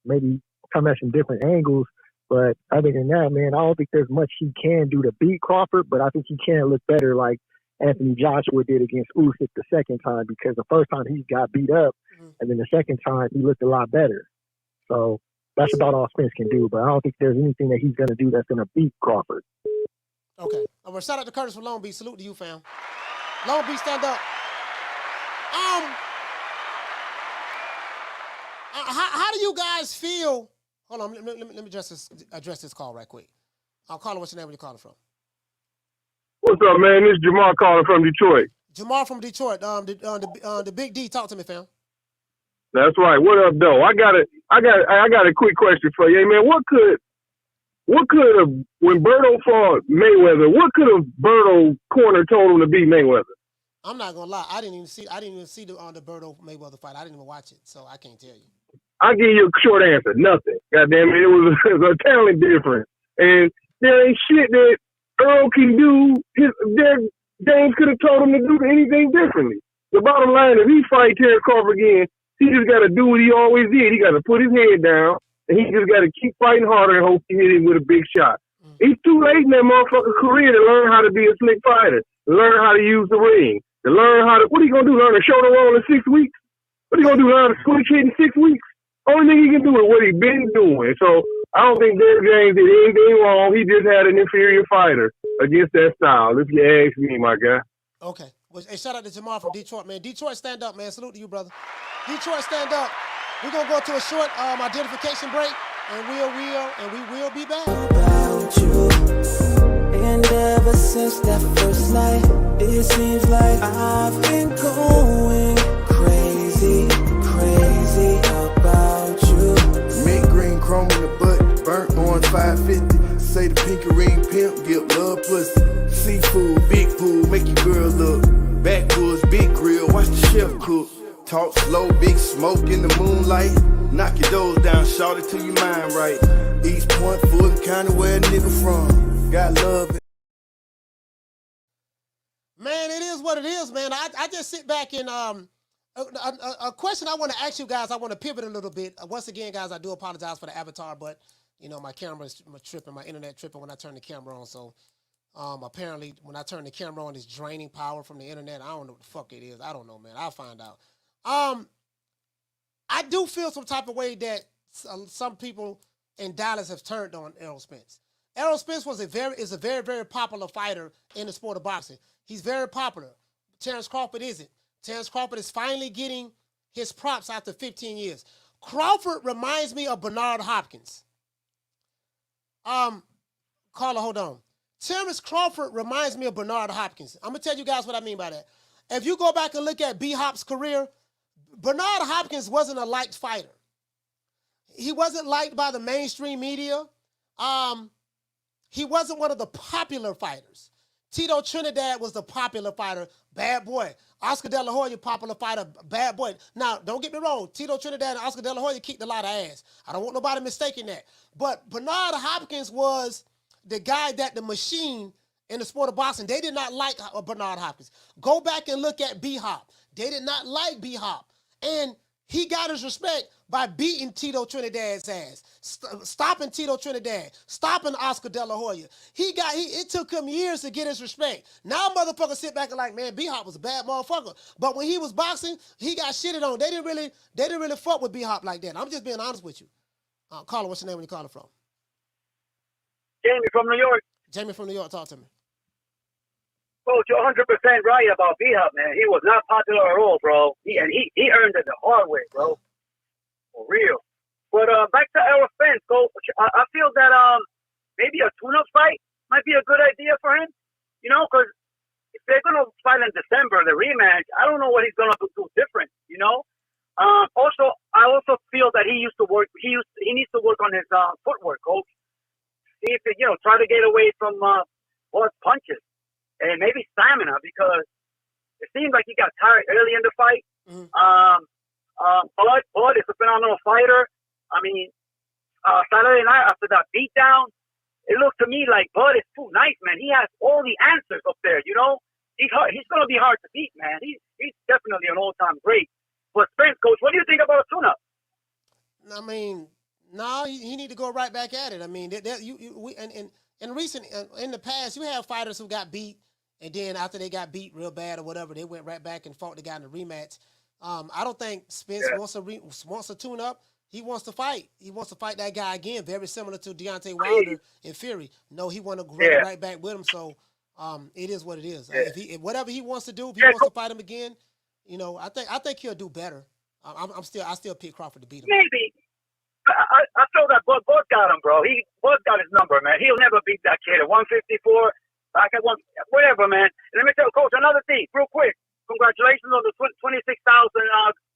maybe come at some different angles. But other than that, man, I don't think there's much he can do to beat Crawford, but I think he can look better like Anthony Joshua did against Usyk the second time, because the first time he got beat up, and then the second time he looked a lot better. So that's about all Spence can do, but I don't think there's anything that he's going to do that's going to beat Crawford. Okay. Well, shout out to Curtis from Long Beach. Salute to you, fam. Long Beach, stand up. How do you guys feel? Hold on, let me address this call right quick. I'll call him. What's your name? Where you calling from? What's up, man? This is Jamar calling from Detroit. Jamar from Detroit. The Big D. Talk to me, fam. That's right. What up, though? I got a quick question for you, hey, man. What could have, when Berto fought Mayweather, what could have Berto corner told him to beat Mayweather? I'm not gonna lie. I didn't even see the Berto Mayweather fight. I didn't even watch it, so I can't tell you. I'll give you a short answer. Nothing. Goddamn it. It was a talent difference. And there ain't shit that Earl can do. James could have told him to do anything differently. The bottom line, if he fight Terence Crawford again, he just got to do what he always did. He got to put his head down, and he just got to keep fighting harder and hope he hit him with a big shot. He's too late in that motherfucker's career to learn how to be a slick fighter, to learn how to use the ring, to learn how to, what are you going to do, learn to shoulder roll in 6 weeks? What are you going to do, learn to switch hit in 6 weeks? Only thing he can do is what he's been doing. So I don't think Derrick James did anything wrong. He just had an inferior fighter against that style, if you ask me, my guy. Okay. Well, hey, shout out to Jamal from Detroit, man. Detroit, stand up, man. Salute to you, brother. Detroit, stand up. We're going to go to a short identification break, and we will be back. About you. And ever since that first night, it seems like I've been going crazy about you. Mint green chrome in the butt, burnt orange 550. Say the pinky ring pimp, give love pussy. Seafood, big pool, make your girl look. Backwoods, big grill, watch the chef cook. Talk slow, big smoke in the moonlight. Knock your doors down, shout it till your mind right. East Point, Fulton County, where a nigga from. Got love. Man, it is what it is, man. I just sit back and a question I want to ask you guys. I want to pivot a little bit. Once again, guys, I do apologize for the avatar, but my camera is tripping, my internet tripping when I turn the camera on. So apparently, when I turn the camera on, it's draining power from the internet. I don't know what the fuck it is. I don't know, man. I'll find out. I do feel some type of way that some people in Dallas have turned on Errol Spence. Errol Spence is a very, very popular fighter in the sport of boxing. He's very popular. Terence Crawford isn't. Terence Crawford is finally getting his props after 15 years. Crawford reminds me of Bernard Hopkins. Carla, hold on. Terence Crawford reminds me of Bernard Hopkins. I'm going to tell you guys what I mean by that. If you go back and look at B-Hop's career, Bernard Hopkins wasn't a liked fighter. He wasn't liked by the mainstream media. He wasn't one of the popular fighters. Tito Trinidad was the popular fighter, bad boy. Oscar De La Hoya, popular fighter, bad boy. Now, don't get me wrong. Tito Trinidad and Oscar De La Hoya kicked a lot of ass. I don't want nobody mistaking that. But Bernard Hopkins was the guy that the machine in the sport of boxing, they did not like Bernard Hopkins. Go back and look at B-Hop. They did not like B-Hop. And he got his respect by beating Tito Trinidad's ass, stopping Tito Trinidad, stopping Oscar De La Hoya. It took him years to get his respect. Now motherfuckers sit back and like, man, B-Hop was a bad motherfucker. But when he was boxing, he got shitted on. They didn't really fuck with B-Hop like that. I'm just being honest with you. Caller, what's your name when you calling from? Jamie from New York. Jamie from New York, talk to me. Coach, you're 100% right about B-Hop, man. He was not popular at all, bro. He earned it the hard way, bro. For real. But back to Errol Spence, Coach. I feel that maybe a tune-up fight might be a good idea for him. Because if they're going to fight in December, the rematch, I don't know what he's going to do different, Also, I also feel that he needs to work on his footwork, Coach. See if he, try to get away from hard punches. And maybe stamina, because it seems like he got tired early in the fight. Bud is a phenomenal fighter. I mean, Saturday night after that beatdown, it looked to me like Bud is too nice, man. He has all the answers up there, you know? He's going to be hard to beat, man. He's definitely an all-time great. But Spence, Coach, what do you think about a tune-up? I mean, no, he need to go right back at it. I mean, in the past, you have fighters who got beat, and then after they got beat real bad or whatever, they went right back and fought the guy in the rematch. I don't think Spence wants to tune up. He wants to fight. He wants to fight that guy again, very similar to Deontay Wilder in Fury. No, he want to run right back with him. So it is what it is. If whatever he wants to do, if he wants to fight him again, you know, I think he'll do better. I still pick Crawford to beat him. Maybe. I feel that Bud got him, bro. Bud got his number, man. He'll never beat that kid at 154. Back at whatever, man. And let me tell you, Coach, another thing, real quick. Congratulations on the 26,000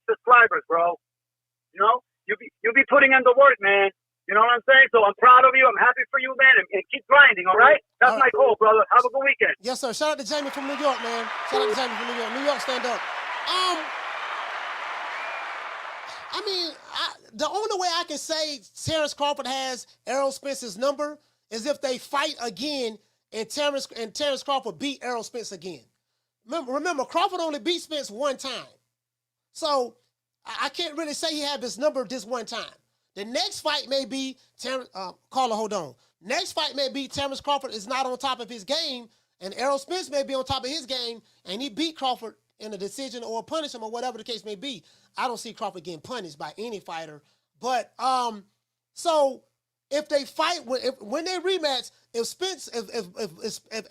subscribers, bro. You know, you'll be putting in the work, man. You know what I'm saying? So I'm proud of you. I'm happy for you, man. And keep grinding, all right? That's my goal, brother. Have a good weekend. Yes, sir. Shout out to Jamie from New York, man. Shout out to Jamie from New York. New York, stand up. I mean, the only way I can say Terence Crawford has Errol Spence's number is if they fight again and Terence Crawford beat Errol Spence again. Remember, Crawford only beat Spence one time. So I can't really say he had this number this one time. The next fight may be Carla, hold on. Next fight may be Terence Crawford is not on top of his game, and Errol Spence may be on top of his game, and he beat Crawford in a decision or punish him or whatever the case may be. I don't see Crawford getting punished by any fighter. But so if they fight when they rematch, if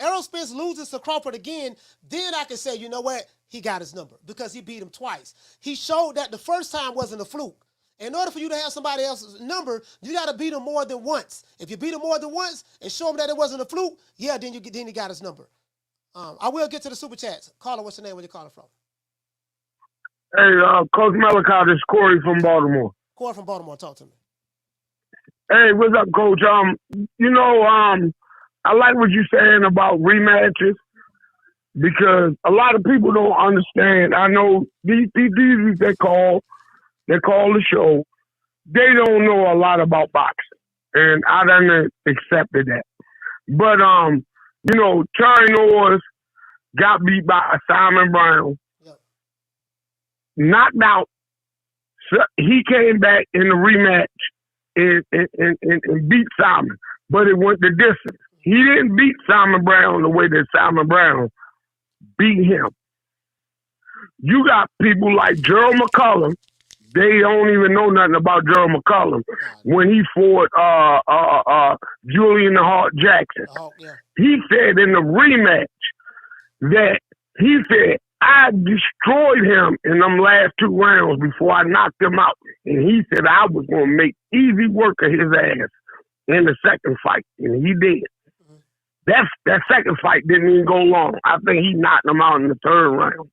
Errol Spence loses to Crawford again, then I can say, you know what, he got his number because he beat him twice. He showed that the first time wasn't a fluke. In order for you to have somebody else's number, you got to beat him more than once. If you beat him more than once and show him that it wasn't a fluke, yeah, then he got his number. I will get to the super chats. Caller, what's your name? Where you calling from? Hey, Coach Malachi, this is Corey from Baltimore. Corey from Baltimore, talk to me. Hey, what's up, Coach? You know, I like what you're saying about rematches because a lot of people don't understand. I know these they call the show. They don't know a lot about boxing, and I done accepted that. But you know, Charlie Norris got beat by Simon Brown, knocked out. So he came back in the rematch and beat Simon, but it went the distance. He didn't beat Simon Brown the way that Simon Brown beat him. You got people like Gerald McCullum. They don't even know nothing about Gerald McCullum when he fought Julian the Hart Jackson. He said in the rematch that I destroyed him in them last 2 rounds before I knocked him out. And he said I was going to make easy work of his ass in the second fight. And he did. That second fight didn't even go long. I think he knocked him out in the 3rd round.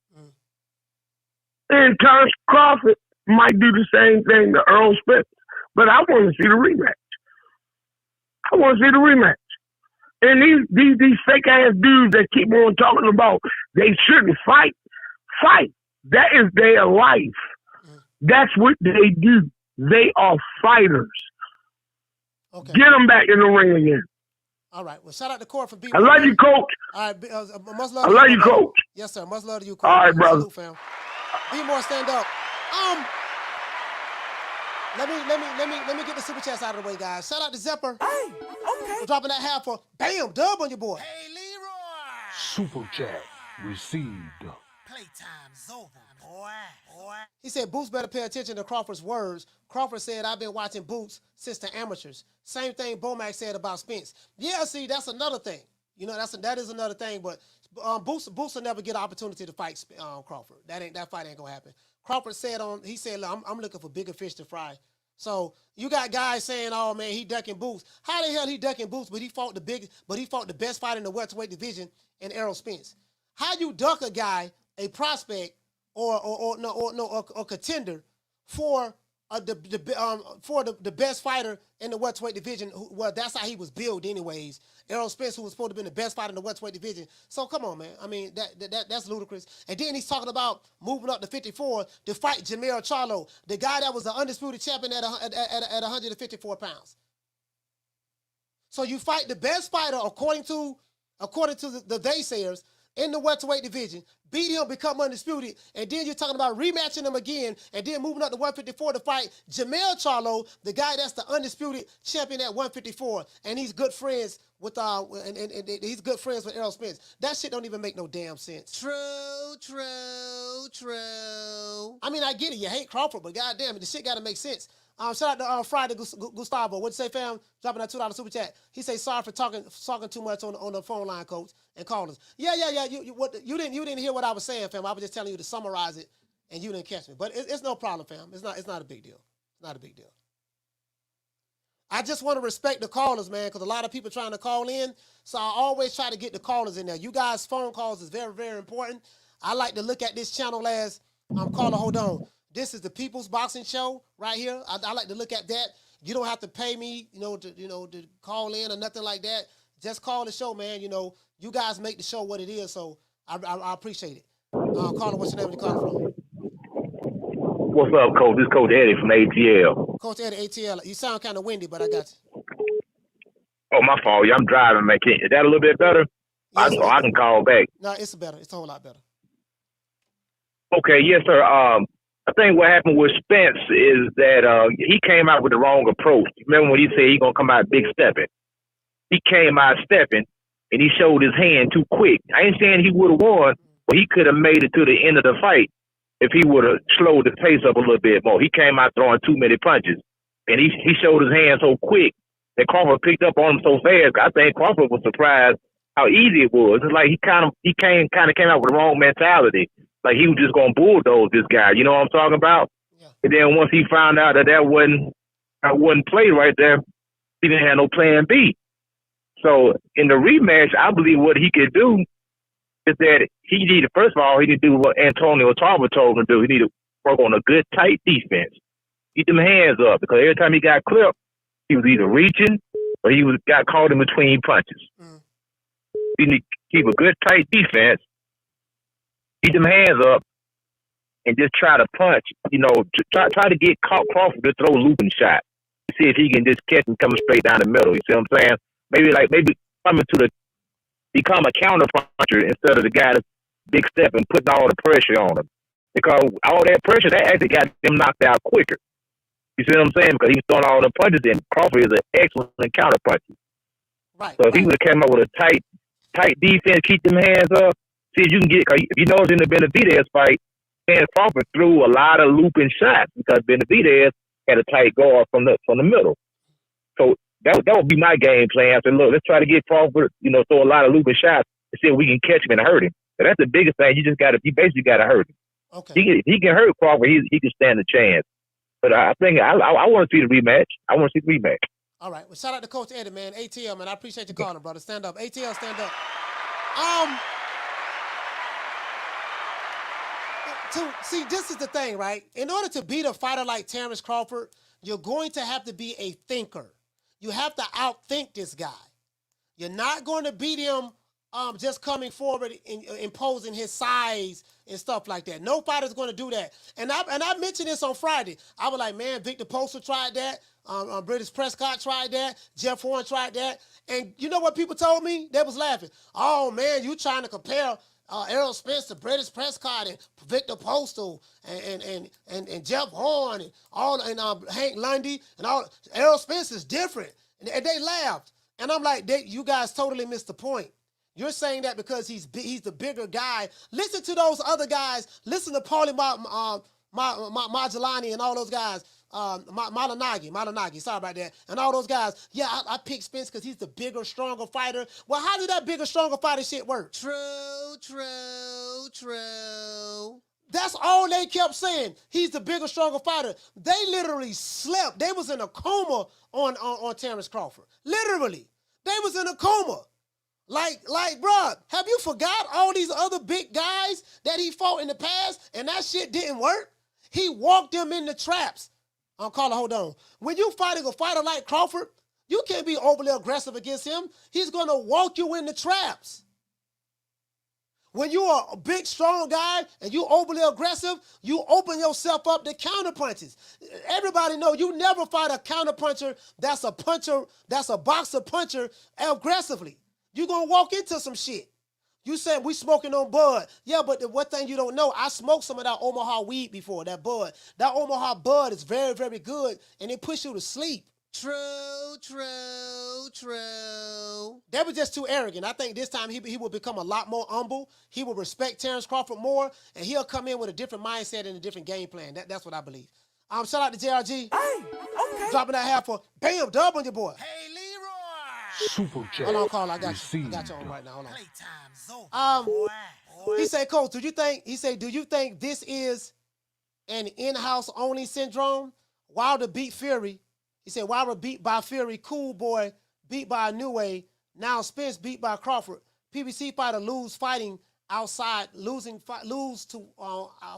And Terence Crawford might do the same thing to Errol Spence. But I want to see the rematch. And these fake ass dudes that keep on talking about they shouldn't fight. That is their life. That's what they do. They are fighters. Okay. Get them back in the ring again. All right. Well, shout out to Corey for being. I love you, Coach. All right. Much love. I love you, Coach. Yes, sir. Much love to you, Coach. All right, brother. Salute, fam. Be more, stand up. Let me get the super chats out of the way, guys. Shout out to Zepper. Hey, okay. For dropping that half for bam, dub on your boy. Hey, Leroy. Super chat received. Playtime's over, boy. He said Boots better pay attention to Crawford's words. Crawford said, I've been watching Boots since the amateurs. Same thing Bomac said about Spence. Yeah, see, that's another thing. You know, that is another thing, but Boots will never get an opportunity to fight Crawford. That fight ain't gonna happen. Crawford said I'm looking for bigger fish to fry. So you got guys saying, oh man, he ducking Boots. How the hell he ducking Boots, but he fought the best fighter in the welterweight division in Errol Spence? How you duck a guy, a prospect or contender for for the best fighter in the welterweight division. Well, that's how he was billed anyways. Errol Spence, who was supposed to be the best fighter in the welterweight division. So come on, man. I mean, that's ludicrous. And then he's talking about moving up to 54 to fight Jermell Charlo, the guy that was the undisputed champion at 154 pounds. So you fight the best fighter according to the naysayers in the welterweight division, beat him, become undisputed, and then you're talking about rematching him again, and then moving up to 154 to fight Jermell Charlo, the guy that's the undisputed champion at 154, and he's good friends with he's good friends with Errol Spence. That shit don't even make no damn sense. True. I mean, I get it. You hate Crawford, but goddamn it, the shit got to make sense. Shout out to Friday Gustavo. What'd you say, fam? Dropping that $2 super chat. He say sorry for talking too much on the phone line, coach, and call us. Yeah. You didn't hear what I was saying, fam. I was just telling you to summarize it, and you didn't catch me. But it's no problem, fam. It's not a big deal. It's not a big deal. I just want to respect the callers, man, because a lot of people trying to call in. So I always try to get the callers in there. You guys' phone calls is very, very important. I like to look at this channel as caller. Hold on. This is the People's Boxing Show right here. I like to look at that. You don't have to pay me, to call in or nothing like that. Just call the show, man. You guys make the show what it is, so I appreciate it. Caller, what's your name? You calling from? What's up, Coach? This is Coach Eddie from ATL. Coach Eddie, ATL. You sound kind of windy, but I got you. Oh, my fault. Yeah, I'm driving, man. Is that a little bit better? Yes, I can call back. No, it's better. It's a whole lot better. Okay, yes, sir. I think what happened with Spence is that he came out with the wrong approach. Remember when he said he's going to come out big stepping? He came out stepping, and he showed his hand too quick. I ain't saying he would have won, but he could have made it to the end of the fight if he would have slowed the pace up a little bit more. He came out throwing too many punches, and he showed his hand so quick that Crawford picked up on him so fast. I think Crawford was surprised how easy it was. It's like he came out with the wrong mentality. Like he was just going to bulldoze this guy. You know what I'm talking about? Yeah. And then once he found out that wasn't play right there, he didn't have no plan B. So in the rematch, I believe what he could do is that he needed to do what Antonio Tarver told him to do. He needed to work on a good, tight defense. Keep them hands up, because every time he got clipped, he was either reaching or got caught in between punches. He need to keep a good, tight defense. Keep them hands up and just try to punch, try to get Crawford to throw looping shot. See if he can just catch him coming straight down the middle. You see what I'm saying? Maybe coming become a counter puncher instead of the guy that's big step and putting all the pressure on him. Because all that pressure, that actually got him knocked out quicker. You see what I'm saying? Because he was throwing all the punches in. Crawford is an excellent counter puncher. Right. So if he would have came up with a tight defense, keep them hands up, see if you can get. If you notice in the Benavidez fight, Crawford threw a lot of looping shots because Benavidez had a tight guard from the middle. So that would be my game plan. I said, look, let's try to get Crawford, throw a lot of looping shots and see if we can catch him and hurt him. So that's the biggest thing. You basically got to hurt him. Okay. If he can hurt Crawford, he can stand a chance. But I think I want to see the rematch. I want to see the rematch. All right. Well, shout out to Coach Eddie, man. ATL, man. I appreciate you calling, brother. Stand up. ATL, stand up. See, this is the thing, right? In order to beat a fighter like Terence Crawford, you're going to have to be a thinker. You have to outthink this guy. You're not going to beat him just coming forward and imposing his size and stuff like that. No fighter's going to do that. And I mentioned this on Friday. I was like, man, Victor Poster tried that. British Prescott tried that. Jeff Horn tried that. And you know what people told me? They was laughing. Oh, man, you trying to compare Errol Spence to British Prescott and Victor Postal and Jeff Horn and Hank Lundy and all. Errol Spence is different. And they laughed. And I'm like, you guys totally missed the point. You're saying that because he's the bigger guy. Listen to those other guys. Listen to Paulie Magellani and all those guys. Malinagi, sorry about that. And all those guys. Yeah, I picked Spence because he's the bigger, stronger fighter. Well, how did that bigger, stronger fighter shit work? True. That's all they kept saying. He's the bigger, stronger fighter. They literally slept. They was in a coma on Terence Crawford. Literally. They was in a coma. Like, bruh, have you forgot all these other big guys that he fought in the past and that shit didn't work? He walked them in the traps. Carla, hold on. When you fighting a fighter like Crawford, you can't be overly aggressive against him. He's going to walk you in the traps. When you are a big, strong guy and you overly aggressive, you open yourself up to counter punches. Everybody know you never fight a counter puncher that's a boxer puncher aggressively. You're going to walk into some shit. You said we smoking on bud. Yeah, but the one thing you don't know, I smoked some of that Omaha weed before, that bud. That Omaha bud is very, very good, and it puts you to sleep. True. They were just too arrogant. I think this time he will become a lot more humble. He will respect Terence Crawford more, and he'll come in with a different mindset and a different game plan. That's what I believe. Shout out to JRG. Hey, okay. Dropping that half for bam, dub on your boy. Hey, Leroy. Super chat. Hold on, Carl. I got you. I got you on right now. Hold on. He said, Coach, do you think this is an in-house only syndrome? Wilder beat Fury. He said, Wilder beat by Fury, Cool Boy beat by Inoue. Now Spence beat by Crawford. PBC fighter lose fighting outside, lose to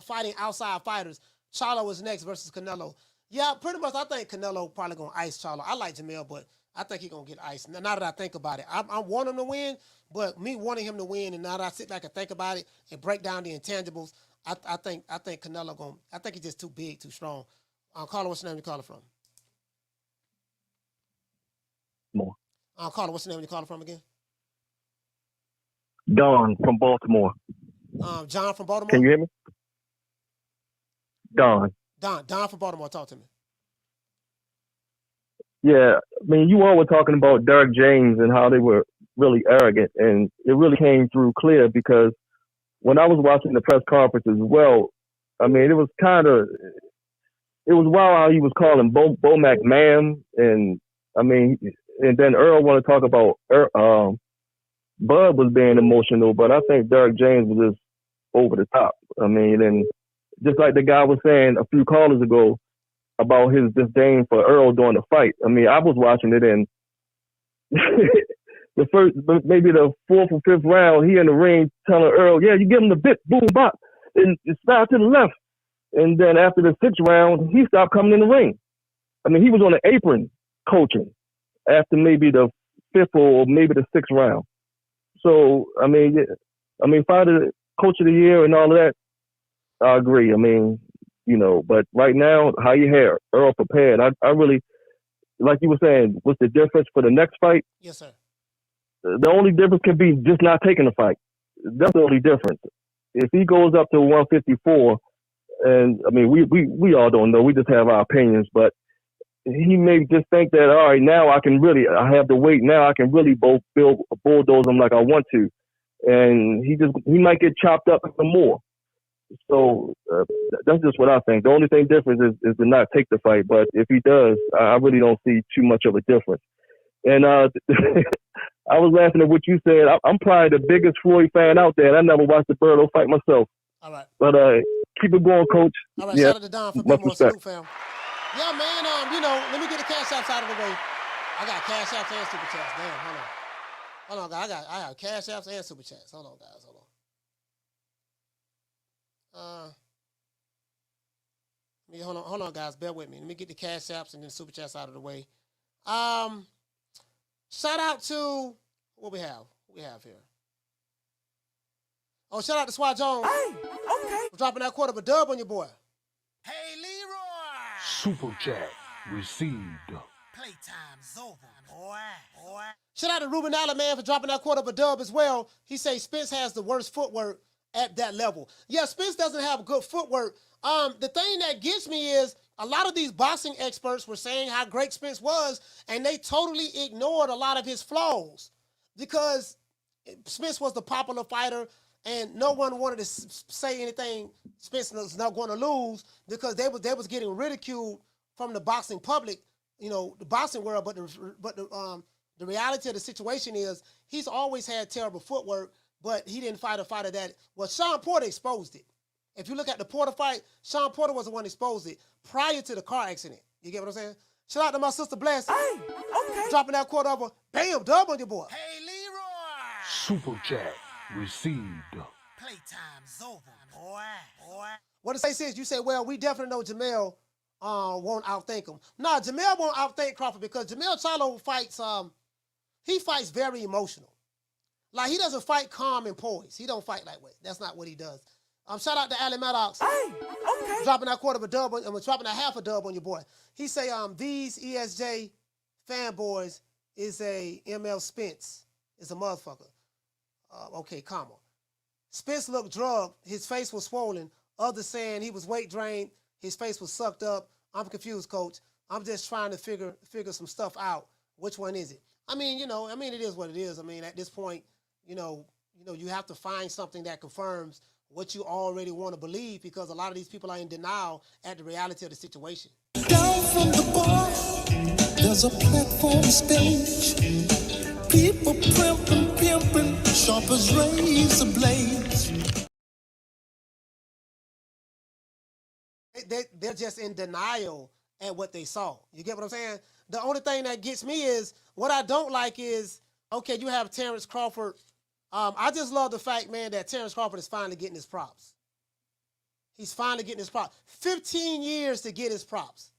fighting outside fighters. Charlo is next versus Canelo. Yeah, pretty much. I think Canelo probably gonna ice Charlo. I like Jamel, but I think he's gonna get iced. Now that I think about it, I want him to win, but me wanting him to win, and now that I sit back and think about it and break down the intangibles, I think Canelo gonna. I think he's just too big, too strong. Carla, what's the name you calling from? More. Carla, what's the name you calling from again? Don from Baltimore. John from Baltimore. Can you hear me? Don from Baltimore. Talk to me. Yeah, I mean, you all were talking about Derrick James and how they were really arrogant, and it really came through clear because when I was watching the press conference as well, I mean, it was wild how he was calling Bomac ma'am, and I mean, and then Earl wanted to talk about Bud was being emotional, but I think Derrick James was just over the top. I mean, and just like the guy was saying a few callers ago about his disdain for Earl during the fight. I mean, I was watching it, and maybe the fourth or fifth round, he in the ring telling Earl, yeah, you give him the bit, boom, bop, and slide to the left. And then after the sixth round, he stopped coming in the ring. I mean, he was on the apron coaching after maybe the fifth or maybe the sixth round. So, I mean, fighter, coach of the year and all of that, I agree. I mean, you know, but right now, how you have Earl prepared. I really, like you were saying, what's the difference for the next fight? Yes, sir. The only difference can be just not taking the fight. That's the only difference. If he goes up to 154, and I mean, we all don't know. We just have our opinions, but he may just think that, all right, now I have the weight. Now I can really bulldoze him like I want to. And he might get chopped up some more. So that's just what I think. The only thing different is to not take the fight. But if he does, I really don't see too much of a difference. And I was laughing at what you said. I'm probably the biggest Floyd fan out there. And I never watched the Birdo fight myself. All right. But keep it going, Coach. All right. Yeah, shout out to Don for being more salute, fam. Yeah, man. Let me get the cash apps out of the way. I got cash apps and super chats. Damn, hold on, guys. I have cash apps and super chats. Hold on, guys. Hold on. Hold on, guys. Bear with me. Let me get the cash apps and then super chats out of the way. Shout out to what we have. What we have here. Oh, shout out to Swat Jones. Hey, okay. For dropping that quarter of a dub on your boy. Hey, Leroy. Super chat received. Playtime's over, boy. Shout out to Ruben Allen, man, for dropping that quarter of a dub as well. He says Spence has the worst footwork at that level. Yeah, Spence doesn't have good footwork. The thing that gets me is a lot of these boxing experts were saying how great Spence was, and they totally ignored a lot of his flaws because Spence was the popular fighter, and no one wanted to say anything Spence was not going to lose because they was getting ridiculed from the boxing public, the boxing world. But the reality of the situation is he's always had terrible footwork, but he didn't fight a fighter that. Well, Sean Porter exposed it. If you look at the Porter fight, Sean Porter was the one who exposed it prior to the car accident. You get what I'm saying? Shout out to my sister Bless. Hey, okay. Dropping that quarter over. Bam, dub on your boy. Hey, Leroy. Super chat received. Playtime's over, boy. What it say is you say, well, we definitely know Jamel won't outthink him. Nah, Jamel won't outthink Crawford because Jamel Charlo fights. He fights very emotional. Like he doesn't fight calm and poised. He don't fight lightweight. That's not what he does. Shout out to Ali Maddox. Hey, okay. Dropping that quarter of a dub, dropping a half a dub on your boy. He say, these ESJ fanboys is a ML Spence. Is a motherfucker. Okay, comma. Spence looked drugged. His face was swollen. Others saying he was weight drained. His face was sucked up. I'm confused, coach. I'm just trying to figure some stuff out. Which one is it? I mean, it is what it is. I mean, at this point, you have to find something that confirms what you already want to believe because a lot of these people are in denial at the reality of the situation. Down from the bar, there's a platform stage. People pimping, sharp as razor blades. They're just in denial at what they saw. You get what I'm saying? The only thing that gets me is, what I don't like is, okay, you have Terence Crawford. I just love the fact, man, that Terence Crawford is finally getting his props. He's finally getting his props. 15 years to get his props.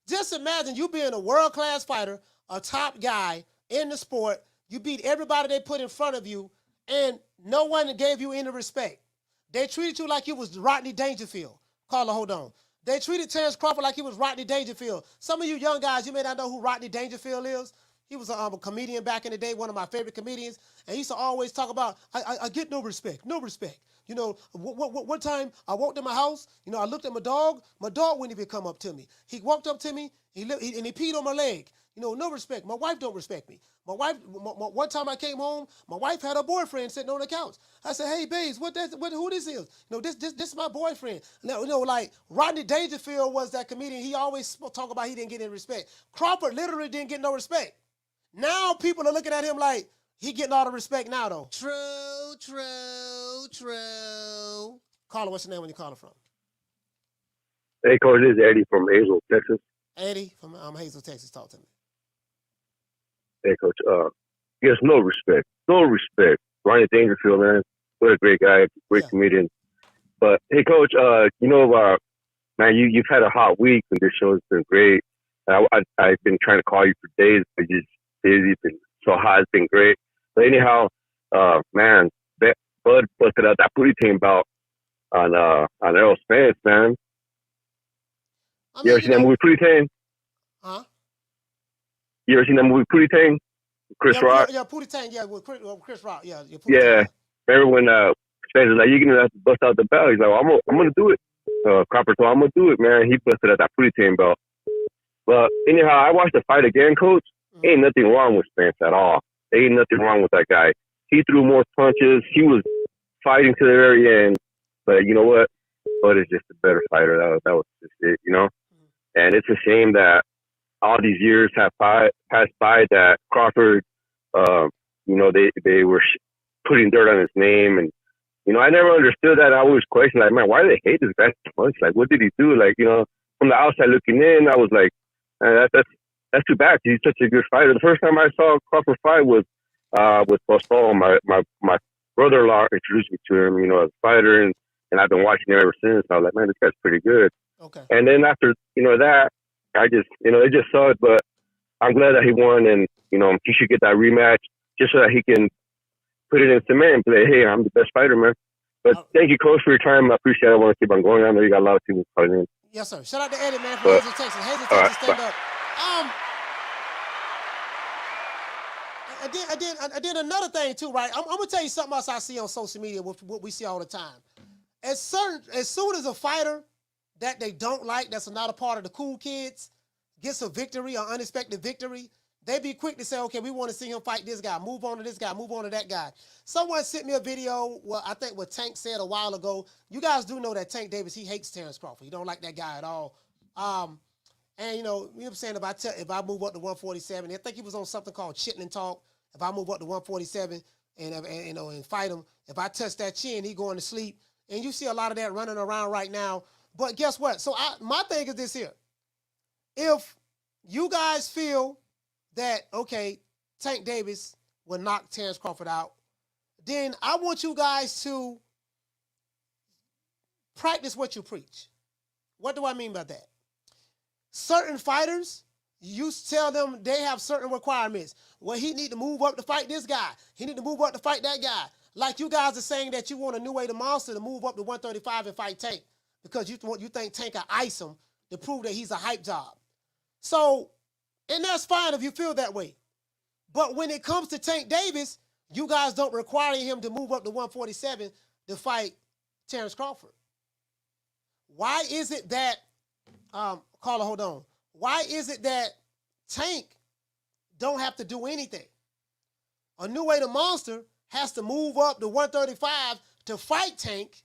Just imagine you being a world-class fighter, a top guy in the sport. You beat everybody they put in front of you, and no one gave you any respect. They treated you like you was Rodney Dangerfield. Carla, hold on. They treated Terence Crawford like he was Rodney Dangerfield. Some of you young guys, you may not know who Rodney Dangerfield is. He was a comedian back in the day, one of my favorite comedians, and he used to always talk about, I get no respect, no respect. One time I walked in my house, I looked at my dog wouldn't even come up to me. He walked up to me, and he peed on my leg. No respect. My wife don't respect me. One time I came home, my wife had a boyfriend sitting on the couch. I said, hey, babes, who this is? This is my boyfriend. Like Rodney Dangerfield was that comedian. He always talk about he didn't get any respect. Crawford literally didn't get no respect. Now people are looking at him like he getting all the respect now, though. True. Caller, what's your name when you calling from? Hey, Coach, this is Eddie from Hazel, Texas. Eddie from Hazel, Texas. Talk to me. Hey, Coach. Yes, no respect. No respect. Ronnie Dangerfield, man. What a great guy, great comedian. But, hey, Coach, man, you've had a hot week, and this show has been great. I've been trying to call you for days, but you're just busy. Been so hot. It's been great. But anyhow, man, Bud busted out that booty team bout on Errol Spence, man. You ever seen that movie Pootie Tang? Huh? You ever seen that movie Pootie Tang? Chris Rock? Yeah, Pootie Tang, yeah, with Chris Rock, yeah. Yeah. Remember when Spence was like, you're going to have to bust out the belt? He's like, well, I'm going to do it. Crawford told him, I'm going to do it, man. He busted out that Pootie Tang belt. But anyhow, I watched the fight again, Coach. Ain't nothing wrong with Spence at all. Ain't nothing wrong with that guy. He threw more punches. He was fighting to the very end. But you know what? Bud is just a better fighter. That was just it, And it's a shame that all these years have passed by that Crawford, they were putting dirt on his name. And, I never understood that. I always questioned, like, man, why do they hate this guy so much? Like, what did he do? Like, from the outside looking in, I was like, that's too bad. He's such a good fighter. The first time I saw Crawford fight was with Postol. My brother-in-law introduced me to him, as a fighter, and I've been watching him ever since. I was like, man, this guy's pretty good. Okay. And then after, that, I just, it just sucked, but I'm glad that he won, and, he should get that rematch just so that he can put it in cement and say, hey, I'm the best fighter, man. But thank you, Coach, for your time. I appreciate it. I want to keep on going. I know you got a lot of people calling in. Yes, sir. Shout out to Eddie, man, from Hazel, Texas. Hazel, Texas, stand up. And then another thing, too, right? I'm going to tell you something else I see on social media, what we see all the time. As soon as a fighter that they don't like, that's not a part of the cool kids, gets a victory or unexpected victory, they be quick to say, okay, we want to see him fight this guy. Move on to this guy. Move on to that guy. Someone sent me a video, I think what Tank said a while ago. You guys do know that Tank Davis, he hates Terence Crawford. He don't like that guy at all. And, you know what I'm saying? If I move up to 147, I think he was on something called Chitlin Talk. If I move up to 147 and fight him, if I touch that chin, he going to sleep. And you see a lot of that running around right now. But guess what? So my thing is this here. If you guys feel that, okay, Tank Davis will knock Terence Crawford out, then I want you guys to practice what you preach. What do I mean by that? certain fighters, you tell them they have certain requirements. Well, he need to move up to fight this guy. He need to move up to fight that guy. Like you guys are saying that you want a new way to Monster to move up to 135 and fight Tank because you think Tank will ice him to prove that he's a hype job. So, and that's fine if you feel that way. But when it comes to Tank Davis, you guys don't require him to move up to 147 to fight Terence Crawford. Why is it that, caller, hold on. Why is it that Tank don't have to do anything? A new way to Monster has to move up to 135 to fight Tank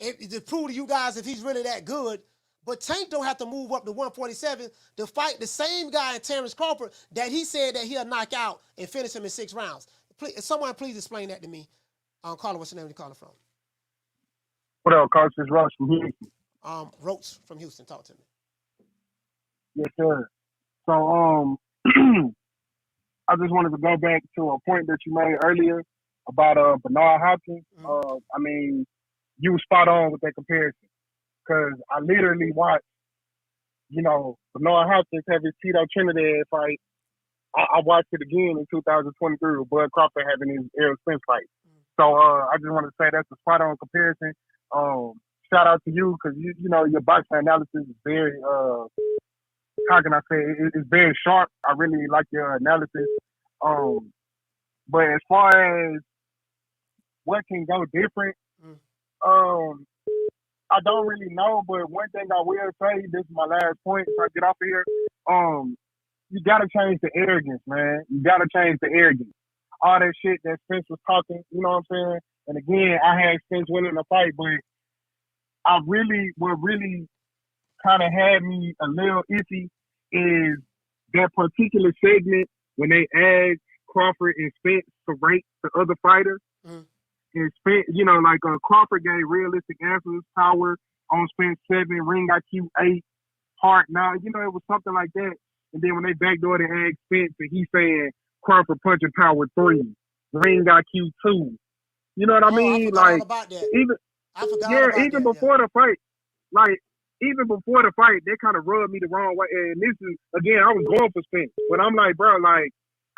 to prove to you guys if he's really that good. But Tank don't have to move up to 147 to fight the same guy in Terence Crawford that he said that he'll knock out and finish him in 6 rounds. Please, someone please explain that to me. Caller, what's your name? You calling from? What up, Coach? It's Roach from Houston. Roach from Houston. Talk to me. Yes, sir. So, I just wanted to go back to a point that you made earlier about Bernard Hopkins. I mean, you were spot on with that comparison because I literally watched, Bernard Hopkins have his Tito Trinidad fight. I watched it again in 2023 with Bud Crawford having his Errol Spence fight. So I just want to say that's a spot on comparison. Shout out to you because your boxing analysis is very how can I say it? It's very sharp. I really like your analysis. But as far as what can go different, I don't really know. But one thing I will say, this is my last point before I get off of here. You gotta change the arrogance, man. You gotta change the arrogance. All that shit that Spence was talking, you know what I'm saying? And again, I had Spence winning the fight, but what really kind of had me a little iffy is that particular segment when they asked Crawford and Spence to rank the other fighters. And Spence, Crawford gave realistic answers, power on Spence 7, ring IQ 8, heart 9. It was something like that. And then when they backdoored and asked Spence, and he's saying Crawford punching power 3, ring IQ 2. You know what I mean? Like about that. Even before the fight, even before the fight, they kind of rubbed me the wrong way. And this is, again, I was going for Spence. But I'm like, bro,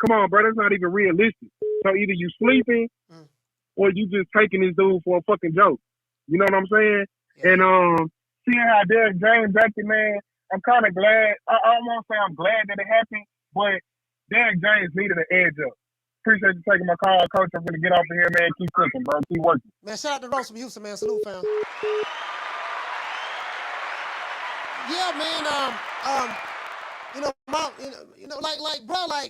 come on, bro, that's not even realistic. So either you sleeping or you just taking this dude for a fucking joke. You know what I'm saying? Yeah. And seeing how Derrick James acted, man, I'm kind of glad. I won't say I'm glad that it happened, but Derrick James needed an edge up. Appreciate you taking my call, Coach. I'm going to get off of here, man. Keep cooking, bro. Keep working. Man, shout out to Ross from Houston, man. Salute, fam. Yeah, man.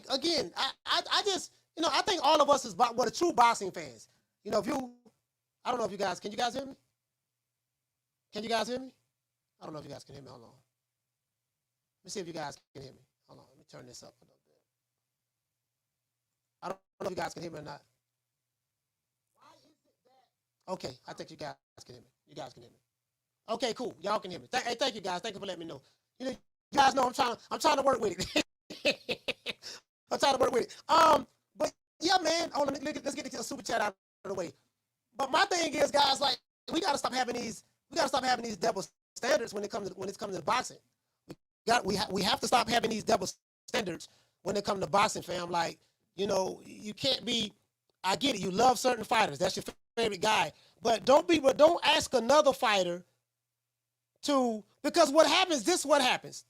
Again, I just, I think all of us is the true boxing fans. I don't know if you guys, can you guys hear me? Can you guys hear me? I don't know if you guys can hear me. Hold on. Let me see if you guys can hear me. Hold on. Let me turn this up a little bit. I don't know if you guys can hear me or not. Why is it that? Okay, I think you guys can hear me. You guys can hear me. Okay, cool. Y'all can hear me. Thank you guys. Thank you for letting me know. You guys know I'm trying to work with it. I'm trying to work with it. But yeah, man. Let's get the super chat out of the way. But my thing is, guys, we gotta stop having these double standards when it comes to boxing. We have to stop having these double standards when it comes to boxing, fam. You can't be. I get it. You love certain fighters. That's your favorite guy. But don't ask another fighter to, because what happens. This is what happens.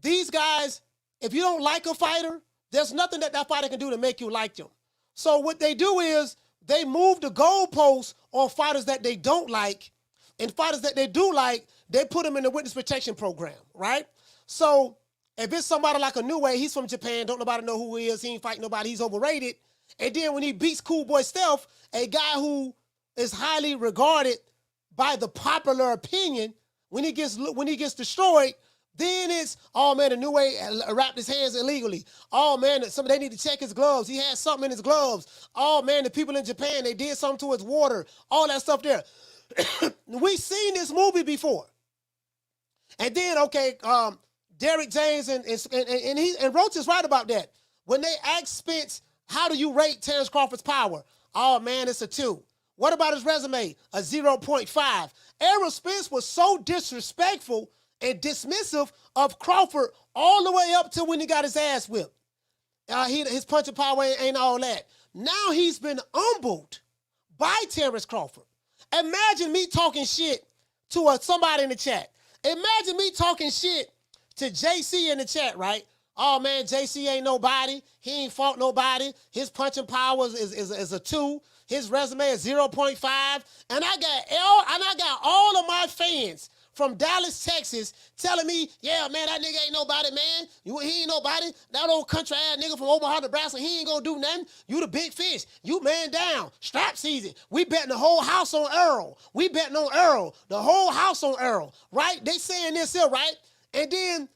These guys, if you don't like a fighter, there's nothing that fighter can do to make you like them. So what they do is they move the goalposts on fighters that they don't like, and fighters that they do like, they put them in the witness protection program, right? So if it's somebody like a New Way, he's from Japan, don't nobody know who he is, he ain't fighting nobody, he's overrated. And then when he beats Cool Boy Stealth, a guy who is highly regarded by the popular opinion, when he gets destroyed, then it's, oh man, the New Way wrapped his hands illegally. Oh man, they need to check his gloves. He had something in his gloves. Oh man, the people in Japan, they did something to his water. All that stuff there. We've seen this movie before. And then, okay, Derrick James and Roach is right about that. When they asked Spence, how do you rate Terence Crawford's power? Oh man, it's a 2. What about his resume? A 0.5. Errol Spence was so disrespectful and dismissive of Crawford all the way up to when he got his ass whipped. His punching power ain't all that. Now he's been humbled by Terence Crawford. Imagine me talking shit to somebody in the chat. Imagine me talking shit to JC in the chat, right? Oh man, JC ain't nobody. He ain't fought nobody. His punching power is a 2. His resume is 0.5. And I got all of my fans from Dallas, Texas, telling me, yeah, man, that nigga ain't nobody, man. He ain't nobody. That old country ass nigga from Omaha, Nebraska, he ain't gonna do nothing. You the big fish. You man down. Strap season. We betting the whole house on Errol. We betting on Errol. The whole house on Errol, right? They saying this here, right? And then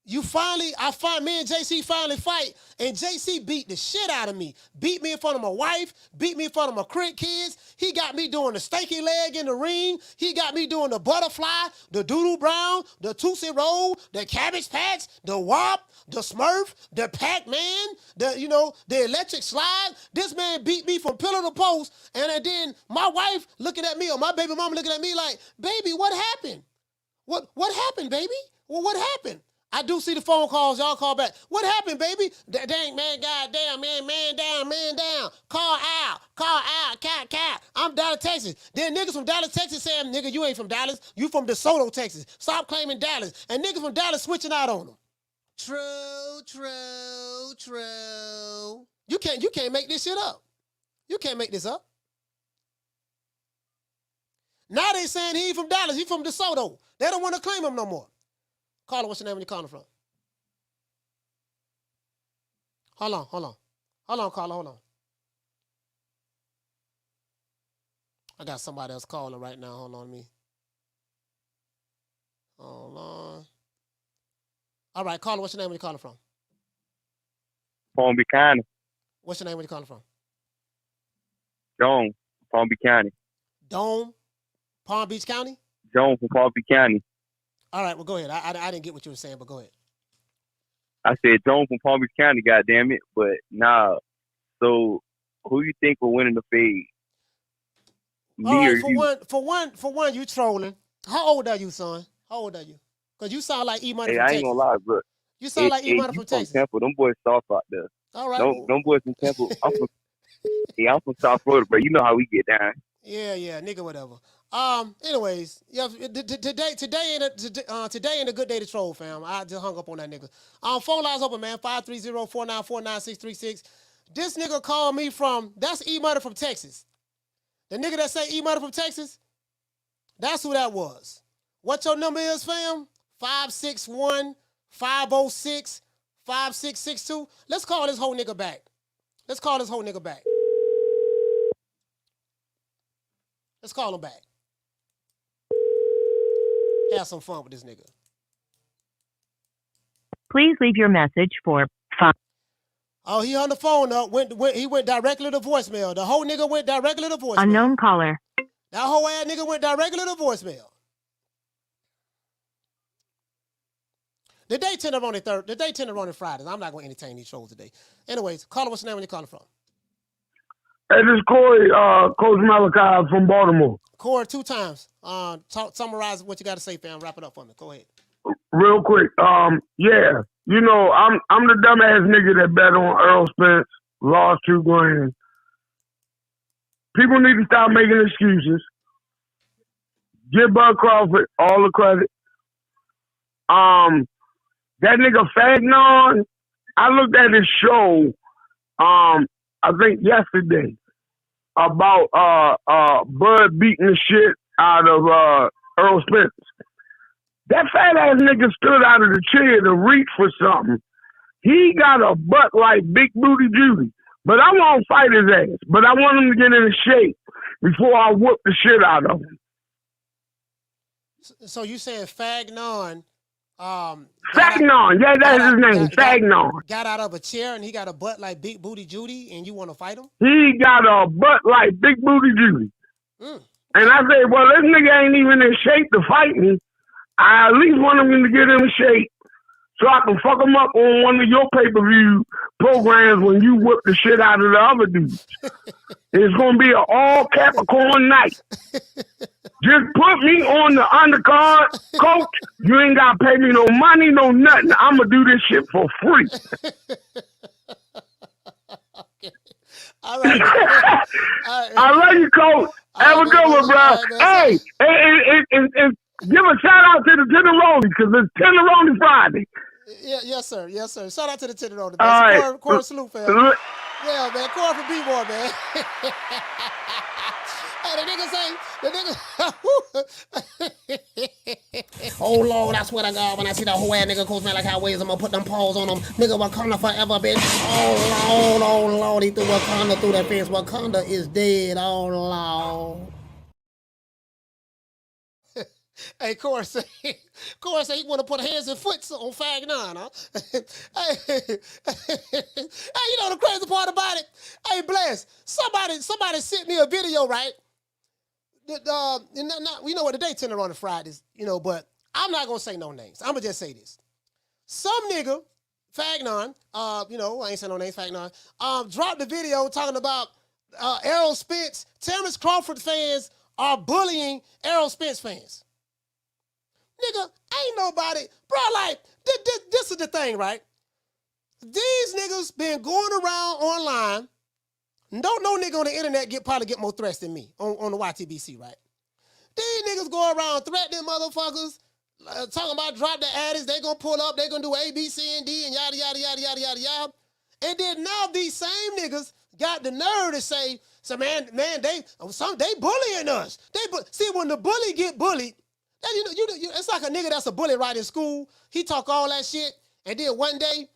me and JC finally fight, and JC beat the shit out of me. Beat me in front of my wife, beat me in front of my kids. He got me doing the stanky leg in the ring. He got me doing the butterfly, the doodle brown, the Tootsie Roll, the Cabbage Patch, the Wop, the Smurf, the Pac-Man, the electric slide. This man beat me from pillar to post, and then my wife looking at me, or my baby mama looking at me like, baby, what happened? What happened, baby? Well, what happened? I do see the phone calls. Y'all call back. What happened, baby? Dang, man, goddamn, man down. Call out, cat. I'm Dallas, Texas. Then niggas from Dallas, Texas saying, nigga, you ain't from Dallas. You from DeSoto, Texas. Stop claiming Dallas. And niggas from Dallas switching out on them. True. You can't make this shit up. You can't make this up. Now they saying he ain't from Dallas. He from DeSoto. They don't want to claim him no more. Caller, what's your name when you calling from? Hold on, caller, hold on. I got somebody else calling right now. Hold on me. Hold on. All right, caller, what's your name when you calling from? Palm Beach County. What's your name when you calling from? Jones, Palm Beach County. Dome, Palm Beach County? Jones from Palm Beach County. All right, well, go ahead. I didn't get what you were saying, but go ahead. I said Jones from Palm Beach County, goddammit. But nah. So who you think will win in the fade? Me all right, or you? For one, you trolling. How old are you, son? How old are you? Because you sound like E-Money from I Texas. ain't gonna lie, bro. You sound like E-Money from Texas. Temple. Them boys soft out there. All right. Them boys from Temple. I'm from South Florida, bro. You know how we get down. Yeah, nigga, whatever. Anyways, yeah, today ain't a good day to troll, fam. I just hung up on that nigga. Phone lines open, man. 530-494-9636. This nigga called me that's E-Money from Texas. The nigga that say E-Money from Texas, that's who that was. What your number is, fam? 561-506-5662. Let's call this whole nigga back. Let's call him back. Have some fun with this nigga. Please leave your message for 5. Oh, he on the phone up. He went directly to voicemail. The whole nigga went directly to voicemail. Unknown caller. That whole ass nigga went directly to voicemail. The day tend to run on Fridays. I'm not going to entertain these shows today. Anyways, caller, what's your name when you're calling from? Hey, this is Corey, Coach Malachi from Baltimore. Corey, 2 times. Summarize what you got to say, fam. Wrap it up for me. Go ahead. Real quick. Yeah. You know, I'm the dumbass nigga that bet on Errol Spence, lost $2 grand. People need to stop making excuses. Give Bud Crawford all the credit. That nigga Fagnon, I looked at his show, I think yesterday, about Bud beating the shit out of Errol Spence. That fat ass nigga stood out of the chair to reach for something. He got a butt like Big Booty Judy. But I won't fight his ass. But I want him to get in shape before I whoop the shit out of him. So you saying Fagnon? Fagnon, yeah, that's his name. Fagnon. Got out of a chair and he got a butt like Big Booty Judy, and you want to fight him? He got a butt like Big Booty Judy. And I say, well, this nigga ain't even in shape to fight me. I at least want him to get in shape so I can fuck him up on one of your pay-per-view programs when you whip the shit out of the other dudes. It's going to be an all Capricorn night. Just put me on the undercard, coach. You ain't got to pay me no money, no nothing. I'm going to do this shit for free. All right. I love you, coach. Have a good one, bro. Hey, and give a shout out to the Tenderoni because it's Tenderoni Friday. Yeah, yes, sir. Yes, sir. Shout out to the Tenderoni. All right. Corey salute, fam. Yeah, man. Corey for B-boy, man. Hey, the nigga oh, Lord, I swear to God, when I see that whole ass nigga coach man like how ways, I'm gonna put them paws on him. Nigga, Wakanda forever, bitch. Oh, Lord, he threw Wakanda through that fence. Wakanda is dead. Oh, Lord. Hey, Corey say he want to put hands and foot on Fag 9, huh? Hey, you know the crazy part about it? Hey, Bless, somebody sent me a video, right? You know what, the day tender on the Fridays, you know, but I'm not going to say no names. I'm going to just say this. Some nigga, Fag 9, you know, I ain't saying no names, Fag 9, dropped the video talking about Errol Spence, Terence Crawford fans are bullying Errol Spence fans. Nigga, ain't nobody, bro, like, this is the thing, right? These niggas been going around online. Don't no nigga on the internet probably get more threats than me on the YTBC, right? These niggas go around threatening motherfuckers, talking about drop the addicts, they gonna pull up, they gonna do A, B, C, and D, and yada, yada, yada, yada, yada, yada. And then now these same niggas got the nerve to say, so man, they bullying us. See, when the bully get bullied, it's like a nigga that's a bully right in school. He talk all that shit, and then one day,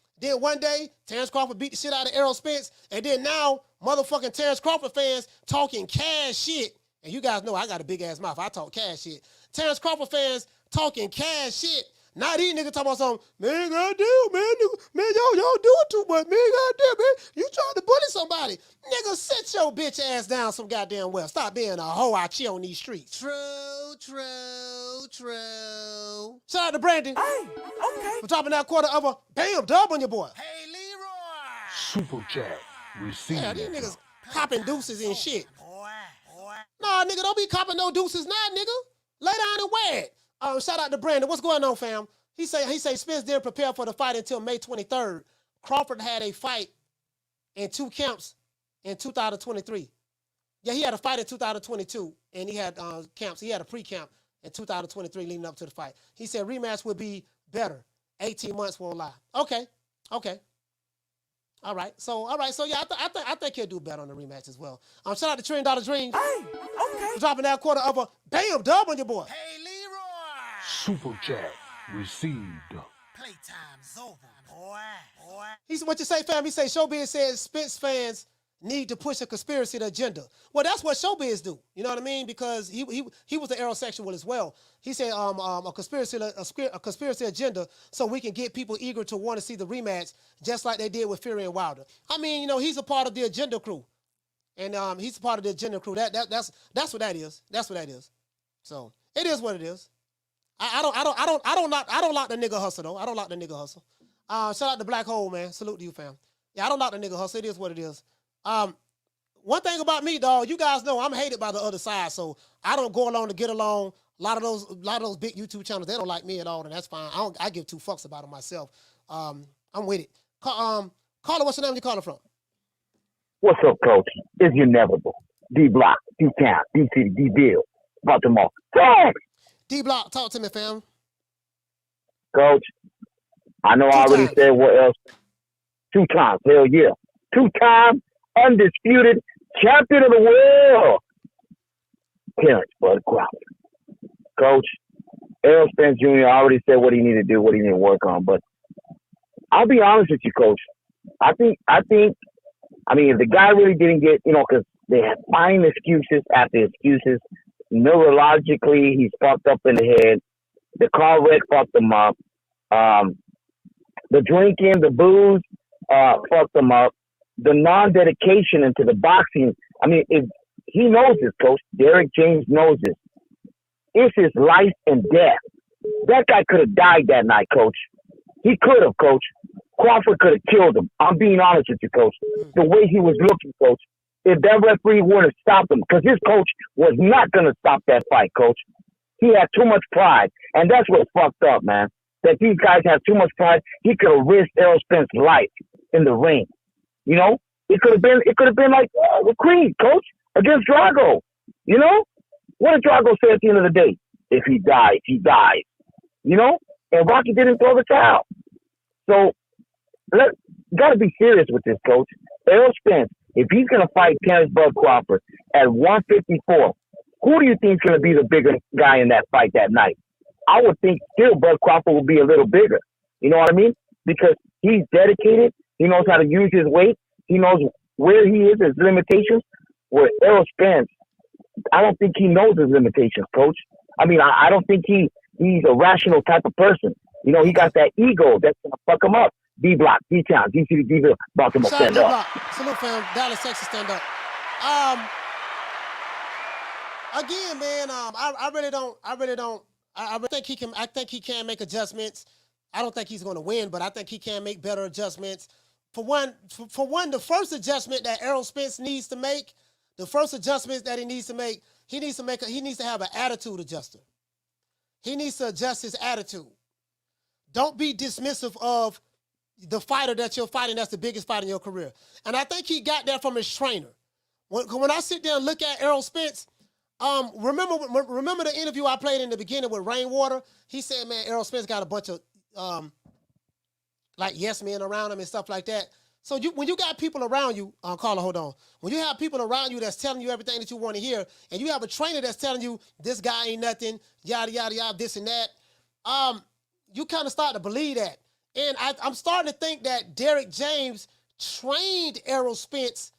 Terence Crawford beat the shit out of Errol Spence, and then now motherfucking Terence Crawford fans talking cash shit. And you guys know I got a big ass mouth. I talk cash shit. Terence Crawford fans talking cash shit. Now these niggas talking about something, man, goddamn, man, y'all doing too much, man, goddamn, man. You trying to bully somebody. Nigga, sit your bitch ass down some goddamn well. Stop being a hoe out here on these streets. True. Shout out to Brandon. Hey, okay. For dropping that quarter of a bam dub on your boy. Hey, Leroy. Super chat. Receive. Yeah, these niggas copping deuces and shit. Nah, nigga, don't be copping no deuces now, nigga. Lay down and wear it. Shout out to Brandon. What's going on, fam? He say Spence didn't prepare for the fight until May 23rd. Crawford had a fight in 2 camps in 2023. Yeah, he had a fight in 2022, and he had camps. He had a pre-camp in 2023 leading up to the fight. He said rematch would be better. 18 months won't lie. Okay. All right. So yeah, I think he'll do better on the rematch as well. Shout out to $1 Trillion Dreams. Hey, okay. For dropping that quarter of a bam dub on your boy. Hey, Leroy. Super chat received. Playtime's over, boy. He's what you say, fam? He say Showbiz says Spence fans need to push a conspiracy agenda. Well, that's what Showbiz do. You know what I mean? Because he was an aerosexual as well. He said a conspiracy agenda so we can get people eager to want to see the rematch, just like they did with Fury and Wilder. I mean, you know, he's a part of the agenda crew, and he's a part of the agenda crew. That's what that is. That's what that is. So it is what it is. I don't like the nigga hustle though. I don't like the nigga hustle. Shout out to Black Hole, man. Salute to you, fam. Yeah, I don't like the nigga hustle. It is what it is. One thing about me, dog, you guys know I'm hated by the other side, so I don't go along to get along. A lot of those big YouTube channels, they don't like me at all, and that's fine. I give 2 fucks about them myself. I'm with it. Caller, what's your name? You calling from? What's up, Coach? It's inevitable. D Block, D Count, D City, D Bill, Baltimore. D Block, talk to me, fam. Coach, I know I already said what else. 2 times, hell yeah. 2-time undisputed champion of the world. Terence Crawford. Coach, Errol Spence Jr. already said what he needed to do, what he needed to work on. But I'll be honest with you, Coach. I mean, if the guy really didn't get, because they have fine excuses after excuses. Neurologically, he's fucked up in the head. The car wreck fucked him up. The drinking, the booze, fucked him up. The non-dedication into the boxing, I mean, if he knows this, Coach. Derrick James knows this. It's his life and death. That guy could have died that night, Coach. He could have, Coach. Crawford could have killed him. I'm being honest with you, Coach. The way he was looking, Coach. if that referee would have stopped him, because his coach was not going to stop that fight, coach. He had too much pride, and that's what's fucked up, man. That these guys have too much pride. He could have risked Errol Spence's life in the ring. You know, it could have been like the Creed, coach, against Drago. You know, what did Drago say at the end of the day? If he dies, he dies. You know, and Rocky didn't throw the towel. So, got to be serious with this, coach. Errol Spence, if he's going to fight Terence Bud Crawford at 154, who do you think is going to be the bigger guy in that fight that night? I would think still Bud Crawford will be a little bigger. You know what I mean? Because he's dedicated. He knows how to use his weight. He knows where he is, his limitations. Where Errol Spence, I don't think he knows his limitations, coach. I mean, I don't think he's a rational type of person. You know, he got that ego that's going to fuck him up. D-Block, D-Town, D-City, D-Ville, Baltimore, stand up. Salute, fam. Dallas, Texas, stand up. Again, man, I think he can make adjustments. I don't think he's going to win, but I think he can make better adjustments. For one, the first adjustment that Errol Spence needs to make, he needs to have an attitude adjuster. He needs to adjust his attitude. Don't be dismissive of the fighter that you're fighting that's the biggest fight in your career. And I think he got that from his trainer. When I sit there and look at Errol Spence, remember the interview I played in the beginning with Rainwater? He said, man, Errol Spence got a bunch of like yes men around him and stuff like that. So when you got people around you, Carla, hold on. When you have people around you that's telling you everything that you want to hear, and you have a trainer that's telling you this guy ain't nothing, yada, yada, yada, this and that, you kind of start to believe that. And I'm starting to think that Derrick James trained Errol Spence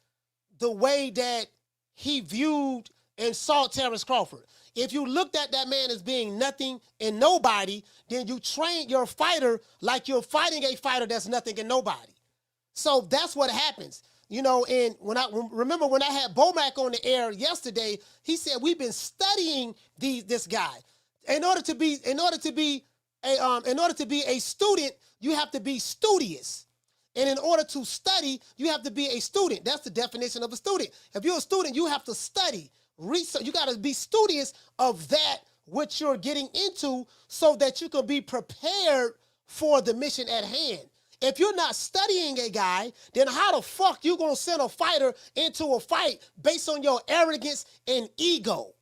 the way that he viewed and saw Terence Crawford. If you looked at that man as being nothing and nobody, then you train your fighter like you're fighting a fighter that's nothing and nobody. So that's what happens. You know, and when I had Bomac on the air yesterday, he said we've been studying this guy. In order to be a student, you have to be studious. And in order to study, you have to be a student. That's the definition of a student. If you're a student, you have to study, research. You got to be studious of that which you're getting into so that you can be prepared for the mission at hand. If you're not studying a guy, then how the fuck you gonna send a fighter into a fight based on your arrogance and ego?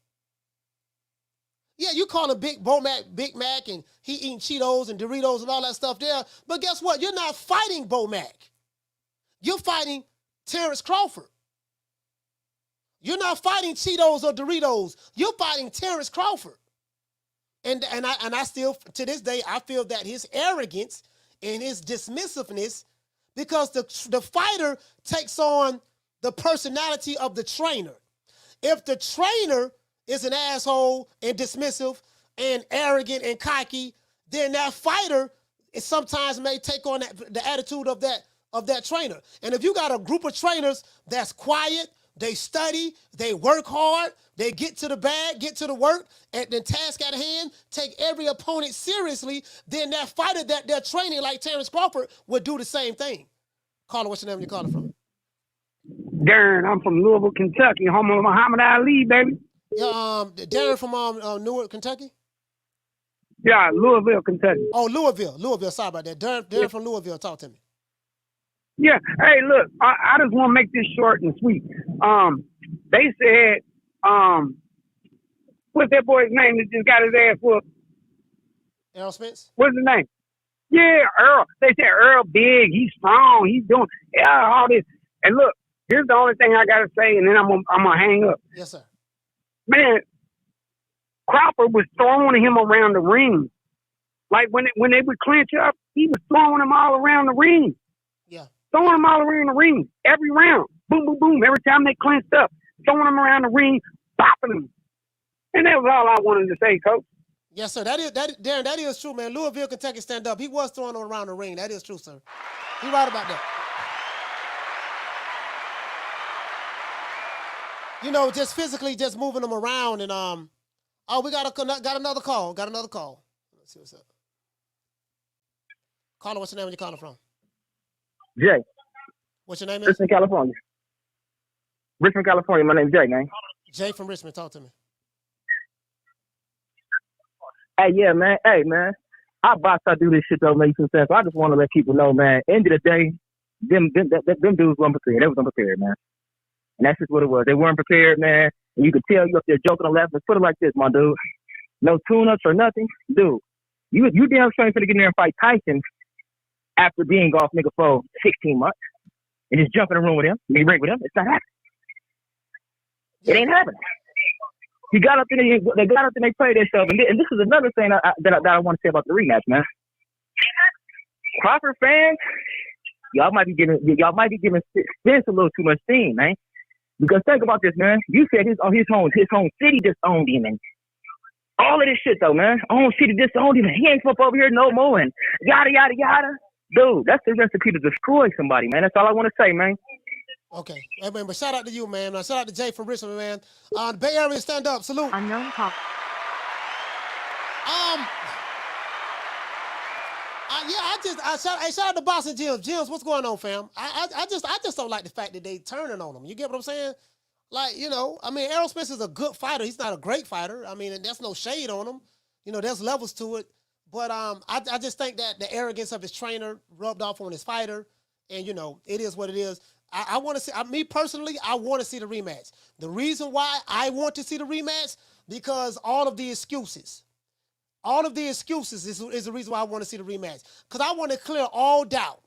Yeah, you call him Big Mac, and he eating Cheetos and Doritos and all that stuff there. But guess what? You're not fighting Bomac. You're fighting Terence Crawford. You're not fighting Cheetos or Doritos. You're fighting Terence Crawford. And I still, to this day, I feel that his arrogance and his dismissiveness, because the fighter takes on the personality of the trainer. If the trainer is an asshole and dismissive and arrogant and cocky, then that fighter sometimes may take on the attitude of that trainer. And if you got a group of trainers that's quiet, they study, they work hard, they get to the bag, get to the work, and the task at hand, take every opponent seriously, then that fighter that they're training like Terence Crawford would do the same thing. Caller, what's your name? You calling from? Darren, I'm from Louisville, Kentucky, home of Muhammad Ali, baby. Yeah, Darren from Newark, Kentucky? Yeah, Louisville, Kentucky. Oh, Louisville. Sorry about that. Darren from Louisville, talk to me. Yeah. Hey, look, I just want to make this short and sweet. They said, what's that boy's name that just got his ass whooped? Errol Spence? What's his name? Yeah, Earl. They said Earl big, he's strong, he's doing all this. And look, here's the only thing I got to say, and then I'm gonna hang up. Yes, sir. Man, Crawford was throwing him around the ring. Like when they would clinch up, he was throwing him all around the ring. Yeah. Throwing them all around the ring every round. Boom, boom, boom. Every time they clinched up, throwing them around the ring, bopping them. And that was all I wanted to say, Coach. Yes, sir. Darren, that is true, man. Louisville, Kentucky, stand up. He was throwing them around the ring. That is true, sir. You're right about that. You know, just physically just moving them around. And we got another call. Let's see what's up. Caller, what's your name? Where you calling from? Jay. What's your name? It's in California. Richmond, California. My name's Jay, man. Jay from Richmond, talk to me. Hey, yeah, man. Hey, man. I about to do this shit though, make some sense. I just want to let people know, man. End of the day, them dudes weren't prepared. They was unprepared, man. And that's just what it was. They weren't prepared, man. And you could tell you up there joking and laughing. Let's put it like this, my dude. No tune-ups or nothing, dude. You damn sure ain't finna get in there and fight Tyson after being off nigga for 16 months and just jump in the room with him, be ring with him. It's not happening. It ain't happening. He got up there, they got up and they played themselves. And this is another thing that I want to say about the rematch, man. Crawford fans, y'all might be giving Spence a little too much steam, man. Because think about this, man. You said his home city disowned him, and all of this shit though, man. Own city disowned him, and he ain't up over here no more, and yada yada yada. Dude, that's the recipe to destroy somebody, man. That's all I want to say, man. Okay. Hey, man, but shout out to you, man. Shout out to Jay from Richmond, man. The Bay Area, stand up. Salute. Unknown call. Shout out to Boston Jim. Jims, what's going on, fam? I just don't like the fact that they turning on him. You get what I'm saying? Like, you know, I mean, Errol Spence is a good fighter. He's not a great fighter. I mean, there's no shade on him. You know, there's levels to it. But I just think that the arrogance of his trainer rubbed off on his fighter. And, you know, it is what it is. I want to see, me personally, I want to see the rematch. The reason why I want to see the rematch, because all of the excuses is the reason why I want to see the rematch. Because I want to clear all doubt.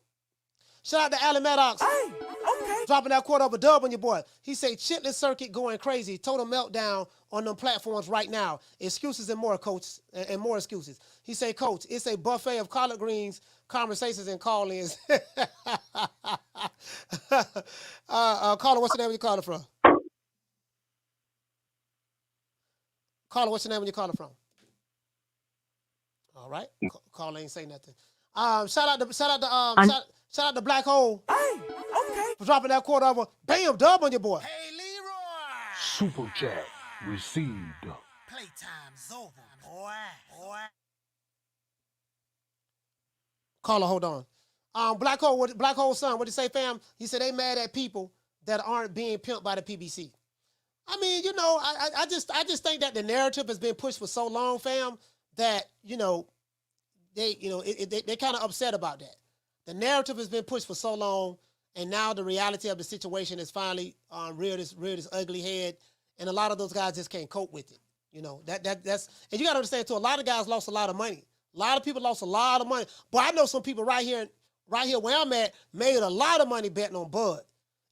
Shout out to Alan Maddox. Hey, okay. Dropping that quarter of a dub on your boy. He say, Chitlin circuit going crazy. Total meltdown on them platforms right now. Excuses and more, coach, and more excuses. He say, coach, it's a buffet of collard greens, conversations, and call-ins. Caller, what's the name you calling from? Caller, what's the name you calling from? All right. Caller ain't say nothing. Shout out to Black Hole. Hey, okay. For dropping that quarter over. Bam, dub on your boy. Hey, Leroy. Super chat received. Playtime's over, boy. Caller, hold on. Black Hole son, what did he say, fam? He said they mad at people that aren't being pimped by the PBC. I mean, you know, I just think that the narrative has been pushed for so long, fam, that, you know, they kind of upset about that. The narrative has been pushed for so long, and now the reality of the situation is finally reared its ugly head, and a lot of those guys just can't cope with it. You know, that's and you got to understand too. A lot of guys lost a lot of money. A lot of people lost a lot of money. But I know some people right here where I'm at made a lot of money betting on Bud,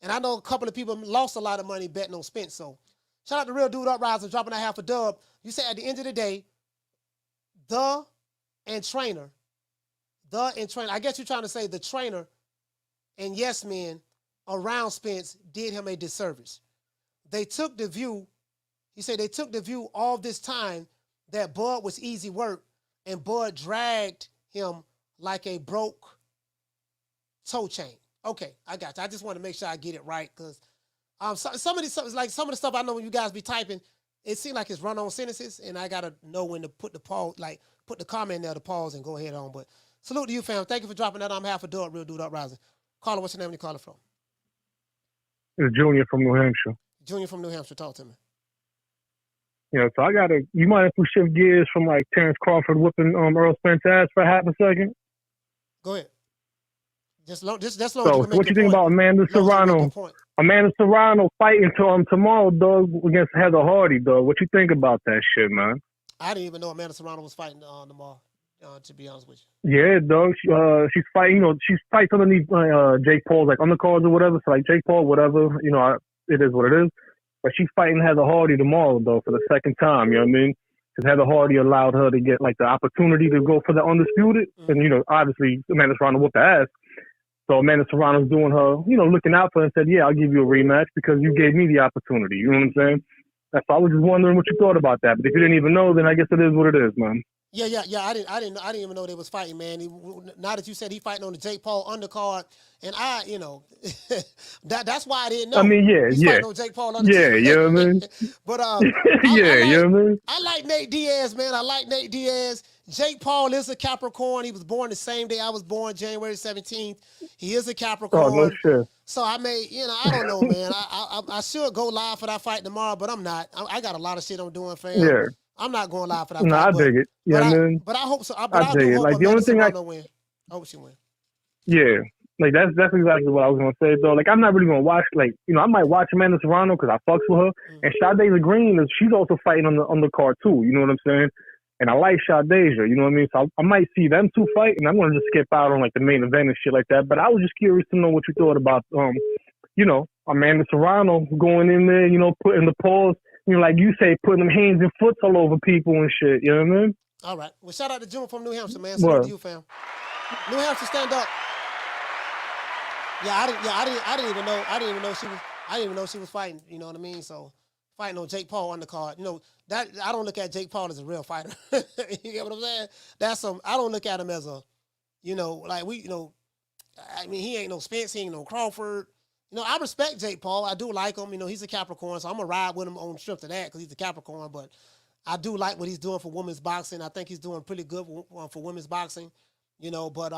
and I know a couple of people lost a lot of money betting on Spence. So shout out to Real Dude Uprising dropping that half a dub. You say at the end of the day, the trainer. I guess you're trying to say the trainer and yes men around Spence did him a disservice. They took the view, he said they took the view all this time that Bud was easy work, and Bud dragged him like a broke toe chain. Okay, I got you. I just want to make sure I get it right, because some of the stuff I know when you guys be typing, it seems like it's run-on sentences, and I gotta know when to put the pause, like put the comment there to pause and go ahead on. But salute to you, fam. Thank you for dropping that. I'm half a dub, Real Dude Uprising. Caller, what's your name and you calling from? It's Junior from New Hampshire. Junior from New Hampshire, talk to me. Yeah, so you mind if we shift gears from like Terence Crawford whipping Errol Spence ass for half a second? Go ahead. Just long so what you think about Amanda Serrano? Amanda Serrano fighting tomorrow, dog, against Heather Hardy, dog. What you think about that shit, man? I didn't even know Amanda Serrano was fighting tomorrow. To be honest with you. Yeah, dog. She's fighting. You know, she fights underneath Jake Paul's like undercards or whatever. So like Jake Paul, whatever. You know, it is what it is. But she's fighting Heather Hardy tomorrow, though, for the second time. You know what I mean? Because Heather Hardy allowed her to get like the opportunity to go for the undisputed, and you know, obviously Amanda Serrano whooped her ass. So Amanda Serrano's doing her, you know, looking out for her and said, "Yeah, I'll give you a rematch because you gave me the opportunity." You know what I'm saying? That's I was just wondering what you thought about that. But if you didn't even know, then I guess it is what it is, man. Yeah. I didn't even know they was fighting, man. Now that you said he fighting on the Jake Paul undercard, and you know, that's why I didn't know. I mean, He's fighting on Jake Paul undercard. Yeah, you know what I mean. But you know what I mean. I like Nate Diaz, man. I like Nate Diaz. Jake Paul is a Capricorn. He was born the same day I was born, January 17th. He is a Capricorn. Oh, no shit. So I may, you know, I don't know, man. I I should go live for that fight tomorrow, but I'm not. I got a lot of shit I'm doing, fam. Yeah. I'm not going live for that No, fight. I dig it. You know what I mean? But I hope so. I I dig do it. hope Like, the Amanda only thing Serrano win. I hope she win. Yeah. Like, that's exactly what I was going to say, though. Like, I'm not really going to watch, like, you know, I might watch Amanda Serrano because I fucks with her. And Sade Green, she's also fighting on the card, too. You know what I'm saying? And I like Shadeja, you know what I mean? So I might see them two fight, and I'm going to just skip out on, like, the main event and shit like that. But I was just curious to know what you thought about, you know, Amanda Serrano going in there, you know, putting the paws, you know, like you say, putting them hands and foots all over people and shit, you know what I mean? All right. Well, shout out to June from New Hampshire, man. Salute to you, fam. New Hampshire, stand up. Yeah, I didn't even know she was fighting, you know what I mean? So fighting on Jake Paul undercard. You know, that I don't look at Jake Paul as a real fighter. You get what I'm saying? I don't look at him as a, you know, like we, you know, I mean, he ain't no Spence, he ain't no Crawford. You know, I respect Jake Paul. I do like him. You know, he's a Capricorn, so I'm going to ride with him on the strip to that because he's a Capricorn. But I do like what he's doing for women's boxing. I think he's doing pretty good for women's boxing, you know, but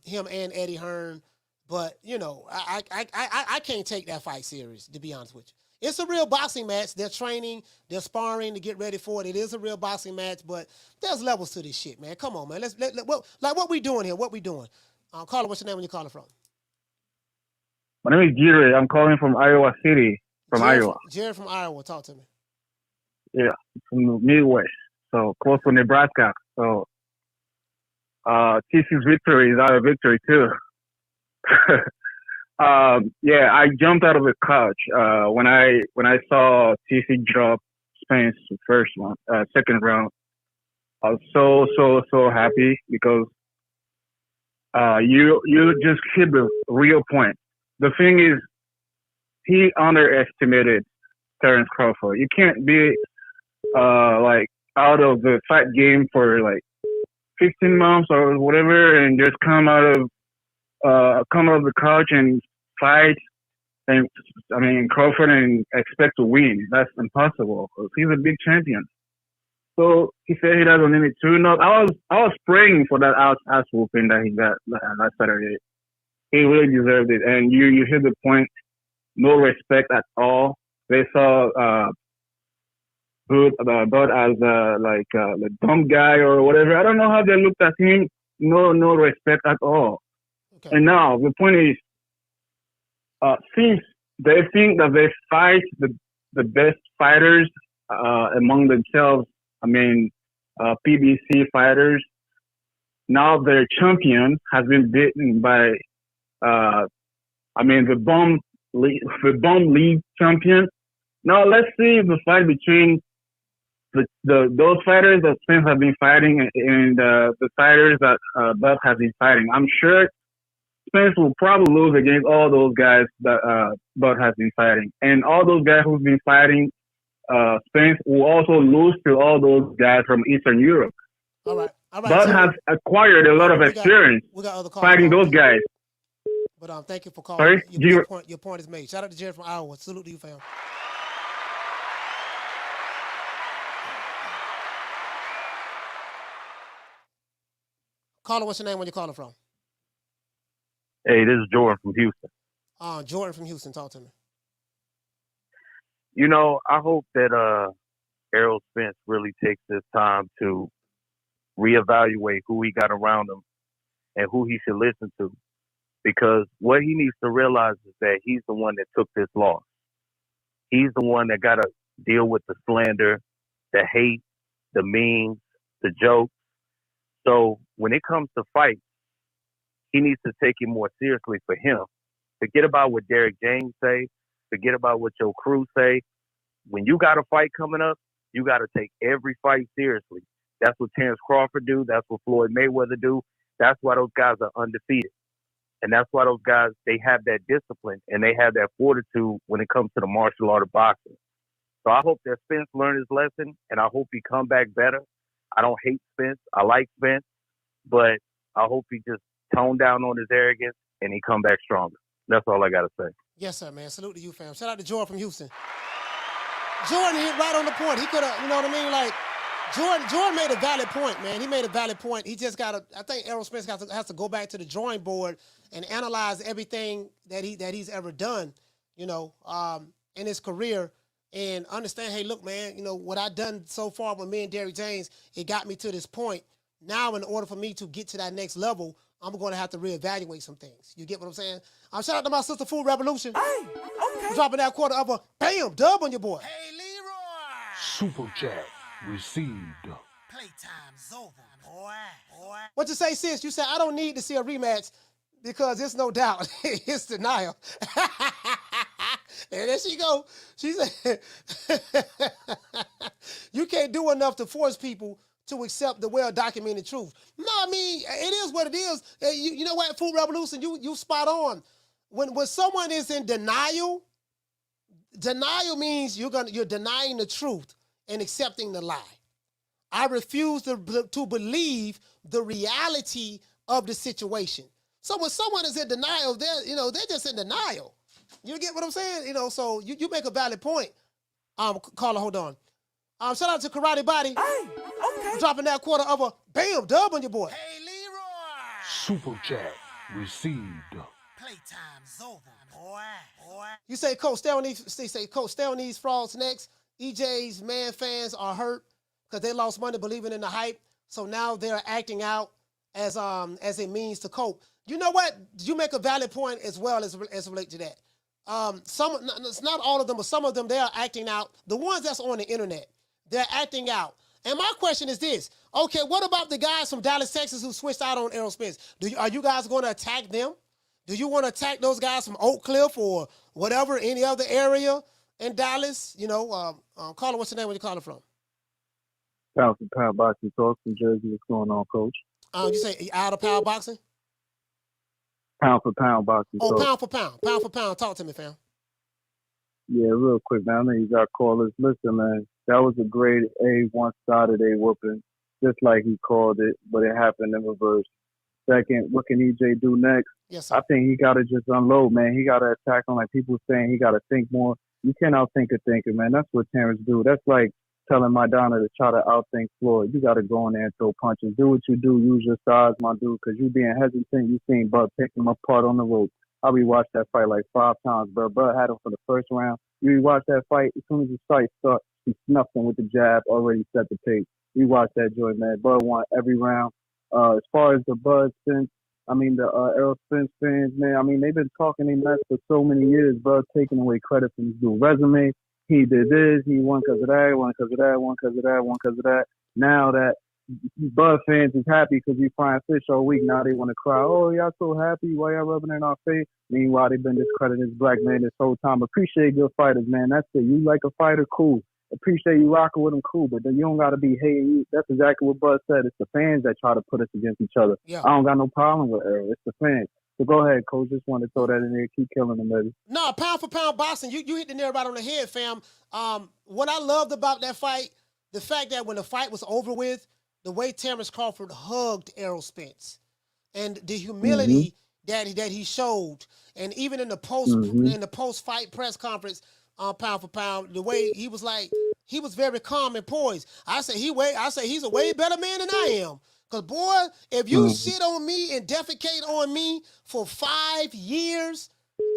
him and Eddie Hearn. But, you know, I can't take that fight serious, to be honest with you. It's a real boxing match. They're training. They're sparring to get ready for it. It is a real boxing match, but there's levels to this shit, man. Come on, man. What we doing here? What we doing? Carla, what's your name when you're calling from? My name is Jared. I'm calling from Iowa City, Iowa. Jared from Iowa. Talk to me. Yeah, from the Midwest, so close to Nebraska. So, TC's victory is our victory too. Yeah, I jumped out of the couch when I saw TC drop Spence the first one, second round. I was so happy because you just hit the real point. The thing is, he underestimated Terence Crawford. You can't be like out of the fight game for like 15 months or whatever and just come out of the couch and fight. And I mean Crawford and expect to win. That's impossible because he's a big champion. So he said he doesn't need to. No, I was praying for that ass whooping that he got last Saturday. He really deserved it. And you hit the point. No respect at all. They saw Bud as like a dumb guy or whatever. I don't know how they looked at him. No respect at all. Okay. And now the point is, since they think that they fight the best fighters among themselves, I mean PBC fighters. Now their champion has been beaten by the bum league champion. Now let's see the fight between those fighters that Spence have been fighting and the fighters that Bud has been fighting. I'm sure Spence will probably lose against all those guys that Bud has been fighting, and all those guys who've been fighting Spence will also lose to all those guys from Eastern Europe. All right. Bud has acquired a lot of experience fighting those guys. But thank you for calling. Sorry? Your point is made. Shout out to Jared from Iowa. Salute to you, fam. Caller, what's your name when you're calling from? Hey, this is Jordan from Houston. Jordan from Houston, talk to me. You know, I hope that Errol Spence really takes this time to reevaluate who he got around him and who he should listen to. Because what he needs to realize is that he's the one that took this loss. He's the one that got to deal with the slander, the hate, the memes, the jokes. So when it comes to fights, he needs to take it more seriously for him. Forget about what Derrick James say. Forget about what your crew say. When you got a fight coming up, you got to take every fight seriously. That's what Terence Crawford do. That's what Floyd Mayweather do. That's why those guys are undefeated. And that's why those guys, they have that discipline and they have that fortitude when it comes to the martial art of boxing. So I hope that Spence learned his lesson, and I hope he come back better. I don't hate Spence. I like Spence. But I hope he just tone down on his arrogance and he come back stronger. That's all I got to say. Yes, sir, man. Salute to you, fam. Shout out to Jordan from Houston. Jordan hit right on the point. He could have, you know what I mean? Like, Jordan made a valid point, man. He made a valid point. He just got to, I think Errol Spence has to go back to the drawing board and analyze everything that he's ever done, you know. in his career and understand, hey, look, man, you know, what I done so far with me and Derrick James, it got me to this point. Now, in order for me to get to that next level, I'm going to have to reevaluate some things. You get what I'm saying? Shout out to my sister, Food Revolution. Hey, okay. Dropping that quarter of a bam dub on your boy. Hey, Leroy. Super chat received. Playtime's over, boy. What you say, sis? You said, I don't need to see a rematch because it's no doubt. It's denial. And there she go. She said, you can't do enough to force people to accept the well-documented truth. No, I mean, it is what it is. You know what, Food Revolution, you spot on. When someone is in denial means you're denying the truth and accepting the lie. I refuse to believe the reality of the situation. So when someone is in denial, they're just in denial. You get what I'm saying? You know, so you make a valid point. Carla, hold on. Shout out to Karate Body. Hey, okay. Dropping that quarter of a bam dub on your boy. Hey, Leroy. Super chat received. Playtime's over, boy. You say, Coach, stay on these frauds next. EJ's man fans are hurt because they lost money believing in the hype. So now they're acting out as a means to cope. You know what? You make a valid point as well as relate to that. It's not all of them, but some of them, they are acting out. The ones that's on the internet, they're acting out. And my question is this. Okay, what about the guys from Dallas, Texas who switched out on Errol Spence? Are you guys going to attack them? Do you want to attack those guys from Oak Cliff or whatever, any other area in Dallas? You know, Carla, what's your name? Where you calling from? Pound for pound boxing talk from Jersey. What's going on, Coach? You say out of power boxing? Pound for pound boxing. Oh, pound for pound. Pound for pound. Talk to me, fam. Yeah, real quick, man. I know you got callers. Listen, man, that was a grade A one-Saturday whooping, just like he called it, but it happened in reverse. Second, what can EJ do next? Yes, sir. I think he got to just unload, man. He got to attack on, like people saying, he got to think more. You can't outthink a thinker, man. That's what Terence do. That's like telling Madonna to try to outthink Floyd. You got to go in there and throw punches. Do what you do. Use your size, my dude, because you being hesitant. You seen Bud picking him apart on the rope. I rewatched that fight like 5 times, bro. Bud had him for the first round. You rewatch that fight, as soon as the fight starts, he snuffed him with the jab, already set the pace. We watched that joint, man. Bud won every round. As far as the Bud Spence, the Errol Spence fans, man, they've been talking a mess for so many years. Bud taking away credit from his dual resume. He did this, he won because of that, won because of that, won because of that, won because of that. Now that Bud fans is happy because we frying fish all week, now they want to cry, oh, y'all so happy, why y'all rubbing it in our face? Meanwhile, they've been discrediting this black man this whole time. Appreciate good fighters, man. That's it. You like a fighter, cool. Appreciate you rocking with them, cool. But then you don't got to be hating you. That's exactly what Bud said. It's the fans that try to put us against each other. Yeah. I don't got no problem with Errol. It's the fans. So go ahead, Coach. Just wanted to throw that in there. Keep killing them, baby. No, pound for pound boxing, you hit the nail right on the head, fam. What I loved about that fight, the fact that when the fight was over with, the way Terence Crawford hugged Errol Spence and the humility that he showed, and even in the post-fight press conference, pound for pound, the way he was like, he was very calm and poised. I say he's a way better man than I am. Because, boy, if you shit on me and defecate on me for 5 years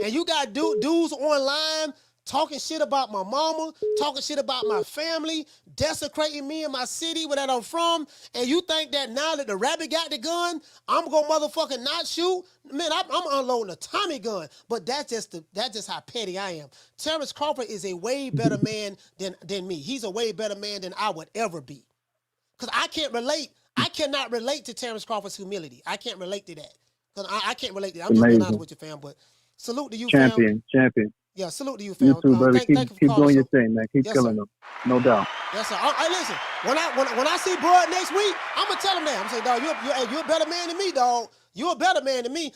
and you got dudes online talking shit about my mama, talking shit about my family, desecrating me and my city where that I'm from, and you think that now that the rabbit got the gun, I'm going to motherfucking not shoot? Man, I'm unloading a Tommy gun. But that's just how petty I am. Terence Crawford is a way better man than me. He's a way better man than I would ever be. Because I cannot relate to Terence Crawford's humility. I can't relate to that. Because I can't relate to that. I'm just being honest with you, fam. But salute to you, Champion. Yeah, salute to you, fam. You too, brother. Keep doing your thing, man. Keep Yes, killing sir. them. No doubt. Yes, sir. Hey, listen. When I see Bud next week, I'm gonna tell him that. I'm saying, dog, you're a better man than me, dog. You're a better man than me.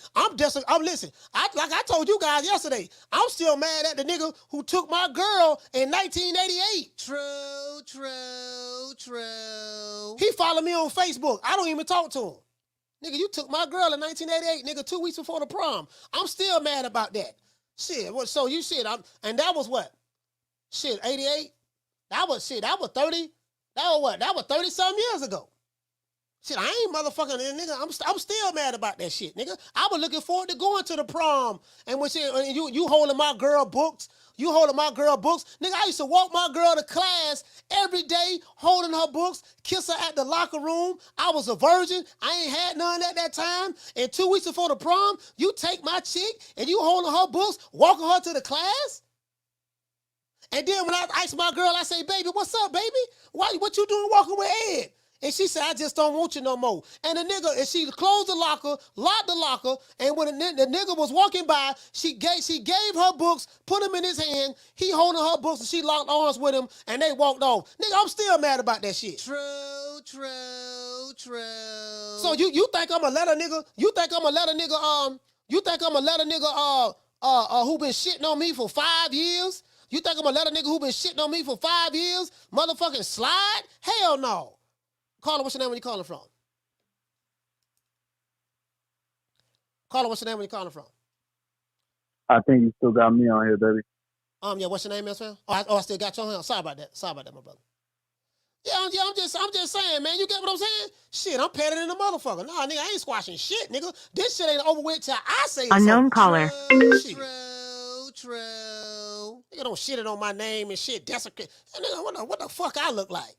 Listen. Like I told you guys yesterday, I'm still mad at the nigga who took my girl in 1988. True. He followed me on Facebook. I don't even talk to him. Nigga, you took my girl in 1988, nigga, 2 weeks before the prom. I'm still mad about that. Shit, so you said and that was what? Shit, 88? That was 30. That was 30 some years ago. Shit, I ain't motherfucking nigga. I'm still mad about that shit, nigga. I was looking forward to going to the prom, and when you holding my girl books, nigga. I used to walk my girl to class every day, holding her books, kiss her at the locker room. I was a virgin. I ain't had none at that time. And 2 weeks before the prom, you take my chick and you holding her books, walking her to the class. And then when I ask my girl, I say, baby, what's up, baby? What you doing walking with Ed? And she said, I just don't want you no more. And the nigga, and she closed the locker, locked the locker, and when the nigga was walking by, she gave her books, put them in his hand, he holding her books, and she locked arms with him, and they walked off. Nigga, I'm still mad about that shit. True. So you think I'm gonna let a nigga, who been shitting on me for 5 years? You think I'm gonna let a nigga who been shitting on me for 5 years motherfucking slide? Hell no. Caller, what's your name when you calling from? Caller, what's your name when you calling from? I think you still got me on here, baby. Yeah, what's your name, man? I still got you on here. Sorry about that, my brother. Yeah, I'm just saying, man. You get what I'm saying? Shit, I'm petting in the motherfucker. Nah, nigga, I ain't squashing shit, nigga. This shit ain't over with till I say it's Unknown over. caller. True. Nigga don't shit it on my name and shit. Desecrate. Nigga, what the fuck I look like?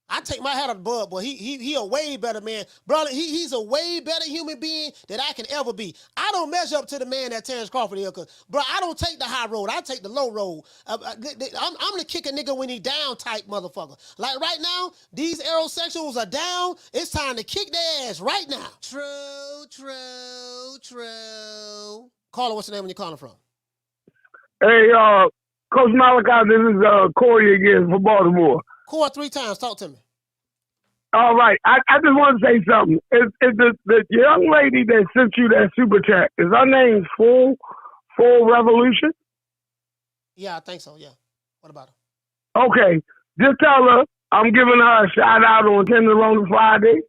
I take my hat off the bud, boy. He a way better man. Brother, he's a way better human being than I can ever be. I don't measure up to the man that Terence Crawford is, cause bro, I don't take the high road. I take the low road. I'm gonna kick a nigga when he down type motherfucker. Like right now, these aerosexuals are down. It's time to kick their ass right now. True. Caller, what's your name when you're calling from? Hey, Coach Malachi, this is Corey again from Baltimore. Corey 3 times. Talk to me. All right. I just want to say something. Is the young lady that sent you that super chat, is her name Full Revolution? Yeah, I think so. Yeah. What about her? Okay. Just tell her I'm giving her a shout out on Tenderoni Friday.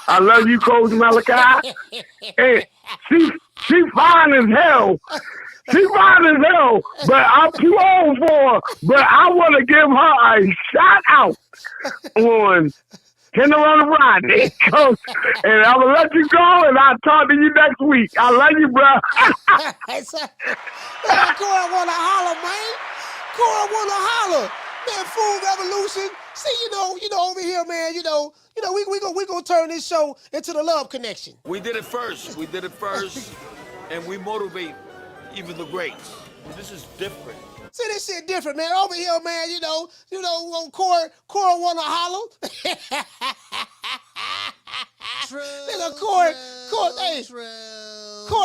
I love you, Coach Malachi. And she fine as hell. She fine as hell, but I'm too old for her. But I want to give her a shout out on Tenderoni Friday, Coach. And I'm going to let you go, and I'll talk to you next week. I love you, bro. Corey want to holler, man. Corey want to holler. Man, Food Revolution. See, you know, over here, man, we gonna turn this show into the Love Connection. We did it first, and we motivate even the greats. This is different. See, this shit different, man. Over here, man, Corey wanna holler. Nigga, Corey,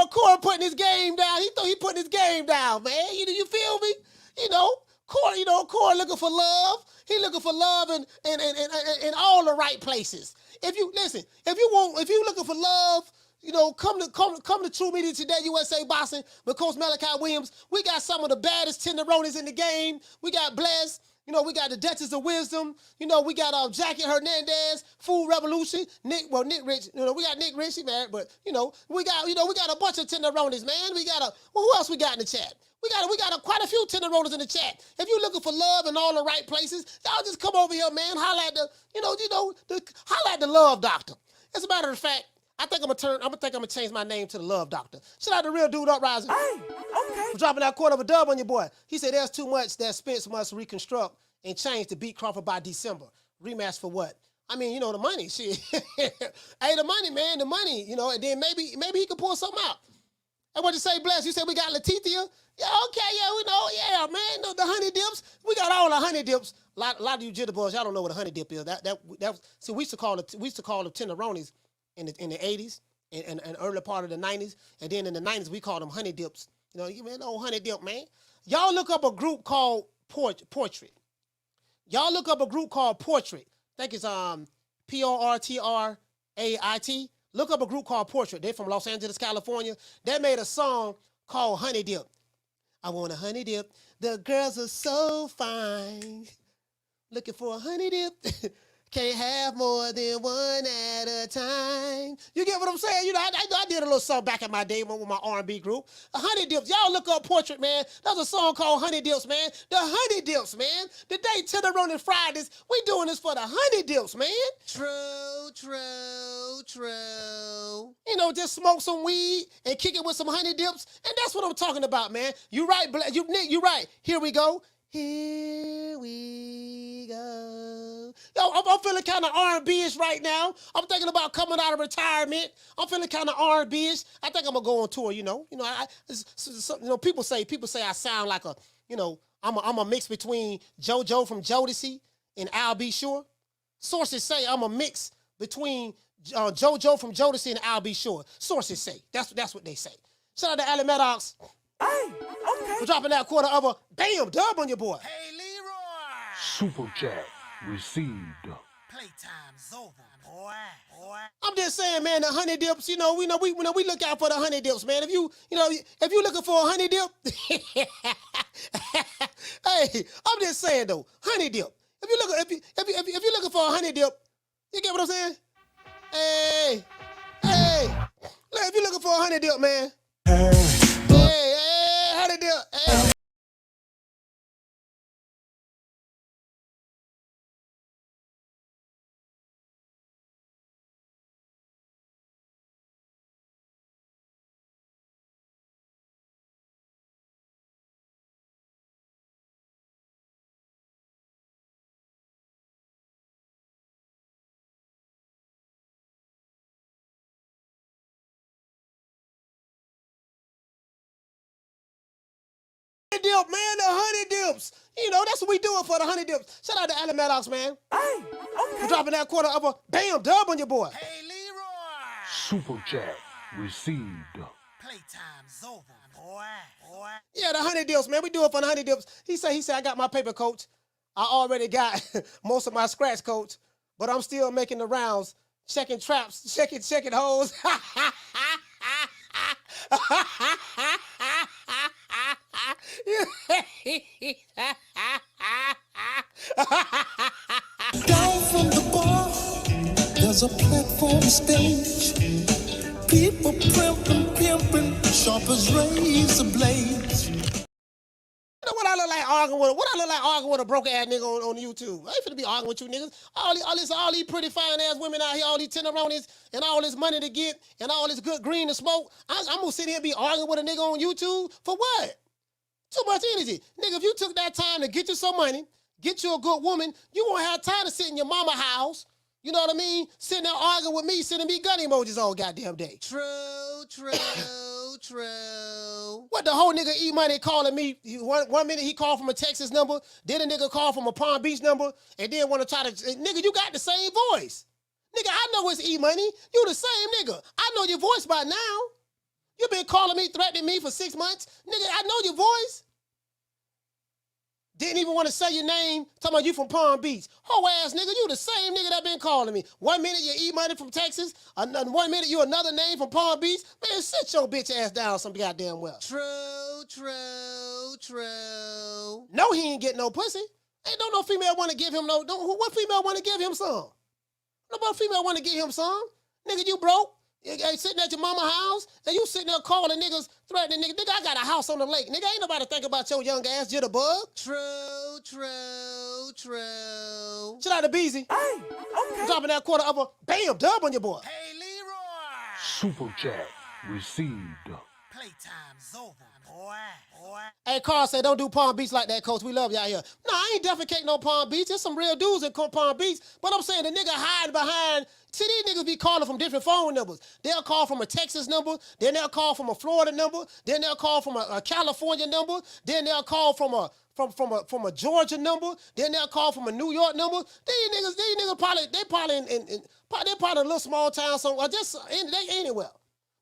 Corey putting his game down. He thought he putting his game down, man. You feel me? Corey looking for love. He looking for love in all the right places. If you looking for love, come to True Media Today USA Boxing with Coach Malachi Williams. We got some of the baddest tenderonis in the game. We got Bless. We got the Duchess of Wisdom. We got Jackie Hernandez, Food Revolution, Nick Rich. We got Nick Rich, he married, but we got a bunch of tenderonis, man. Who else we got in the chat? We got quite a few tenderonis in the chat. If you're looking for love in all the right places, y'all just come over here, man. Holla at the Love Doctor. As a matter of fact, I think I'm gonna change my name to the Love Doctor. Shout out to Real Dude Uprising. Hey, okay. For dropping that quarter of a dub on your boy. He said there's too much that Spence must reconstruct and change to beat Crawford by December. Rematch for what? I mean, the money, shit. Hey, the money, man, the money, and then maybe he could pull something out. And what you say, Bless? You said we got Letitia? Yeah, okay, yeah, we know, yeah, man, the honey dips. We got all the honey dips. A lot of you jitterbugs, y'all don't know what a honey dip is. So we used to call them tenderonis in the 80s and early part of the 90s, and then in the 90s we called them honey dips. Honey dip, man. Y'all look up a group called Portrait. Y'all look up a group called Portrait. I think it's Portrait. Look up a group called Portrait. They're from Los Angeles, California. They made a song called Honey Dip. I want a honey dip. The girls are so fine. Looking for a honey dip. Can't have more than one at a time. You get what I'm saying? You know, I did a little song back in my day with my R&B group. Honey Dips. Y'all look up Portrait, man. There's a song called Honey Dips, man. The Honey Dips, man. The day Tenderoni Fridays, we doing this for the Honey Dips, man. True, true, true. You know, just smoke some weed and kick it with some Honey Dips, and that's what I'm talking about, man. You right, Nick, you right. Here we go. Here we go. Yo, I'm feeling kind of R&B-ish right now. I'm thinking about coming out of retirement. I'm feeling kind of R&B-ish. I think I'm gonna go on tour. You know, people say I sound like a, you know, I'm a mix between JoJo from Jodeci and Al B. Sure. Sources say I'm a mix between JoJo from Jodeci and Al B. Sure. Sources say that's what they say. Shout out to Allie Maddox. Hey, okay. We're dropping that quarter of a bam dub on your boy. Hey, Leroy. Super chat received. Playtime's over, boy. I'm just saying, man, the Honey Dips, we look out for the Honey Dips, man. If you looking for a Honey Dip, hey, I'm just saying though, Honey Dip. If you looking for a Honey Dip, you get what I'm saying? Hey, if you looking for a Honey Dip, man. Hey, Honey Dip. Hey. Dip, man, the Honey Dips. You know, that's what we doing for the Honey Dips. Shout out to Allie Maddox, man. Hey, okay. We're dropping that quarter of a bam dub on your boy. Hey, Leroy. Super chat received. Playtime's over, boy. Yeah, the Honey Dips, man. We do it for the Honey Dips. He said, I got my paper coach. I already got most of my scratch coach, but I'm still making the rounds, checking traps, checking holes. Down from the bar, there's a platform stage. People pimping, sharp as razor blades. You know what I look like arguing with? What I look like arguing with a broke ass nigga on YouTube? I ain't finna be arguing with you niggas. All these pretty fine ass women out here, all these tenderonis, and all this money to get, and all this good green to smoke. I'm gonna sit here and be arguing with a nigga on YouTube for what? Too much energy. Nigga, if you took that time to get you some money, get you a good woman, you won't have time to sit in your mama house. You know what I mean? Sitting there arguing with me, sending me gun emojis all goddamn day. True. What the whole nigga E-Money calling me, one minute he called from a Texas number, then a nigga called from a Palm Beach number, and then want to try to, nigga, you got the same voice. Nigga, I know it's E-Money. You the same nigga. I know your voice by now. You been calling me, threatening me for 6 months. Nigga, I know your voice. Didn't even want to say your name, talking about you from Palm Beach. Whole ass nigga, you the same nigga that been calling me. 1 minute you E-Money from Texas, 1 minute you another name from Palm Beach. Man, sit your bitch ass down some goddamn well. True. No, he ain't getting no pussy. Ain't no female want to give him no, what female want to give him some? Nobody female want to give him some. Nigga, you broke. You sitting at your mama house, and you sitting there calling niggas, threatening niggas. Nigga, I got a house on the lake. Nigga, ain't nobody think about your young ass jitterbug. True. Shout out to Beezy. Hey, okay. Dropping that quarter of a bam dub on your boy. Hey, Leroy. Super chat received. Playtime's over, boy. Hey, Carl said, don't do Palm Beach like that, coach. We love y'all here. Nah, I ain't defecating no Palm Beach. There's some real dudes in Palm Beach. But I'm saying the nigga hiding behind. See, these niggas be calling from different phone numbers. They'll call from a Texas number. Then they'll call from a Florida number. Then they'll call from a California number. Then they'll call from a Georgia number. Then they'll call from a New York number. These niggas probably in a little small town somewhere. Just anywhere.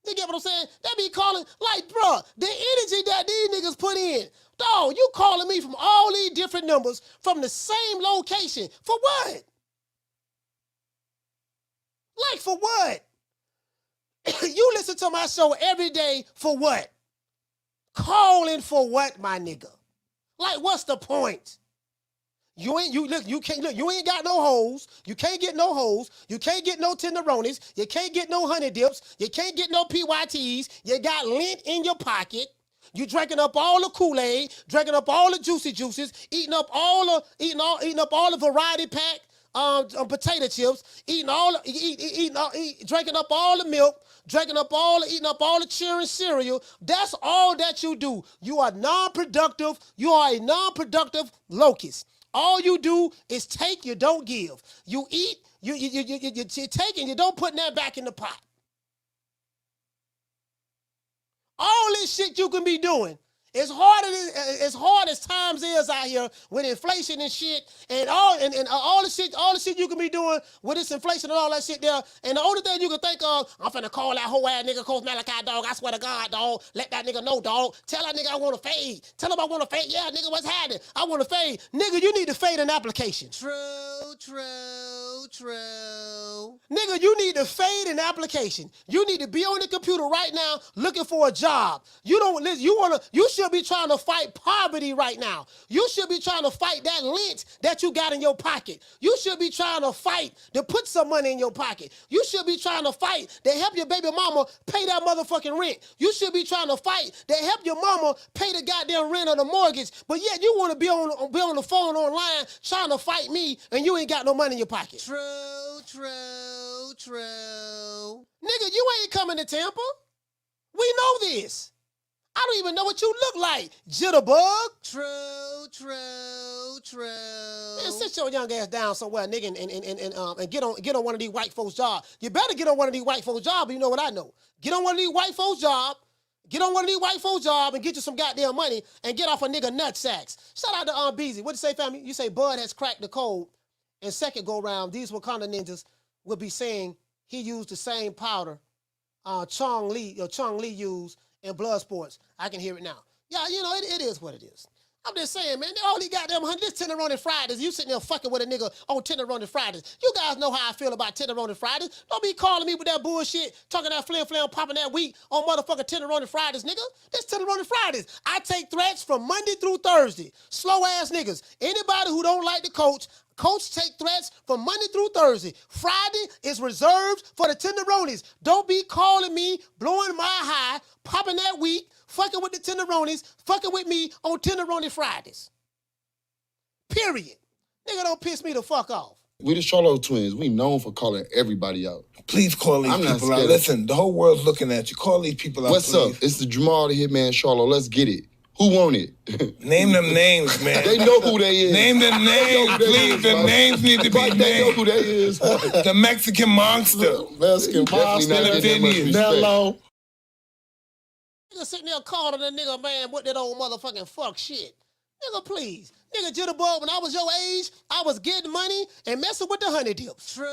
You get what I'm saying? They be calling, like, bruh, the energy that these niggas put in. Dog, you calling me from all these different numbers from the same location. For what? Like, for what? You listen to my show every day for what? Calling for what, my nigga? Like, what's the point? You ain't you ain't got no hoes. You can't get no hoes. You can't get no tenderonis. You can't get no honey dips. You can't get no PYTs. You got lint in your pocket. You drinking up all the Kool-Aid, drinking up all the juicy juices, eating up all the variety pack potato chips, drinking up all the milk, eating up all the cheering cereal. That's all that you do. You are non-productive. You are a non-productive locust. All you do is take, you don't give. You eat, you take, and you don't put that back in the pot. All this shit you can be doing. As hard as times is out here with inflation and shit, and all the shit you can be doing with this inflation and all that shit there. And the only thing you can think of, I'm finna call that whole ass nigga Coach Malachi, dog. I swear to God, dog. Let that nigga know, dog. Tell that nigga I want to fade. Tell him I want to fade. Yeah, nigga, what's happening? I want to fade. Nigga, you need to fade an application. True. Nigga, you need to fade an application. You need to be on the computer right now looking for a job. You should be trying to fight poverty right now. You should be trying to fight that lint that you got in your pocket. You should be trying to fight to put some money in your pocket. You should be trying to fight to help your baby mama pay that motherfucking rent. You should be trying to fight to help your mama pay the goddamn rent or the mortgage. But yet you want to be on the phone online trying to fight me and you ain't got no money in your pocket. True. Nigga, you ain't coming to Tampa. We know this. I don't even know what you look like, jitterbug. True. Man, sit your young ass down somewhere, nigga, and get on one of these white folks' jobs. You better get on one of these white folks' jobs, you know what I know. Get on one of these white folks' jobs. Get on one of these white folks' jobs and get you some goddamn money and get off a nigga nutsacks. Shout out to Beezy. What you say, family? You say Bud has cracked the code. And second go round, these Wakanda ninjas will be saying he used the same powder Chong Li used in blood sports. I can hear it now. Yeah, you know, it is what it is. I'm just saying, man, all these goddamn this Tenderoni Fridays, you sitting there fucking with a nigga on Tenderoni Fridays. You guys know how I feel about Tenderoni Fridays. Don't be calling me with that bullshit, talking that flim, popping that week on motherfucking Tenderoni Fridays, nigga. This Tenderoni Fridays. I take threats from Monday through Thursday. Slow ass niggas. Anybody who don't like the coach take threats from Monday through Thursday. Friday is reserved for the Tenderonis. Don't be calling me, blowing my high, popping that week, fucking with the Tenderonis, fucking with me on Tenderoni Fridays. Period. Nigga, don't piss me the fuck off. We the Charlo twins. We known for calling everybody out. Please call these people out. Listen, the whole world's looking at you. Call these people out, What's up? It's the Jamal the Hitman Charlo. Let's get it. Who want it? Name them names, man. They know who they is. Name them names, please. The names need to be named. They know who they is. The Mexican monster. Mexican monster. Nello. Nigga sitting there calling a nigga, man, with that old motherfucking fuck shit. Nigga, please. Nigga, jitterbug, when I was your age, I was getting money and messing with the honey dips. True.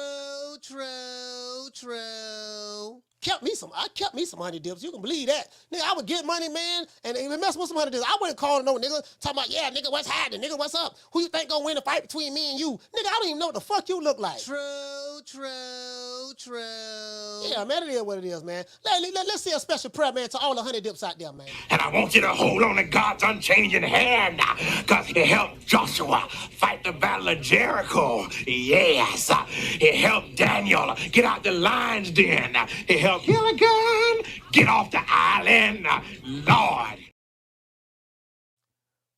I kept me some honey dips. You can believe that. Nigga, I would get money, man, and mess with some honey dips. I wouldn't call no nigga talking about, yeah, nigga, what's happening? Nigga, what's up? Who you think gonna win the fight between me and you? Nigga, I don't even know what the fuck you look like. True. Yeah, man, it is what it is, man. Let's say a special prayer, man, to all the honey dips out there, man. And I want you to hold on to God's unchanging hand, because he helped Joshua fight the battle of Jericho. Yes. He helped Daniel get out the lion's den. He helped Gilligan get off the island. Lord.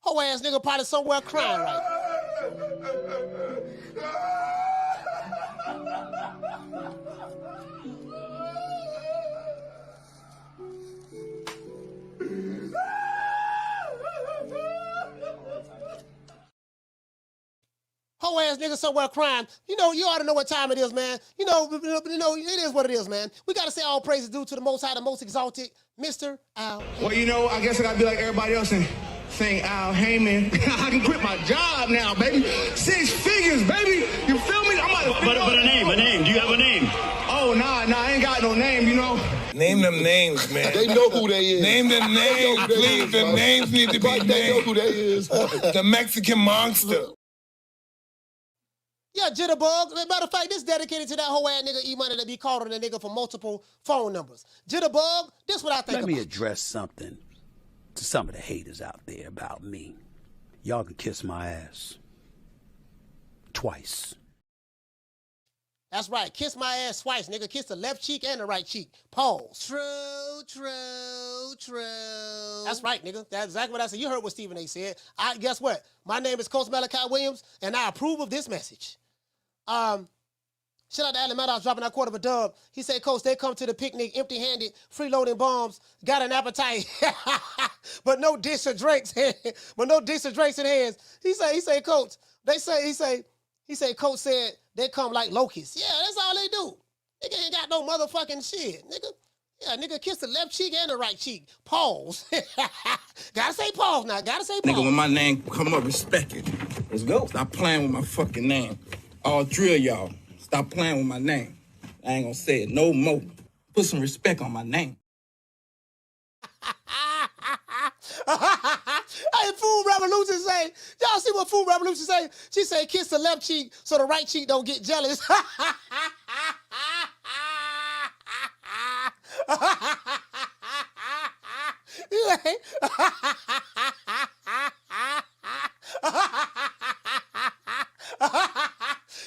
Whole ass nigga probably somewhere crying right now. Whole ass nigga somewhere crying. You know, you ought to know what time it is, man. You know, it is what it is, man. We got to say all praises due to the Most High, the Most Exalted, Mr. Al. Well, you know, I guess I got to be like everybody else and sing Al Heyman. I can quit my job now, baby. 6 figures, baby. You feel me? I'm about to But a name. Do you have a name? Oh, nah, I ain't got no name, you know. Name them names, man. They know who they is. Name them names, please. The names need to be named. They know who they is. The Mexican monster. Yeah, jitterbug. Matter of fact, this dedicated to that whole ass nigga E-Money that be calling a nigga for multiple phone numbers. Jitterbug, this what I think Let about. me address something to some of the haters out there about me. Y'all can kiss my ass. twice. That's right. Kiss my ass twice, nigga. Kiss the left cheek and the right cheek. Pause. True. That's right, nigga. That's exactly what I said. You heard what Stephen A. said. Guess what? My name is Coach Malachi Williams, and I approve of this message. Shout out to Alan Maddox dropping that quarter of a dub. He said, Coach, they come to the picnic empty-handed, freeloading bombs, got an appetite, but no dish or drinks. But no dish or drinks in hands. He say, Coach, he say, Coach said they come like locusts. Yeah, that's all they do. Nigga ain't got no motherfucking shit, nigga. Yeah, nigga, kiss the left cheek and the right cheek. Pause. Gotta say pause now. Gotta say pause. Nigga, when my name come up, respect it. Let's go. Stop playing with my fucking name. All three of y'all, stop playing with my name. I ain't gonna say it no more. Put some respect on my name. Hey, Food Revolution say, y'all see what Food Revolution say? She say, kiss the left cheek so the right cheek don't get jealous.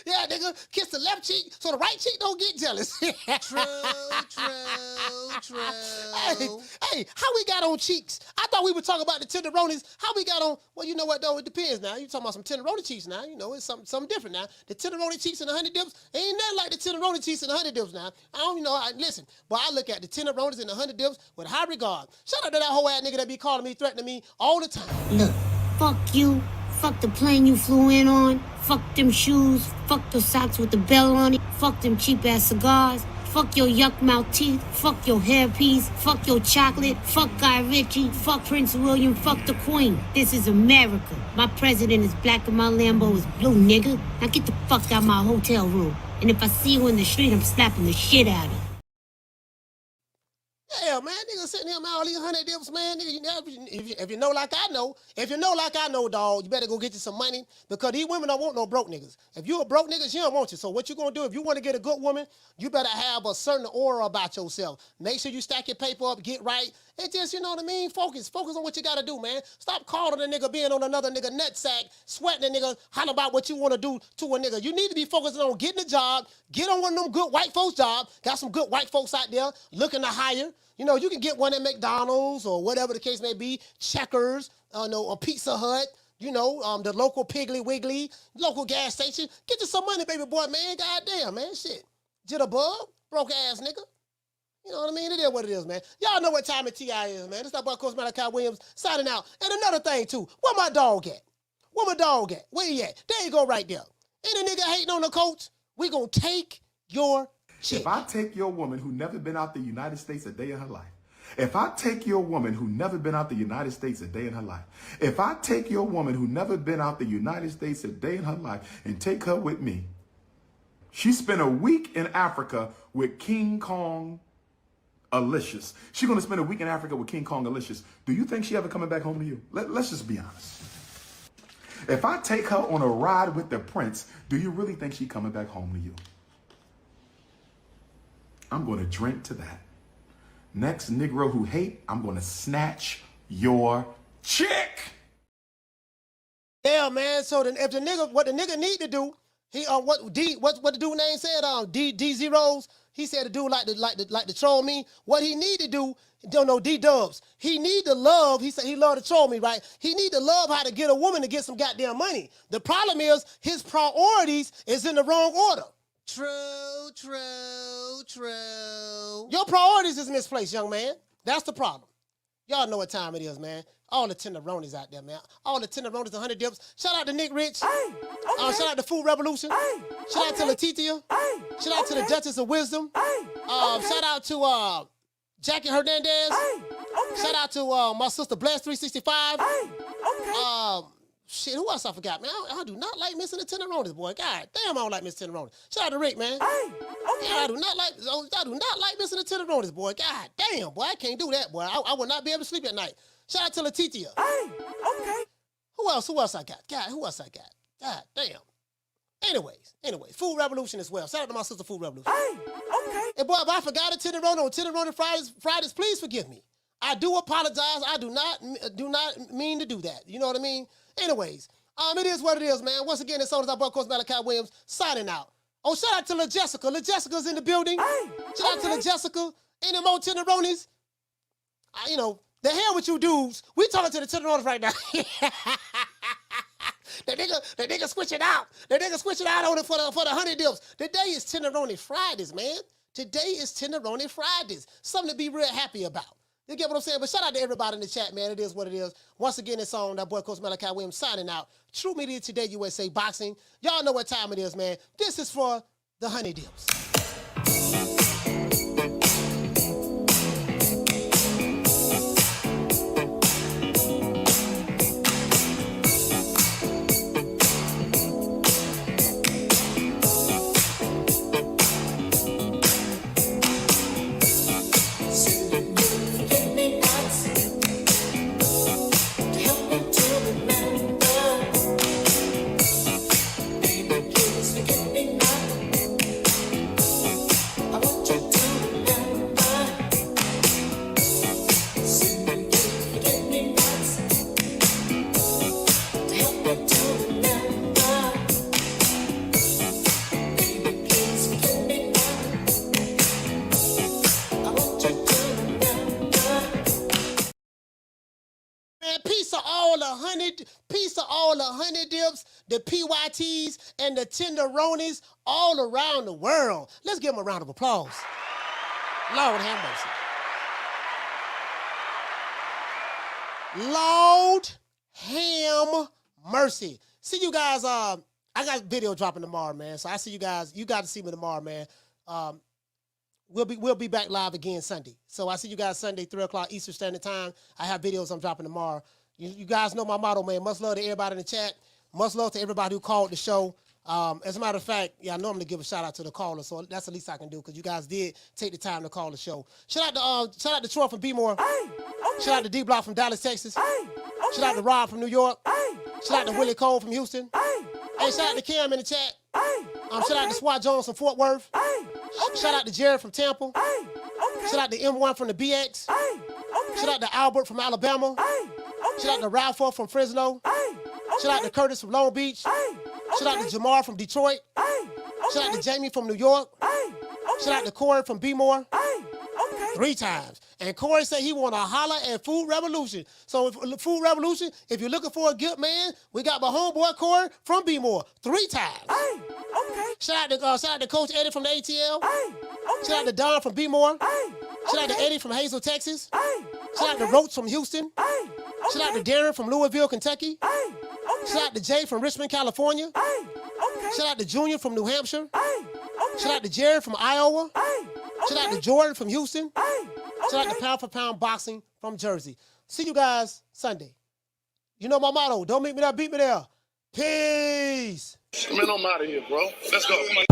Yeah, nigga, kiss the left cheek so the right cheek don't get jealous. True. Hey, how we got on cheeks? I thought we were talking about the tenderonis. How we got on, well, you know what, though? It depends now. You talking about some tenderoni cheeks now. You know, it's something different now. The tenderoni cheeks and the honey dips ain't nothing like the tenderoni cheeks and the honey dips now. I don't know. Listen, but I look at the tenderonis and the honey dips with high regard. Shout out to that whole ass nigga that be calling me, threatening me all the time. Look, fuck you. Fuck the plane you flew in on. Fuck them shoes. Fuck the socks with the bell on it. Fuck them cheap-ass cigars. Fuck your yuck-mouth teeth. Fuck your hairpiece. Fuck your chocolate. Fuck Guy Ritchie. Fuck Prince William. Fuck the Queen. This is America. My president is black and my Lambo is blue, nigga. Now get the fuck out of my hotel room. And if I see you in the street, I'm slapping the shit out of you. Yeah, man, nigga sitting here, man, all these honey dips, man, nigga, if you know like I know, dog, you better go get you some money because these women don't want no broke niggas. If you a broke nigga, she don't want you. So what you gonna do, if you want to get a good woman, you better have a certain aura about yourself. Make sure you stack your paper up, get right, and just, you know what I mean, focus on what you gotta do, man. Stop calling a nigga being on another nigga nutsack, sweating a nigga, hollering about what you want to do to a nigga. You need to be focusing on getting a job, get on one of them good white folks jobs. Got some good white folks out there looking to hire. You know, you can get one at McDonald's or whatever the case may be, Checkers, or Pizza Hut, you know, the local Piggly Wiggly, local gas station. Get you some money, baby boy, man. Goddamn, man, shit. Jitterbug, broke ass nigga. You know what I mean? It is what it is, man. Y'all know what time of TI is, man. This is boy Coach Malachi Williams signing out. And another thing, too. Where my dog at? Where he at? There you go right there. Any nigga hating on the coach, we gonna take your shit. If I take your woman who never been out the United States a day in her life, if I take your woman who never been out the United States a day in her life, if I take your woman who never been out the United States a day in her life and take her with me, she spent a week in Africa with King Kong Alicious. She's going to spend a week in Africa with King Kong Alicious. Do you think she ever coming back home to you? Let's just be honest. If I take her on a ride with the prince, do you really think she coming back home to you? I'm going to drink to that. Next Negro who hate, I'm going to snatch your chick. Yeah, man. So then, if the nigga, what the nigga need to do, he what the dude name said, D Zeros. He said the dude like to troll me. What he need to do, don't know D Dubs. He need to love. He said he love to troll me, right? He need to love how to get a woman to get some goddamn money. The problem is his priorities is in the wrong order. True. Your priorities is misplaced, young man. That's the problem. Y'all know what time it is, man. All the tenderonis out there, man. All the tenderonis and honey dips. Shout out to Nick Rich. Shout out to Food Revolution. Shout out to Letitia. Shout out to the Duchess of Wisdom. Shout out to Jackie Hernandez. Shout out to my sister Blast 365. Shit, who else I forgot, man? I do not like missing the tenderonis, boy. God damn, I don't like missing tenderonis. Shout out to Rick, man. I do not like missing the tenderonis, boy. God damn, boy, I can't do that, boy. I will not be able to sleep at night. Shout out to Letitia. Who else I got? God, who else I got? God damn. Anyways, Food Revolution as well. Shout out to my sister Food Revolution. And boy, if I forgot a tenderoni on Tenderoni Fridays, please forgive me. I do apologize. I do not mean to do that. You know what I mean? Anyways, It is what it is, man. Once again, it's our boy, Coach Malachi Williams, signing out. Oh, shout out to La Jessica. La Jessica's in the building. Shout out to La Jessica. Any more tenderonis? You know, the hell with you dudes. We talking to the tenderonis right now. The nigga switching out. The nigga switching out on it for the honey dips. Today is Tenderoni Fridays, man. Today is Tenderoni Fridays. Something to be real happy about. You get what I'm saying? But shout out to everybody in the chat, man. It is what it is. Once again, it's on that boy, Coach Malachi Williams, signing out. True Media Today, USA Boxing. Y'all know what time it is, man. This is for the honey dips. Piece of all the honey dips, the PYTs, and the tenderonis all around the world. Let's give them a round of applause. Lord have mercy. Lord have mercy. See you guys, I got video dropping tomorrow, man. So I see you guys. You got to see me tomorrow, man. We'll be back live again Sunday. So I see you guys Sunday, 3 o'clock Eastern Standard Time. I have videos I'm dropping tomorrow. You guys know my motto, man. Much love to everybody in the chat. Much love to everybody who called the show. As a matter of fact, I normally give a shout out to the caller, so that's the least I can do because you guys did take the time to call the show. Shout out to Troy from B-More. Shout out to D-Block from Dallas, Texas. Shout out to Rob from New York. Shout out to Willie Cole from Houston. Hey, shout out to Cam in the chat. Shout out to Swat Jones from Fort Worth. Shout out to Jared from Tampa. Shout out to M1 from the BX. Shout out to Albert from Alabama. Shout out to Ralph from Fresno. Shout out to Curtis from Long Beach. Shout out to Jamar from Detroit. Shout out to Jamie from New York. Shout out to Corey from B-More. 3 times. And Corey said he want to holler at Food Revolution. So Food Revolution, if you're looking for a good man, we got my homeboy Corey from B-More 3 times. Shout out to Coach Eddie from the ATL. Shout out to Don from B-More. Shout out to Eddie from Hazel, Texas. Shout out to Roach from Houston. Shout out to Darren from Louisville, Kentucky. Shout out to Jay from Richmond, California. Shout out to Junior from New Hampshire. Shout out to Jared from Iowa. Shout out to Jordan from Houston. Shout out to Pound for Pound Boxing from Jersey. See you guys Sunday. You know my motto. Don't meet me there, beat me there. Peace. Man, I'm out of here, bro. Let's go. Come on.